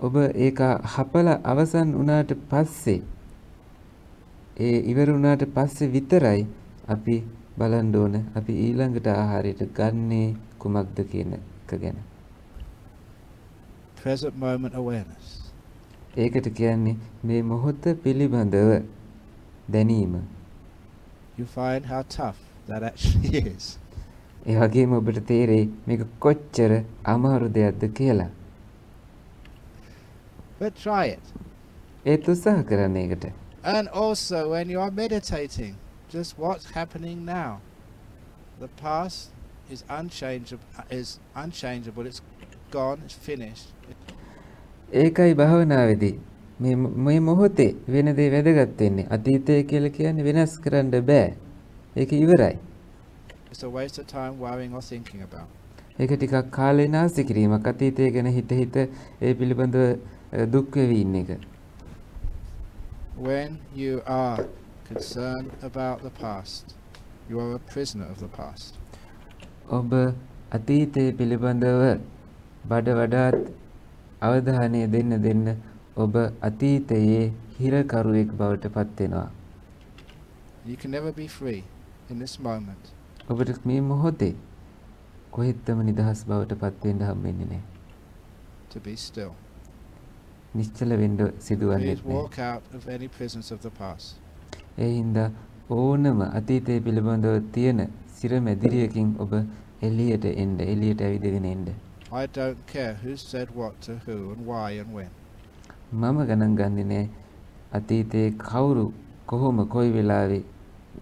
ඔබ ඒක හපලා අවසන් වුණාට පස්සේ ඒ ඉවර වුණාට පස්සේ විතරයි අපි බලන්න ඕන අපි ඊළඟට ආහාරයට ගන්නේ කුමක්ද කියන එක ගැන. Present moment awareness. ඒකට කියන්නේ මේ මොහොත පිළිබඳව දැනීම. You find how tough that actually is. ඒ වගේම ඔබට තේරෙයි මේක කොච්චර අමාරු දෙයක්ද කියලා. But try it. ඒත් උත්සාහ කරන්න ඒකට. And also when you are meditating, just what's happening now. The past is unchangeable, it's gone, it's finished. ඒකයි භාවනාවේදී මේ මොහොතේ වෙන දේ වැදගත් වෙන්නේ. අතීතය කියලා කියන්නේ වෙනස් කරන්න බෑ. ඒක ඉවරයි. It's a waste of time worrying or thinking about. ඒක ටිකක් කාලේ නාස්ති කිරීමක්. අතීතය ගැන හිත ඒ පිළිබඳව දුක් වෙවි ඉන්න එක. When you are concerned about the past, you are a prisoner of the past. ඔබ අතීතයේ පිළිබඳව වඩාත් අවධානය දෙන්න ඔබ අතීතයේ හිරකරුවෙක් බවට පත් වෙනවා. You can never be free in this moment. ඔබට මේ මොහොතේ කොහෙත්ම නිදහස් බවට පත් වෙන්න හම්බෙන්නේ නැහැ. To be still. නිශ්චල වෙන්න සිදුවන්නේ Please walk out of any prisons of the past. ඒ හින්දා ඕනම අතීතයේ පිළිබඳව තියෙන සිරමැදිරියකින් ඔබ එළියට ඇවිදගෙන එන්න. I don't care who said what to who and why and when. මම ගණන් ගන්නේ නැහැ අතීතයේ කවුරු කොහොම කොයි වෙලාවෙ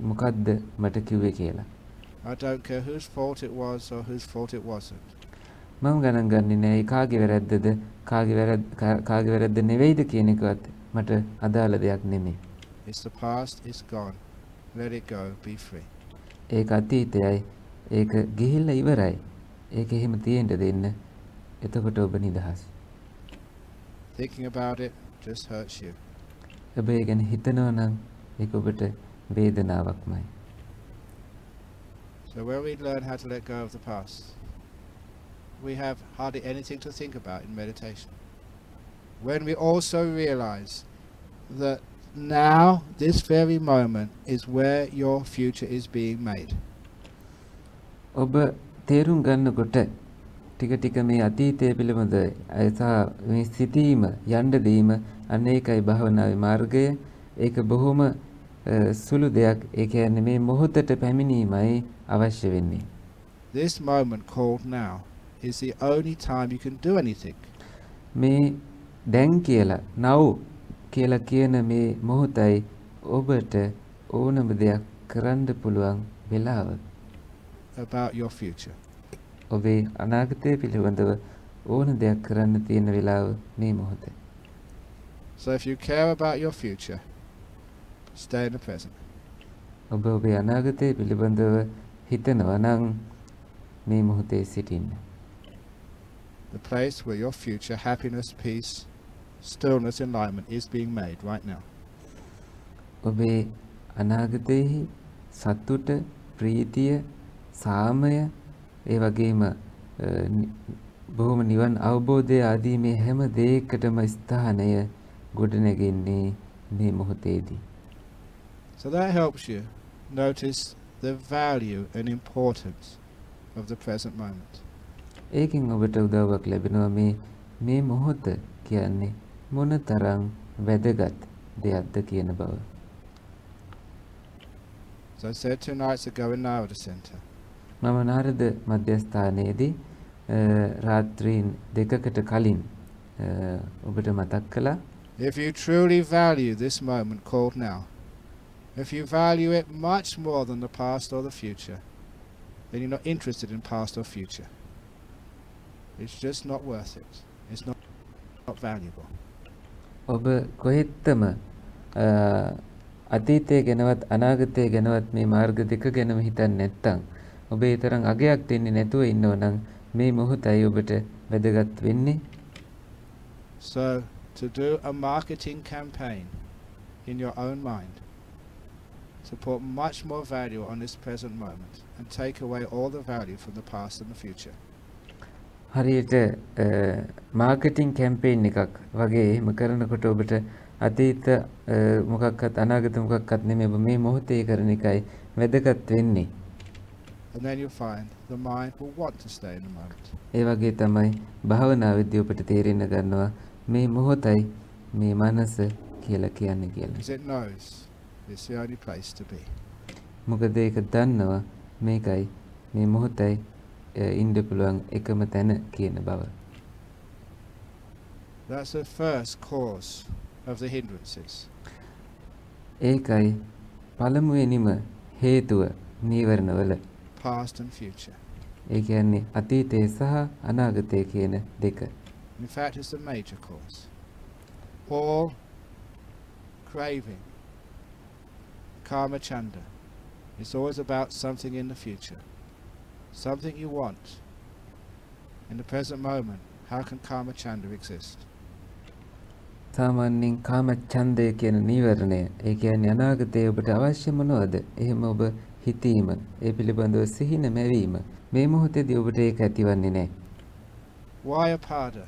මොකද්ද මට කිව්වේ කියලා. I don't care whose fault it was or whose fault it wasn't. මම ගණන් ගන්නේ නැහැ කාගේ වැරද්දද කාගේ වැරද්ද නෙවෙයිද කියන එකවත් මට අදාළ දෙයක් නෙමෙයි. It's the past, it's gone. Let it go, be free. ඒක අතීතයයි. ඒක ගිහිල්ලා ඉවරයි. ඒක එහෙම තියෙන්න දෙන්න. එතකොට ඔබ නිදහස්. Thinking about it just hurts you. ඔබ ඒ ගැන හිතනවා නම් ඒක ඔබට වේදනාවක්මයි. So when we learn how to let go of the past, we have hardly anything to think about in meditation. When we also realize that now, this very moment, is where your future is being made. ඔබ තේරුම් ගන්නකොට ටික මේ අතීතය පිළිබඳ මේ සිතීම යන්න දීම අන්න ඒකයි භාවනාවේ මාර්ගය. ඒක බොහොම සුළු දෙයක්. ඒ කියන්නේ මේ මොහොතට පැමිණීමයි අවශ්‍ය වෙන්නේ. This moment called now is the only time you can do anything. මේ දැන් කියලා now කියලා කියන මේ මොහොතයි ඔබට ඕනම දෙයක් කරන්න පුළුවන් වෙලාව. About your future. ඔබේ අනාගතය පිළිබඳව ඕන දෙයක් කරන්න තියෙන වෙලාව මේ මොහොත. So if you care about your future, stay in the present. ඔබ ඔබේ අනාගතය පිළිබඳව හිතනවා නම් මේ මොහොතේ සිටින්න. The place where your future happiness, peace, stillness, enlightenment is being made right now. ඔබේ අනාගතයේ සතුට, ප්‍රීතිය, සාමය, ඒ වගේම බොහොම නිවන් අවබෝධය ආදී මේ හැම දෙයකටම ස්ථානය ගොඩනැගෙන්නේ මේ මොහොතේදී. So that helps you notice the value and importance of the present moment. ඒකෙන් ඔබට උදව්වක් ලැබෙනවා මේ මොහොත කියන්නේ මොනතරම් වැදගත් දෙයක්ද කියන බව. As I said 2 nights ago in Narada Center, මම නාරද මධ්‍යස්ථානයේදී රාත්‍රීන් 2කට කලින් ඔබට මතක් කළා. If you truly value this moment called now, if you value it much more than the past or the future, then you're not interested in past or future. It's just not worth it. It's not valuable. ඔබ කොහෙත්ම අතීතය ගැනවත් අනාගතය ගැනවත් මේ මාර්ග දෙක ගැනම හිතන්නේ නැත්නම් ඔබ ඒ තරම් අගයක් දෙන්නේ නැතුව ඉන්නව නම් මේ මොහොතයි ඔබට වැදගත් වෙන්නේ. So to do a marketing campaign in your own mind, to put much more value on this present moment and take away all the value from the past and the future. හරියට marketing campaign එකක් වගේ එහෙම කරනකොට ඔබට අතීත මොකක්වත් අනාගත මොකක්වත් නෙමෙයි ඔබ මේ මොහොතේ කරන එකයි වැදගත් වෙන්නේ. And then you find the mind will want to stay in the moment. ඒ වගේ තමයි භාවනාවේදී ඔබට තේරෙන්න ගන්නවා මේ මොහොතයි මේ මනස කියලා කියන්නේ කියලා. Because it knows it's the only place to be. මොකද ඒක දන්නවා මේකයි මේ මොහොතයි ඉන්න පුළුවන් එකම තැන කියන බව. That's the first cause of the hindrances. ඒකයි පළමුවෙනිම හේතුව නීවරණවල. Past and future. ඒ කියන්නේ අතීතය සහ අනාගතය කියන දෙක. In fact, it's the major cause. All craving, karma chanda, it's always about something in the future. Something you want. In the present moment, how can karma chanda exist? සාමාන්‍යයෙන් කාම ඡන්දය කියන නීවරණය ඒ කියන්නේ අනාගතයේ ඔබට අවශ්‍ය මොනවද? එහෙම ඔබ හිතීම, ඒ පිළිබඳව සිහින මැවීම. මේ මොහොතේදී ඔබට ඒක ඇතිවන්නේ නැහැ. Vyapada.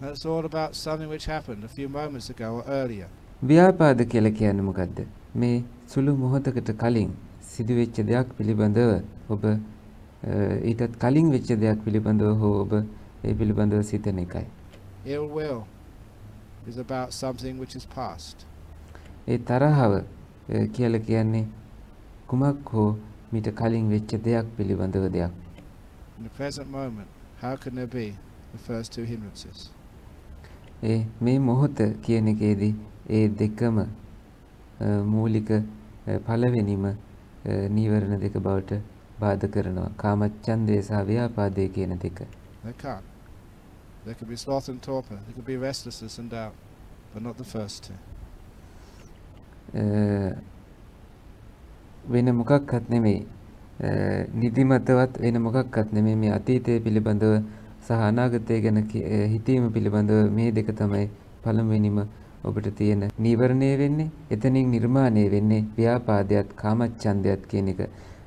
That's all about something which happened a few moments ago or earlier. ව්‍යාපාද කියලා කියන්නේ මොකද්ද? මේ සුළු මොහොතකට කලින් සිදුවෙච්ච දෙයක් පිළිබඳව ඔබ ඊටත් කලින් වෙච්ච දෙයක් පිළිබඳව හෝ ඔබ ඒ පිළිබඳව සිතන එකයි. Ill will is about something which is past. ඒ තරහව කියලා කියන්නේ කුමක් හෝ මීට කලින් වෙච්ච දෙයක් පිළිබඳව දෙයක්. In the present moment, how can there be the first two hindrances? මේ මොහොත කියන එකේදී ඒ දෙකම මූලික පළවෙනිම නීවරණ දෙක බවට බාධා කරනවා. කාමච්ඡන්දය සහ ව්‍යාපාදය කියන දෙක. They can't. There could be sloth and torpor. There could be restlessness and doubt, but not the first two. වෙන මොකක්වත් නෙමෙයි. නිදිමතවත් වෙන මොකක්වත් නෙමෙයි මේ අතීතය පිළිබඳව සහ අනාගතය ගැන හිතීම පිළිබඳව මේ දෙක තමයි පළමුවෙනිම ඔබට තියෙන නීවරණය වෙන්නේ. එතනින් නිර්මාණය වෙන්නේ ව්‍යාපාදයක් කාමච්ඡන්දයක් කියන එක.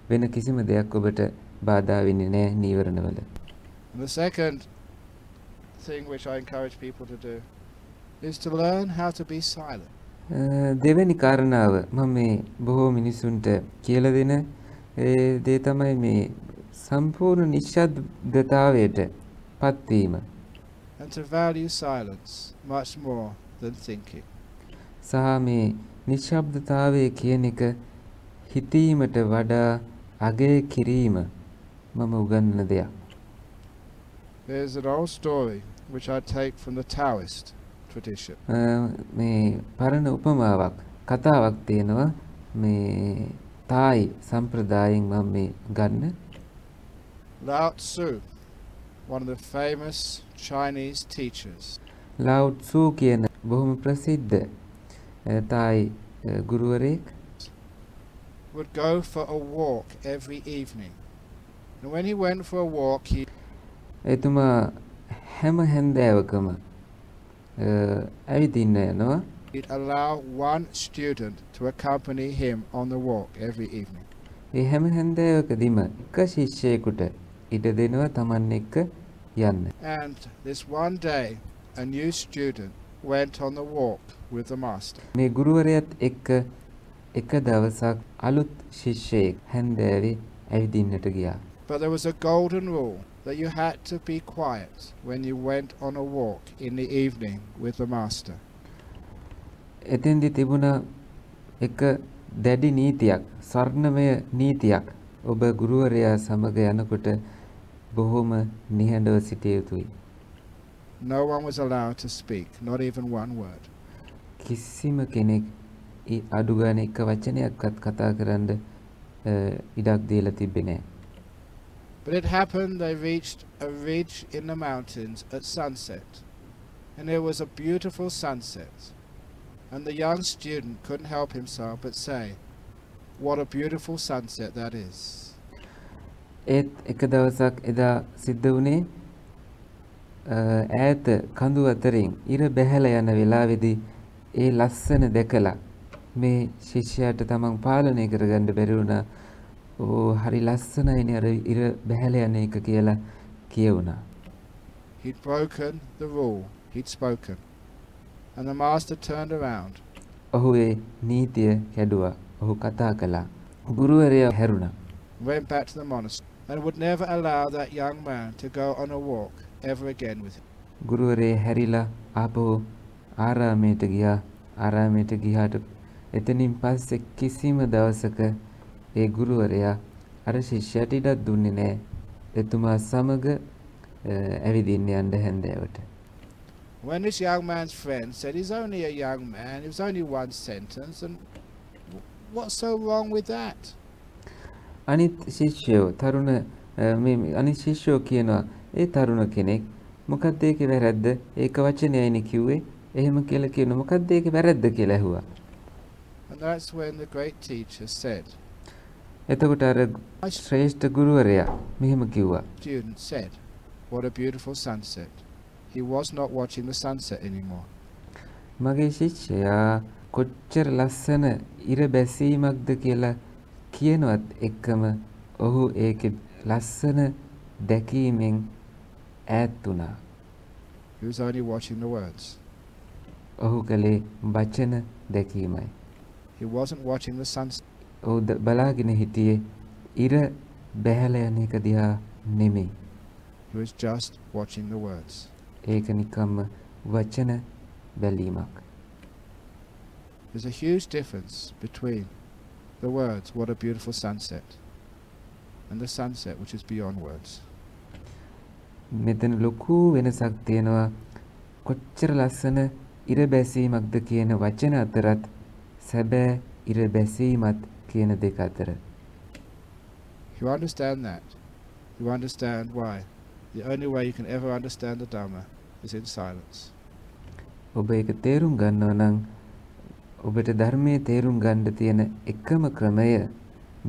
වෙන කිසිම දෙයක් ඔබට බාධා වෙන්නේ නැහැ නීවරණවල. And the second thing which I encourage people to do is to learn how to be silent. දෙවෙනි කාරණාව මම මේ බොහෝ මිනිසුන්ට කියලා දෙන දේ තමයි මේ සම්පූර්ණ නිශ්ශබ්දතාවයට පත්වීම. And to value silence much more than thinking. සහ මේ නිශ්ශබ්දතාවය කියන එක හිතීමට වඩා අගය කිරීම මම උගන්වන දෙයක්. There's an old story which I take from the Taoist tradition. මේ පරණ උපමාවක් කතාවක් තියෙනවා මේ තායි සම්ප්‍රදායෙන් මම මේ ගන්න. Lao Tzu, one of the famous Chinese teachers. Lao Tzu කියන බොහොම ප්‍රසිද්ධ තායි ගුරුවරයෙක් would go for a walk every evening. And when he went for a walk, එතුමා හැම හැන්දෑවකම ඇවිදින්න යනවා. he'd allow one student to accompany him on the walk every evening. ඒ හැම හැන්දෑවකදීම එක ශිෂ්‍යයෙකුට ඉඩ දෙනවා Taman එක්ක යන්න. And this one day, a new student went on the walk with the master. මේ ගුරුවරයාත් එක්ක එක දවසක් අලුත් ශිෂ්‍යයෙක් හැන්දෑවේ ඇවිදින්නට ගියා. But there was a golden rule that you had to be quiet when you went on a walk in the evening with the master. එතෙන්දි තිබුණා එක දැඩි නීතියක්, ස්වර්ණමය නීතියක්. ඔබ ගුරුවරයා සමග යනකොට බොහොම නිහඬව සිටිය යුතුයි. No one was allowed to speak, not even one word. කිසිම කෙනෙක් අඩු ගානේ එක වචනයක්වත් කතා කරන්න ඉඩක් දීලා තිබ්බේ නැහැ. But it happened they reached a ridge in the mountains at sunset, and it was a beautiful sunset. And the young student couldn't help himself but say, "What a beautiful sunset that is." ඒත් එක දවසක් එදා සිද්ධ වුණේ ඈත කඳු අතරින් ඉර බැහැලා යන වෙලාවේදී ඒ ලස්සන දැකලා මේ ශිෂ්‍යයාට තමන් පාලනය කරගන්න බැරි වුණා. ඕ හරි ලස්සනයිනේ අර ඉර බැහැලා යන එක කියලා කියවුණා. He'd broken the rule he'd spoken, and the master turned around. ඔහු ඒ නීතිය කැඩුවා. ඔහු කතා කළා. ගුරුවරයා හැරුණා. Went back to the monastery and would never allow that young man to go on a walk ever again with him. ගුරුවරයා හැරිලා ආපහු ආරාමයට ගියා. ආරාමයට ගියාට එතනින් පස්සේ කිසිම දවසක ඒ ගුරුවරයා අර ශිෂ්‍යයාට ඉඩක් දුන්නේ නැහැ. එතුමා සමග ඇවිදින්න යන්න හැන්දෑවට. When this young man's friend said he's only a young man, it was only one sentence, and what's so wrong with that? අනිත් ශිෂ්‍යයෝ තරුණ මේ අනිත් ශිෂ්‍යයෝ කියනවා ඒ තරුණ කෙනෙක් මොකක්ද ඒකේ වැරද්ද? ඒක වචනයයිනේ කිව්වේ. එහෙම කියලා කියන මොකක්ද ඒකේ වැරද්ද කියලා ඇහුවා. And that's when the great teacher said, එතකොට අර ශ්‍රේෂ්ඨ ගුරුවරයා මෙහෙම කිව්වා. Student said, "What a beautiful sunset." He was not watching the sunset anymore. මගේ ශිෂ්‍යයා කොච්චර ලස්සන ඉර බැසීමක්ද කියලා කියනවත් එක්කම ඔහු ඒකේ ලස්සන දැකීමෙන් ඈත් වුණා. He was only watching the words. ඔහු කලේ වචන දැකීමයි. He wasn't watching the sunset. ඔහු බලාගෙන හිටියේ ඉර බැහැලා යන එක දිහා නෙමෙයි. He was just watching the words. ඒක නිකම්ම වචන බැලීමක්. There's a huge difference between the words, "What a beautiful sunset," and the sunset which is beyond words. මෙතන ලොකු වෙනසක් තියෙනවා. කොච්චර ලස්සන ඉර බැසීමක්ද කියන වචන අතරත් සැබෑ ඉර බැසීමත් කියන දෙක අතර. If you understand that, you understand why the only way you can ever understand the Dhamma is in silence. ඔබ ඒක තේරුම් ගන්නවා නම් ඔබට ධර්මයේ තේරුම් ගන්න තියෙන එකම ක්‍රමය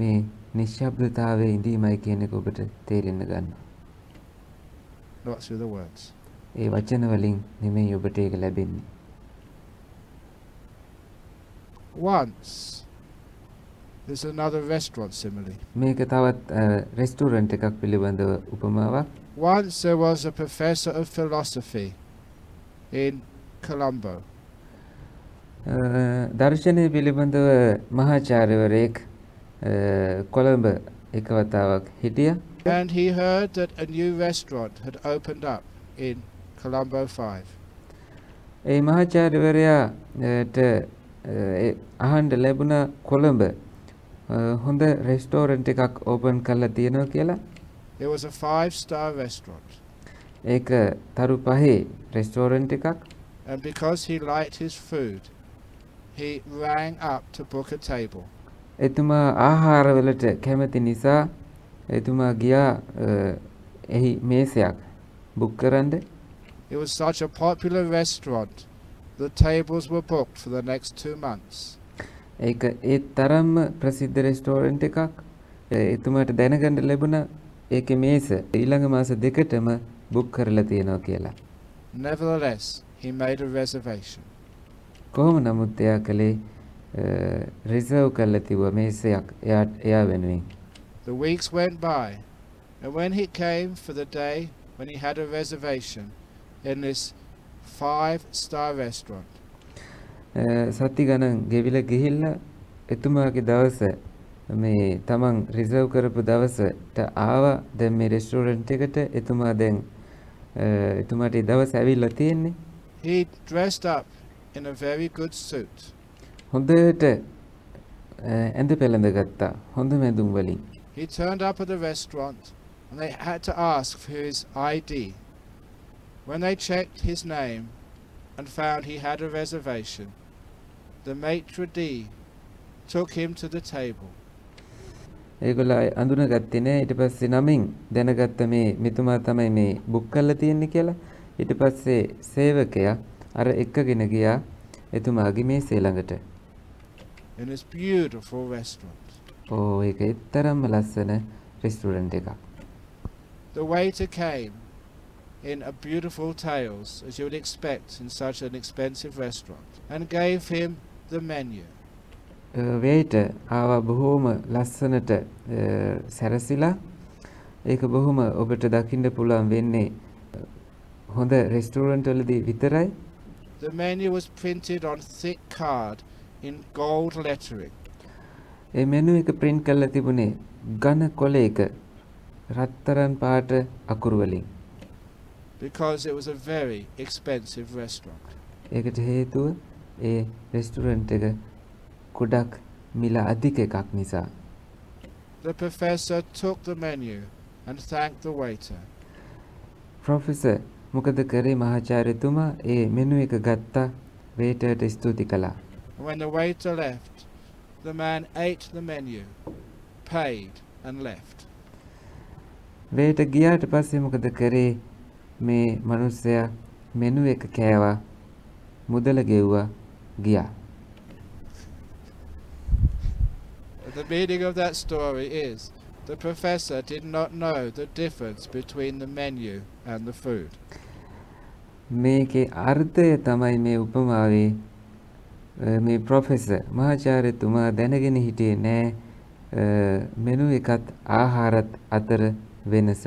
මේ නිශ්ශබ්දතාවයේ ඉඳීමයි කියන එක ඔබට තේරෙන්න ගන්නවා. Not through the words. ඒ වචන වලින් නෙමෙයි ඔබට ඒක ලැබෙන්නේ. Once, there's another restaurant simile. මේක තවත් රෙස්ටුරන්ට් එකක් පිළිබඳව උපමාවක්. Once there was a professor of philosophy in Colombo. දර්ශනය පිළිබඳව මහාචාර්යවරයෙක් කොළඹ එක වතාවක් හිටියා. And he heard that a new restaurant had opened up in Colombo 5. ඒ මහාචාර්යවරයාට අහන්න ලැබුණා කොළඹ හොඳ රෙස්ටෝරන්ට් එකක් ඕපන් කරලා තියෙනවා කියලා. It was a 5-star restaurant. ඒක තරු පහේ රෙස්ටෝරන්ට් එකක්. And because he liked his food, he rang up to book a table. එතුමා ආහාරවලට කැමති නිසා එතුමා ගියා එහි මේසයක් බුක් කරන්න. It was such a popular restaurant, the tables were booked for the next 2 months. ඒක ඒ තරම්ම ප්‍රසිද්ධ රෙස්ටෝරන්ට් එකක්. එතුමාට දැනගන්න ලැබුණා ඒකේ මේස ඊළඟ මාස දෙකටම බුක් කරලා තියෙනවා කියලා. Nevertheless, he made a reservation. කොහොම නමුත් එයා කලේ රිසර්ව් කරලා තිබුවා මේසයක් එයා වෙනුවෙන්. The weeks went by, and when he came for the day when he had a reservation in this 5-star restaurant, සති ගණන් ගෙවිලා ගිහිල්ලා එතුමාගේ දවස මේ තමන් රිසර්ව් කරපු දවසට ආවා. දැන් මේ රෙස්ටෝරන්ට් එකට එතුමා දැන් එතුමාට ඒ දවස් ඇවිල්ලා තියෙන්නේ. he dressed up in a very good suit. හොඳට ඇඳ පෙළඳ ගත්තා හොඳ මැදුම් වලින්. He turned up at the restaurant and they had to ask for his ID. When they checked his name and found he had a reservation, the maitre d' took him to the table. ඒගොල්ලෝ අඳුනගත්තේ නෑ. ඊට පස්සේ නමින් දැනගත්ත මේ මෙතුමා තමයි මේ බුක් කරලා තියෙන්නේ කියලා. ඊට පස්සේ සේවකයා අර එක්කගෙන ගියා එතුමාගේ මේසේ ළඟට. In this beautiful restaurant. ඒක එතරම්ම ලස්සන රෙස්ටුරන්ට් එකක්. The waiter came in a beautiful tails, as you would expect in such an expensive restaurant, and gave him the menu. Waiter ආවා බොහෝම ලස්සනට සැරසිලා. ඒක බොහොම ඔබට දකින්න පුළුවන් වෙන්නේ හොඳ රෙස්ටුරන්ට් වලදී විතරයි. The menu was printed on thick card in gold lettering. A menu එක print කරලා තිබුණේ ඝන කොළයක රත්තරන් පාට අකුරු වලින්. Because it was a very expensive restaurant. ඒකට හේතුව ඒ රෙස්ටුරන්ට් එක ගොඩක් මිල අධික එකක් නිසා. The professor took the menu and thanked the waiter. Professor මොකද කරේ මහාචාර්යතුමා ඒ මෙනු එක ගත්තා වේටර්ට ස්තුති කළා. When the waiter left, the man ate the menu, paid and left. වේට ගියාට පස්සේ මොකද කරේ මේ මිනිස්සයා මෙනු එක කෑවා මුදල ගෙව්වා ගියා. The meaning of that story is the professor did not know the difference between the menu and the food. මේකේ අර්ථය තමයි මේ උපමාවේ මේ ප්‍රොෆෙසර් මහාචාර්යතුමා දැනගෙන හිටියේ නෑ මෙනු එකත් ආහාරත් අතර වෙනස.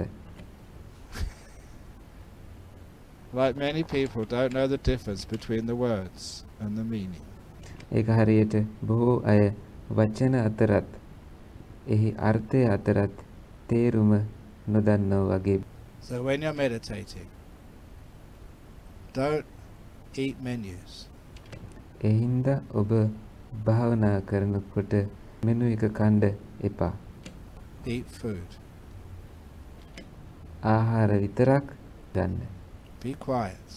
Like many people don't know the difference between the words and the meaning. ඒක හරියට බොහෝ අය වචන අතරත් එහි අර්ථය අතරත් තේරුම නොදන්නව වගේ. So when you're meditating, don't eat menus. ඒ හින්දා ඔබ භාවනා කරනකොට මෙනු එක කන්න එපා. Eat food. ආහාර විතරක් ගන්න. Be quiet.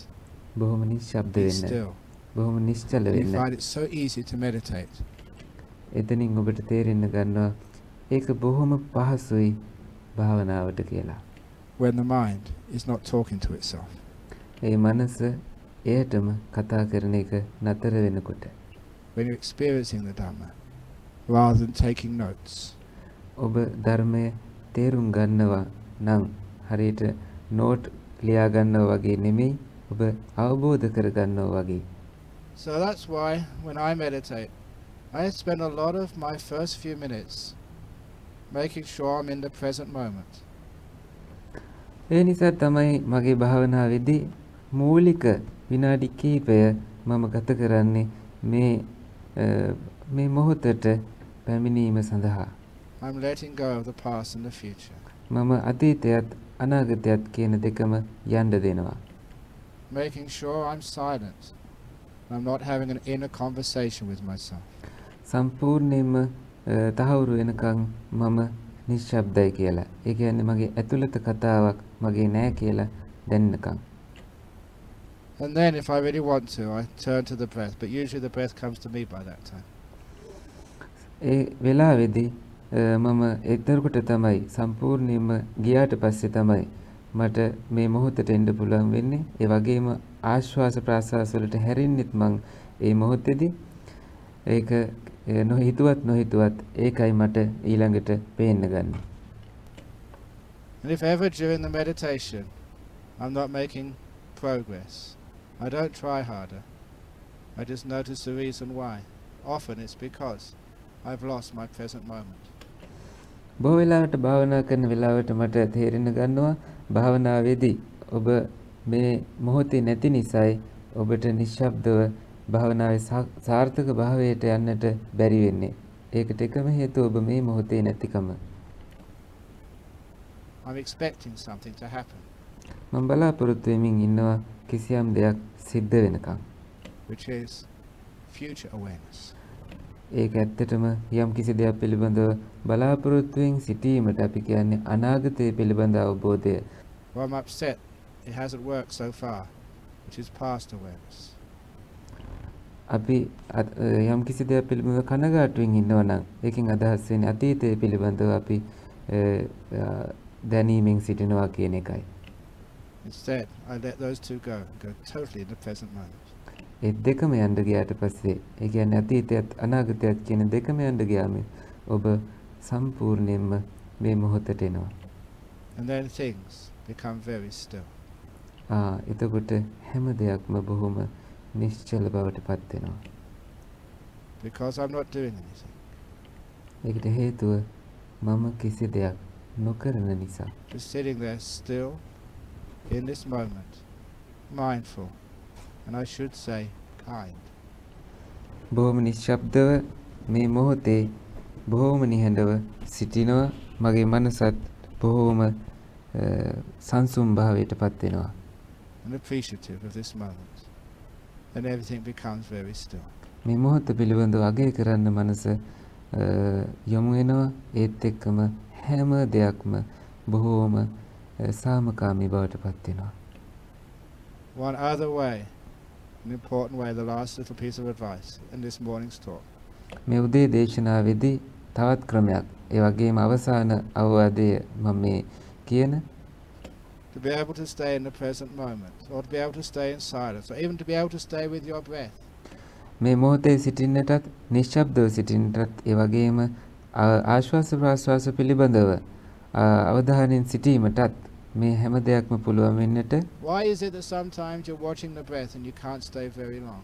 බොහොම නිශ්ශබ්ද Be වෙන්න. still. බොහොම නිශ්චල You වෙන්න. find it so easy to meditate. එතනින් ඔබට තේරෙන්න ගන්නවා ඒක බොහොම පහසුයි භාවනාවට කියලා. When the mind is not talking to itself. ඒ මනස එයටම කතා කරන එක නතර වෙනකොට. When you're experiencing the Dhamma, rather than taking notes. ඔබ ධර්මය තේරුම් ගන්නවා නම් හරියට නෝට් ලියා ගන්නවා වගේ නෙමෙයි ඔබ අවබෝධ කර ගන්නවා වගේ. So that's why when I meditate, I spend a lot of my first few minutes making sure I'm in the present moment. ඒ නිසා තමයි මගේ භාවනාවේදී මූලික විනාඩි කිහිපය මම ගත කරන්නේ මේ මොහොතට පැමිණීම සඳහා. I'm letting go of the past and the future. මම අතීතයත් අනාගතයත් කියන දෙකම යන්න දෙනවා. Making sure I'm silent. I'm not having an inner conversation with myself. සම්පූර්ණයෙන්ම තහවුරු වෙනකන් මම නිශ්ශබ්දයි කියලා. ඒ කියන්නේ මගේ ඇතුළත කතාවක් මගේ නෑ කියලා දැනනකන්. And then if I really want to, I turn to the breath, but usually the breath comes to me by that time. ඒ වෙලාවේදී මම එතරකොට තමයි සම්පූර්ණයෙන්ම ගියාට පස්සේ තමයි මට මේ මොහොතට එන්න පුළුවන් වෙන්නේ. ඒ වගේම ආශ්වාස ප්‍රාශ්වාස වලට හැරෙන්නෙත් මං ඒ මොහොතේදී ඒක නොහිතුවත් ඒකයි මට ඊළඟට පේන්න ගන්න. And if ever during the meditation I'm not making progress, I don't try harder. I just notice the reason why. Often it's because I've lost my present moment. බොහෝ වෙලාවට භාවනා කරන වෙලාවට මට තේරෙන්න ගන්නවා භාවනාවේදී ඔබ මේ මොහොතේ නැති නිසායි ඔබට නිශ්ශබ්දව භාවනාවේ සාර්ථක භාවයට යන්නට බැරි වෙන්නේ. ඒකට එකම හේතුව ඔබ මේ මොහොතේ නැතිකම. I'm expecting something to happen. මම බලාපොරොත්තු වෙමින් ඉන්නවා කිසියම් දෙයක් සිද්ධ වෙනකම්. Which is future awareness. ඒක ඇත්තටම යම් කිසි දෙයක් පිළිබඳව බලාපොරොත්තුවෙන් සිටීමට අපි කියන්නේ අනාගතය පිළිබඳ අවබෝධය. Or I'm upset it hasn't worked so far, which is past awareness. අපි යම් කිසි දෙයක් පිළිබඳව කනගාටුවෙන් ඉන්නවා නම් ඒකෙන් අදහස් වෙන්නේ අතීතය පිළිබඳව අපි දැනීමෙන් සිටිනවා කියන එකයි. Instead, I let those two go and go totally in the present moment. ඒ දෙකම යන්න ගියාට පස්සේ ඒ කියන්නේ අතීතයත් අනාගතයත් කියන දෙකම යන්න ගියාම ඔබ සම්පූර්ණයෙන්ම මේ මොහොතට එනවා. And then things become very still. එතකොට හැම දෙයක්ම බොහොම නිශ්චල බවට පත් වෙනවා. Because I'm not doing anything. ඒකට හේතුව මම කිසි දෙයක් නොකරන නිසා. Just sitting there still in this moment, mindful, and I should say kind. බොහොම නිශ්ශබ්දව මේ මොහොතේ බොහොම නිහඬව සිටිනවා. මගේ මනසත් බොහොම සංසුම් භාවයට පත් වෙනවා. And appreciative of this moment. And everything becomes very still. මේ මොහොත පිළිබඳව අගය කරන්න මනස යොමු වෙනවා. ඒත් එක්කම හැම දෙයක්ම බොහෝම සාමකාමී බවට පත් වෙනවා. One other way, an important way, the last little piece of advice in this morning's talk. මේ උදේ දේශනාවේදී තවත් ක්‍රමයක්, ඒ වගේම අවසාන අවවාදය මම මේ කියන To be able to stay in the present moment, or to be able to stay in silence, or even to be able to stay with your breath. මේ මොහොතේ සිටින්නටත් නිශ්ශබ්දව සිටින්නටත් ඒ වගේම ආශ්වාස ප්‍රාශ්වාස පිළිබඳව අවධානයෙන් සිටීමටත් මේ හැම දෙයක්ම පුළුවන් වෙන්නට. Why is it that sometimes you're watching the breath and you can't stay very long?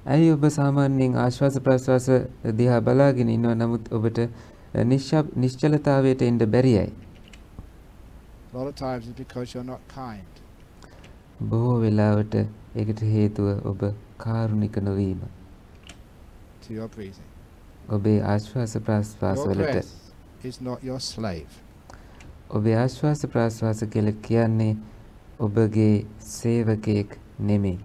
ඇයි ඔබ සාමාන්‍යයෙන් ආශ්වාස ප්‍රාශ්වාස දිහා බලාගෙන ඉන්නවා නමුත් ඔබට නිශ්චලතාවයට එන්න බැරියයි? A lot of times it's because you're not kind. බොහෝ වෙලාවට ඒකට හේතුව ඔබ කාරුණික නොවීම. To your breathing. ඔබේ ආශ්වාස ප්‍රාශ්වාස Your වලට. breath is not your slave. ඔබේ ආශ්වාස ප්‍රාශ්වාස කියලා කියන්නේ ඔබගේ සේවකයෙක් නෙමෙයි.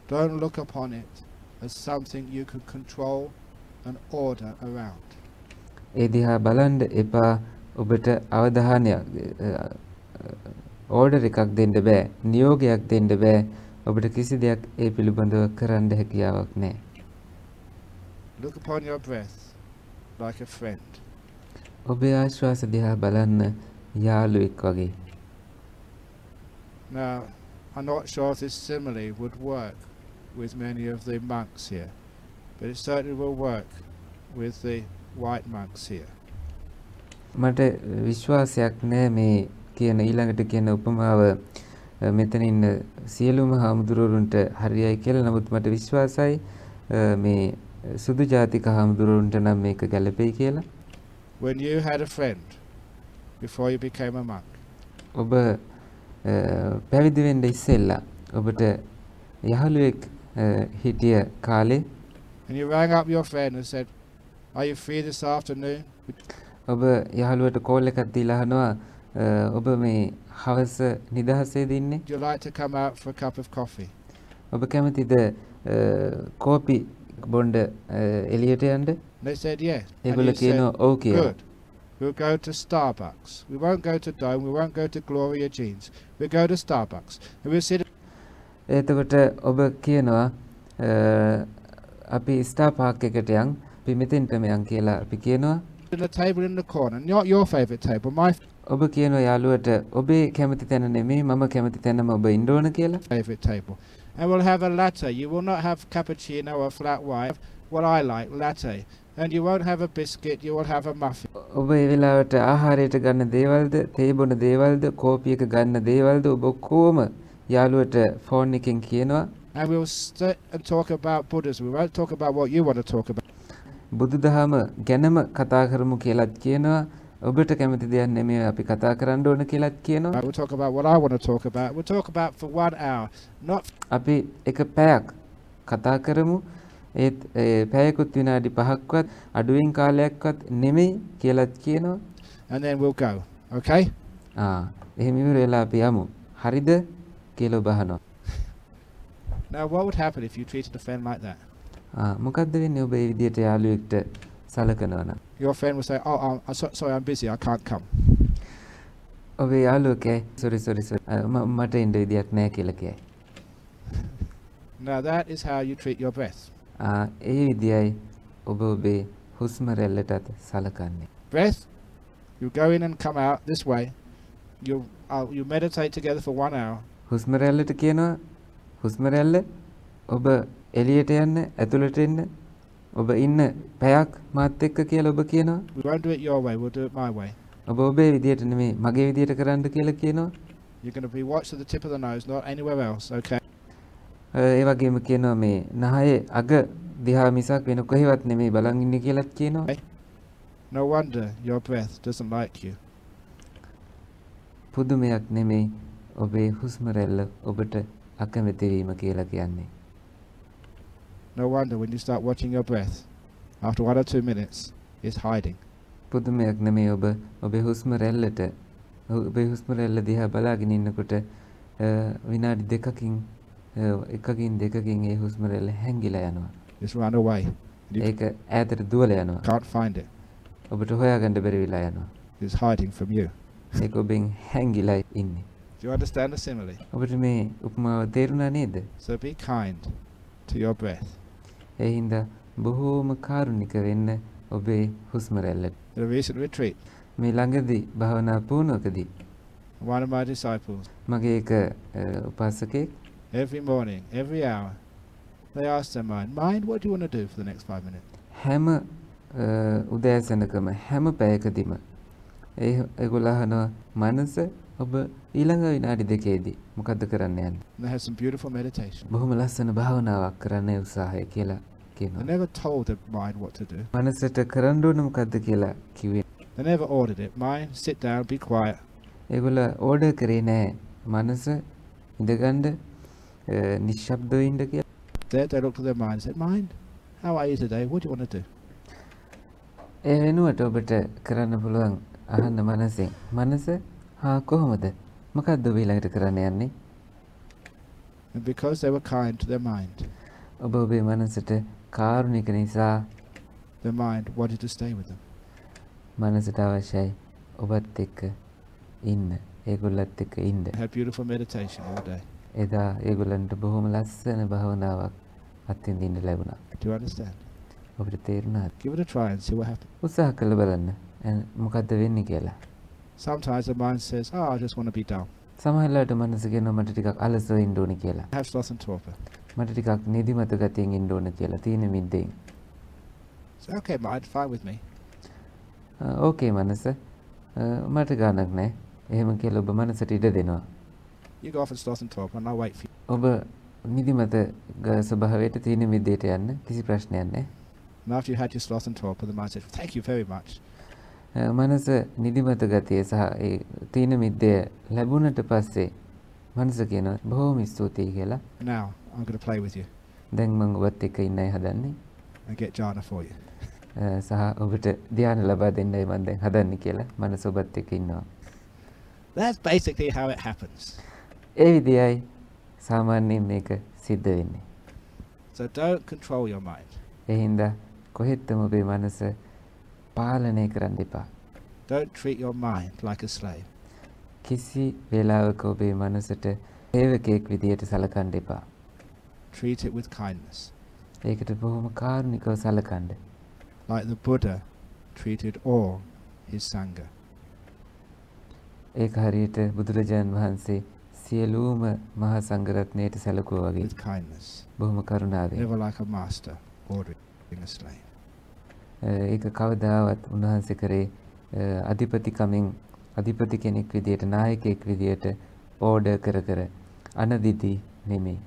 Don't look upon it as something you can control and order around. ඒ දිහා බලන්න එපා. ඔබට අවධානයක් ඕඩර් එකක් දෙන්න බෑ. නියෝගයක් දෙන්න බෑ. ඔබට කිසි දෙයක් ඒ පිළිබඳව කරන්න හැකියාවක් නැහැ. Look upon your breath like a friend. ඔබේ ආශ්වාස දිහා බලන්න යාළුවෙක් වගේ. Now, I'm not sure if this simile would work with many of the monks here, but it certainly will work with the white monks here. මට විශ්වාසයක් නැහැ මේ කියන ඊළඟට කියන උපමාව මෙතන ඉන්න සියලුම හාමුදුරුවන්ට හරියයි කියලා. නමුත් මට විශ්වාසයි මේ සුදු ජාතික හාමුදුරුවන්ට නම් මේක ගැලපෙයි කියලා. When you had a friend before you became a monk, ඔබ පැවිදි වෙන්න ඉස්සෙල්ලා ඔබට යහළුවෙක් හිටිය කාලේ and you rang up your friend and said, "Are you free this afternoon?" ඔබ යහළුවට කෝල් එකක් දීලා අහනවා ඔබ මේ හවස නිදහසේද ඉන්නේ? Would you like to come out for a cup of coffee? ඔබ කැමතිද කෝපි බොන්න එළියට යන්න? They said yes. And ඒගොල්ලෝ you කියනවා said, ඔව් කියලා. "Good. We'll go to Starbucks. We won't go to Dome. We won't go to Gloria Jeans. We'll go to Starbucks. And we'll sit එතකොට ඔබ කියනවා අපි ස්ටාර් පාක් එකට යන් අපි මෙතෙන්ටම යන් කියලා අපි කියනවා. at the table in the corner, not your favourite table, my ඔබ කියනවා යාළුවට ඔබේ කැමති තැන නෙමෙයි මම කැමති තැනම ඔබ ඉන්න ඕන කියලා. favourite table. And we'll have a latte. You will not have cappuccino or flat white. What I like, latte. And you won't have a biscuit, you will have a muffin. ඔබ ඒ වෙලාවට ආහාරයට ගන්න දේවල්ද තේ බොන දේවල්ද කෝපි එක ගන්න දේවල්ද ඔබ කොහොම යාළුවට ෆෝන් එකෙන් කියනවා. And we'll sit and talk about Buddhism. We won't talk about what you want to talk about. බුදුදහම ගැනම කතා කරමු කියලාත් කියනවා. ඔබට කැමති දෙයක් නෙමෙයි අපි කතා කරන්න ඕන කියලාත් කියනවා. We'll talk about what I want to talk about. We'll talk about for 1 hour. Not අපි එක පැයක් කතා කරමු. ඒත් පැයකුත් විනාඩි 5ක්වත් අඩුවෙන් කාලයක්වත් නෙමෙයි කියලාත් කියනවා. and then we'll go. Okay? එහෙම ඉවර වෙලා අපි යමු. හරිද කියලා ඔබ අහනවා. Now what would happen if you treated a friend like that? මොකද්ද වෙන්නේ ඔබ මේ විදියට යාළුවෙක්ට සලකනවා නම්? Your friend will say, "Oh, sorry, I'm busy. I can't come." ඔබේ යාළුවා කෑ sorry මට ඉන්න විදියක් නැහැ කියලා කියයි. Now that is how you treat your breath. ඒ විදියයි ඔබ ඔබේ හුස්ම රැල්ලටත් සලකන්නේ. Breath, you go in and come out this way. You meditate together for 1 hour. හුස්ම රැල්ලට කියනවා හුස්ම රැල්ල ඔබ එළියට යන්න ඇතුළට එන්න ඔබ ඉන්න පැයක් මාත් එක්ක කියලා ඔබ කියනවා. We won't do it your way. We'll do it my way. ඔබ ඔබේ විදියට නෙමෙයි මගේ විදියට කරන්න කියලා කියනවා. You're going to be watched at the tip of the nose, not anywhere else. Okay. ඒ වගේම කියනවා මේ නහයේ අග දිහා මිසක් වෙන කොහෙවත් නෙමෙයි බලන් ඉන්නේ කියලාත් කියනවා. No wonder your breath doesn't like you. පුදුමයක් නෙමෙයි ඔබේ හුස්ම රැල්ල ඔබට අකමැති වීම කියලා කියන්නේ. No wonder when you start watching your breath, after 1 or 2 minutes, it's hiding. පුදුමයක් නෙමෙයි ඔබ ඔබේ හුස්ම රැල්ලට ඔබේ හුස්ම රැල්ල දිහා බලාගෙන ඉන්නකොට විනාඩි දෙකකින් දෙකකින් ඒ හුස්ම රැල්ල හැංගිලා යනවා. It's run away. ඒක ඈතට දුවලා යනවා. Can't find it. ඔබට හොයාගන්න බැරි වෙලා යනවා. It's hiding from you. ඒක ඔබෙන් හැංගිලා ඉන්නේ. Do you understand the simile? ඔබට මේ උපමාව තේරුණා නේද? So be kind to your breath. ඒ හින්දා බොහෝම කාරුණික වෙන්න ඔබේ හුස්ම රැල්ලට. At a recent retreat, මේ ළඟදී භාවනා පුහුණුවකදී one of my disciples, මගේ එක උපාසකෙක් every morning, every hour, they ask their mind, what do you want to do for the next 5 minutes? හැම උදෑසනකම හැම පැයකදීම ඒගොල්ලෝ අහනවා මනස ඔබ ඊළඟ විනාඩි දෙකේදී මොකද්ද කරන්න යන්නේ? And they have some beautiful meditation. බොහොම ලස්සන භාවනාවක් කරන්න උත්සාහය කියලා They කියනවා. never told the mind what to do. මනසට කරන්න ඕන මොකද්ද කියලා කිව්වේ. They never ordered it. Mind, sit down, be quiet. ඒගොල්ලෝ ඕඩර් කරේ නෑ. මනස ඉඳගන්න නිශ්ශබ්දව ඉන්න කියලා. They looked at their mind and said, mind, how are you today? What do you want to do? ඒ වෙනුවට ඔබට කරන්න පුළුවන් අහන්න මනසෙන්. මනස කොහොමද? මොකද්ද ඔබ ඊළඟට කරන්න යන්නේ? And because they were kind to their mind, ඔබ ඔබේ මනසට කාරුණික නිසා their mind wanted to stay with them. මනසට අවශ්‍යයි ඔබත් එක්ක ඉන්න. ඒගොල්ලත් එක්ක ඉන්න. They had beautiful meditation all day. එදා ඒගොල්ලන්ට බොහොම ලස්සන භාවනාවක් අත්විඳින්න ලැබුණා. Do you understand? ඔබට තේරුණාද? Give it a try and see what happens. උත්සාහ කරලා බලන්න. මොකද්ද වෙන්නේ කියලා. Sometimes the mind says, I just want to be dull. සමහරවිට මනස කියනවා මට ටිකක් අලසව ඉන්න ඕනේ කියලා. Have sloth and torpor. මට ටිකක් නිදිමත ගතියෙන් ඉන්න ඕනේ කියලා. තීන මිද්දෙන්. So, okay, mind, fine with me. ඕකේ මනස. මට ගානක් නැහැ. එහෙම කියලා ඔබ මනසට ඉඩ දෙනවා. You go off and sloth and torpor and I'll wait for you. ඔබ නිදිමත ස්වභාවයට තීන මිද්දේට යන්න කිසි ප්‍රශ්නයක් නැහැ. And after you had your sloth and torpor, the mind said, thank you very much. මනස නිදිමත ගතිය සහ ඒ තීන මිද්දය ලැබුණට පස්සේ මනස කියනවා බොහොම ස්තුතියි කියලා. Now, I'm going to play with you දැන් මම ඔබත් එක්ක ඉන්නයි හදන්නේ. and get jhana for you. සහ ඔබට ධ්‍යාන ලබා දෙන්නයි මම දැන් හදන්නේ කියලා මනස ඔබත් එක්ක ඉන්නවා. That's basically how it happens. ඒ විදියයි සාමාන්‍යයෙන් මේක සිද්ධ වෙන්නේ. So don't control your mind. ඒ හින්දා කොහෙත්ම ඔබේ මනස පාලනය කරන්න එපා. Don't treat your mind like a slave. කිසි වෙලාවක ඔබේ මනසට සේවකයෙක් විදියට සලකන්න එපා. Treat it with kindness. ඒකට බොහොම කාරුණිකව සලකන්න. Like the Buddha treated all his Sangha. ඒක හරියට බුදුරජාණන් වහන්සේ සියලුම මහා සංඝරත්නයට සැලකුවා වගේ With kindness. බොහොම කරුණාවෙන්. Never like a master ordering a slave. ඒක කවදාවත් උන්වහන්සේ කරේ අධිපති කෙනෙක් විදියට නායකයෙක් විදියට ඕඩර් කර අනදිදී නෙමෙයි.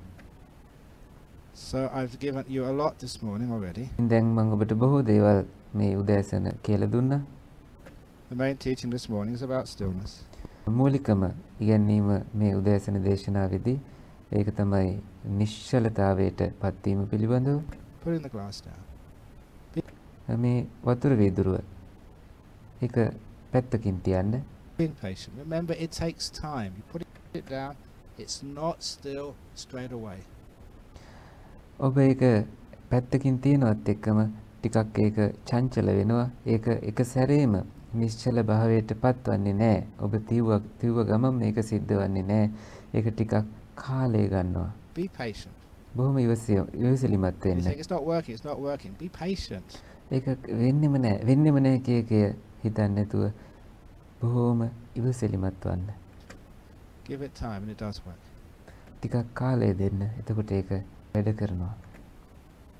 So I've given you a lot this morning already. දැන් මම ඔබට බොහෝ දේවල් මේ උදෑසන කියලා දුන්නා. The main teaching this morning is about stillness. මූලිකම ඉගැන්වීම මේ උදෑසන දේශනාවේදී ඒක තමයි නිශ්චලතාවයට පත්වීම පිළිබඳව. Putting the glass down. මේ වතුර වීදුරුව ඒක පැත්තකින් තියන්න. Being patient. Remember, it takes time. You put it down, it's not still straight away. ඔබ ඒක පැත්තකින් තියෙනවත් එක්කම ටිකක් ඒක චංචල වෙනවා. ඒක එක සැරේම නිශ්චල භාවයට පත්වන්නේ නැහැ. ඔබ තිව්ව ගමන් මේක සිද්ධ වන්නේ නැහැ. ඒක ටිකක් කාලය ගන්නවා. Be patient. බොහොම ඉවසිලිමත් You වෙන්න. think it's not working, it's not working. Be patient. ඒක වෙන්නෙම නැහැ කිය හිතන්නේ නැතුව බොහොම ඉවසිලිමත් වන්න. Give it time and it does work. ටිකක් කාලය දෙන්න. එතකොට ඒක වැඩ කරනවා.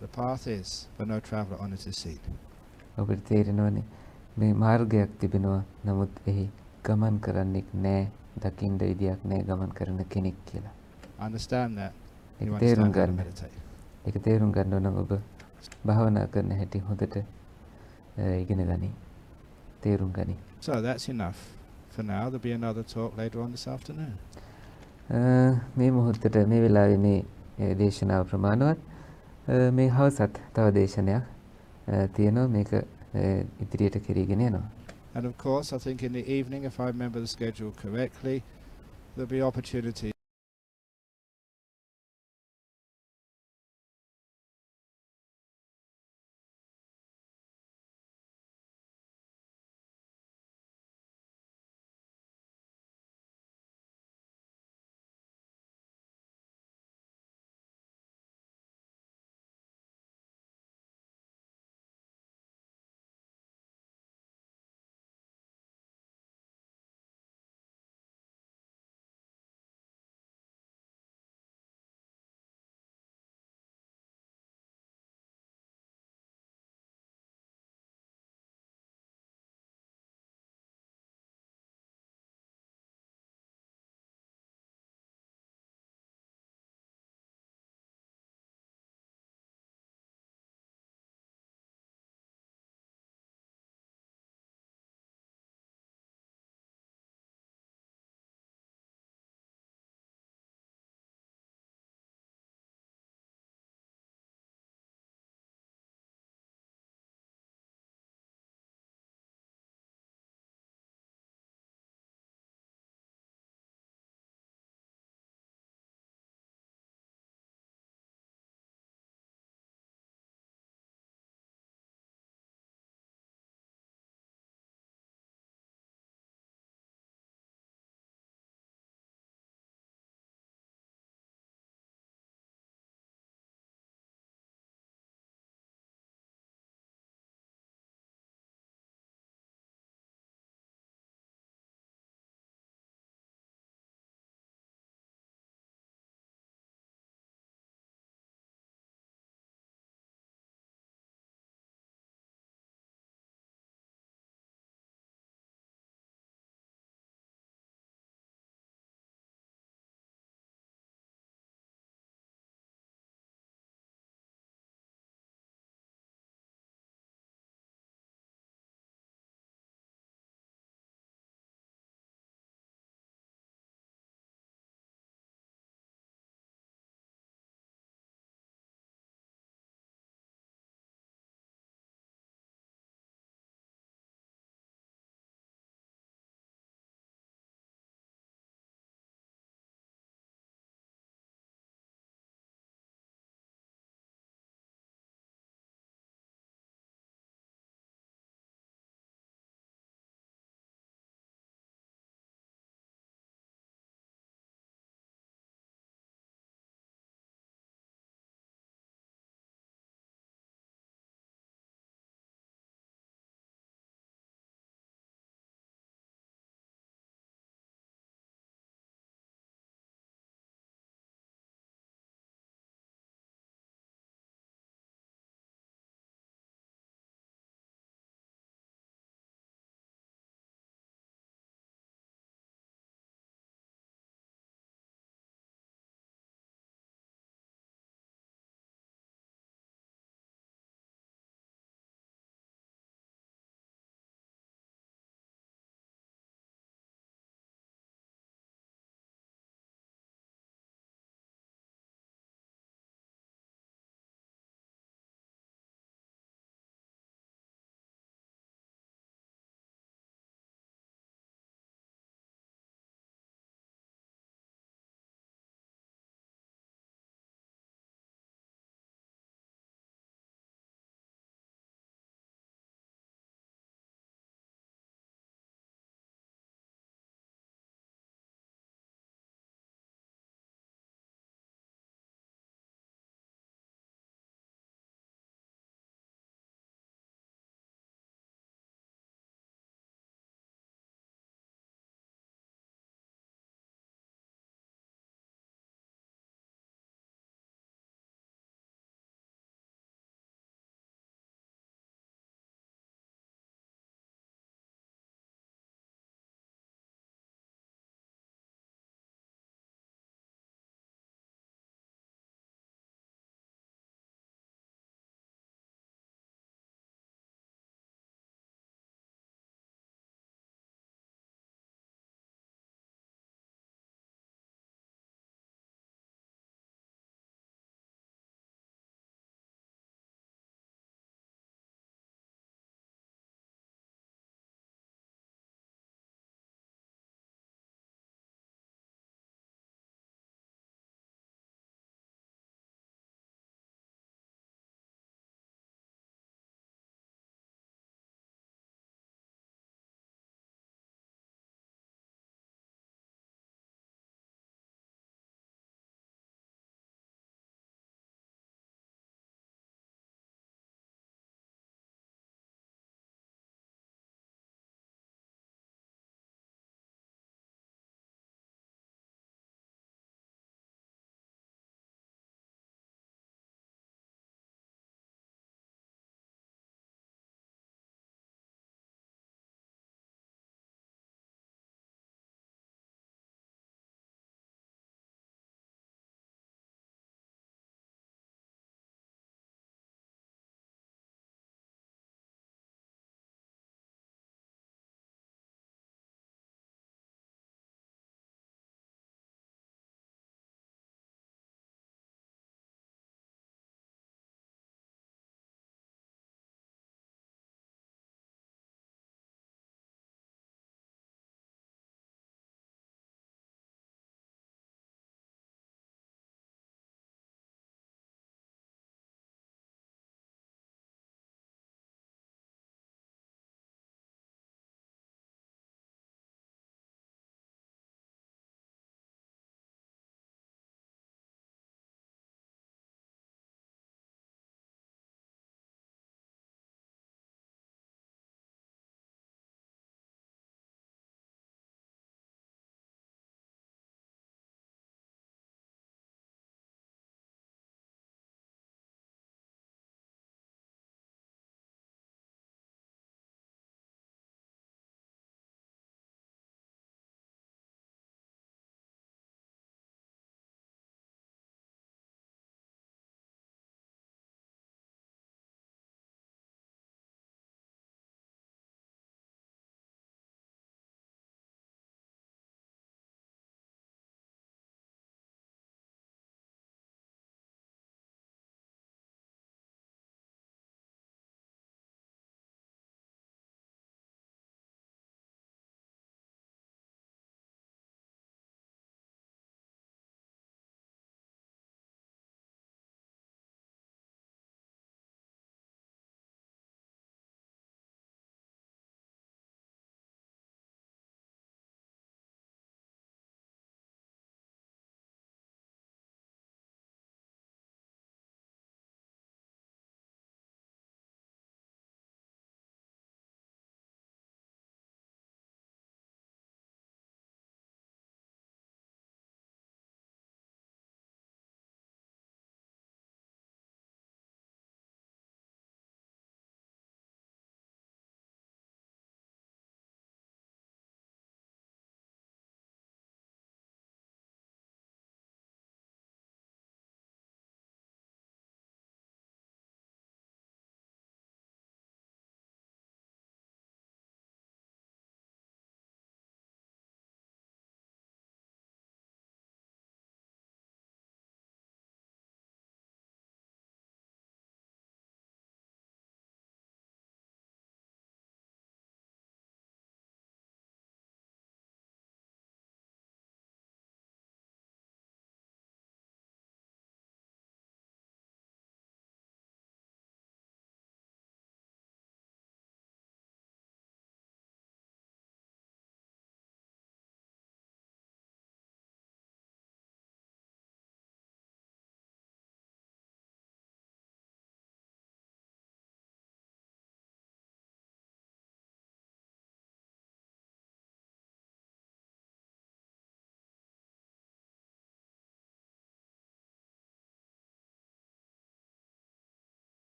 The path is for no traveller on it is seen. ඔබට තේරෙනවනේ මේ මාර්ගයක් තිබෙනවා. නමුත් එහි ගමන් කරන්නෙක් නැහැ. දකින්න විදියක් නැහැ ගමන් කරන කෙනෙක් කියලා. Understand that. You ඒක තේරුම් understand how to ගන්න. meditate. ඒක තේරුම් ගන්න නම් ඔබ භාවනා කරන හැටි හොඳට ඉගෙන ගනි. තේරුම් ගනි. So that's enough for now. There'll be another talk later on this afternoon. මේ මොහොතට මේ වෙලාවේ මේ දේශනාව ප්‍රමාණවත්. මේ හවසත් තව දේශනයක් තියෙනවා. මේක ඉදිරියට කෙරීගෙන යනවා. And of course, I think in the evening, if I remember the schedule correctly, there'll be opportunity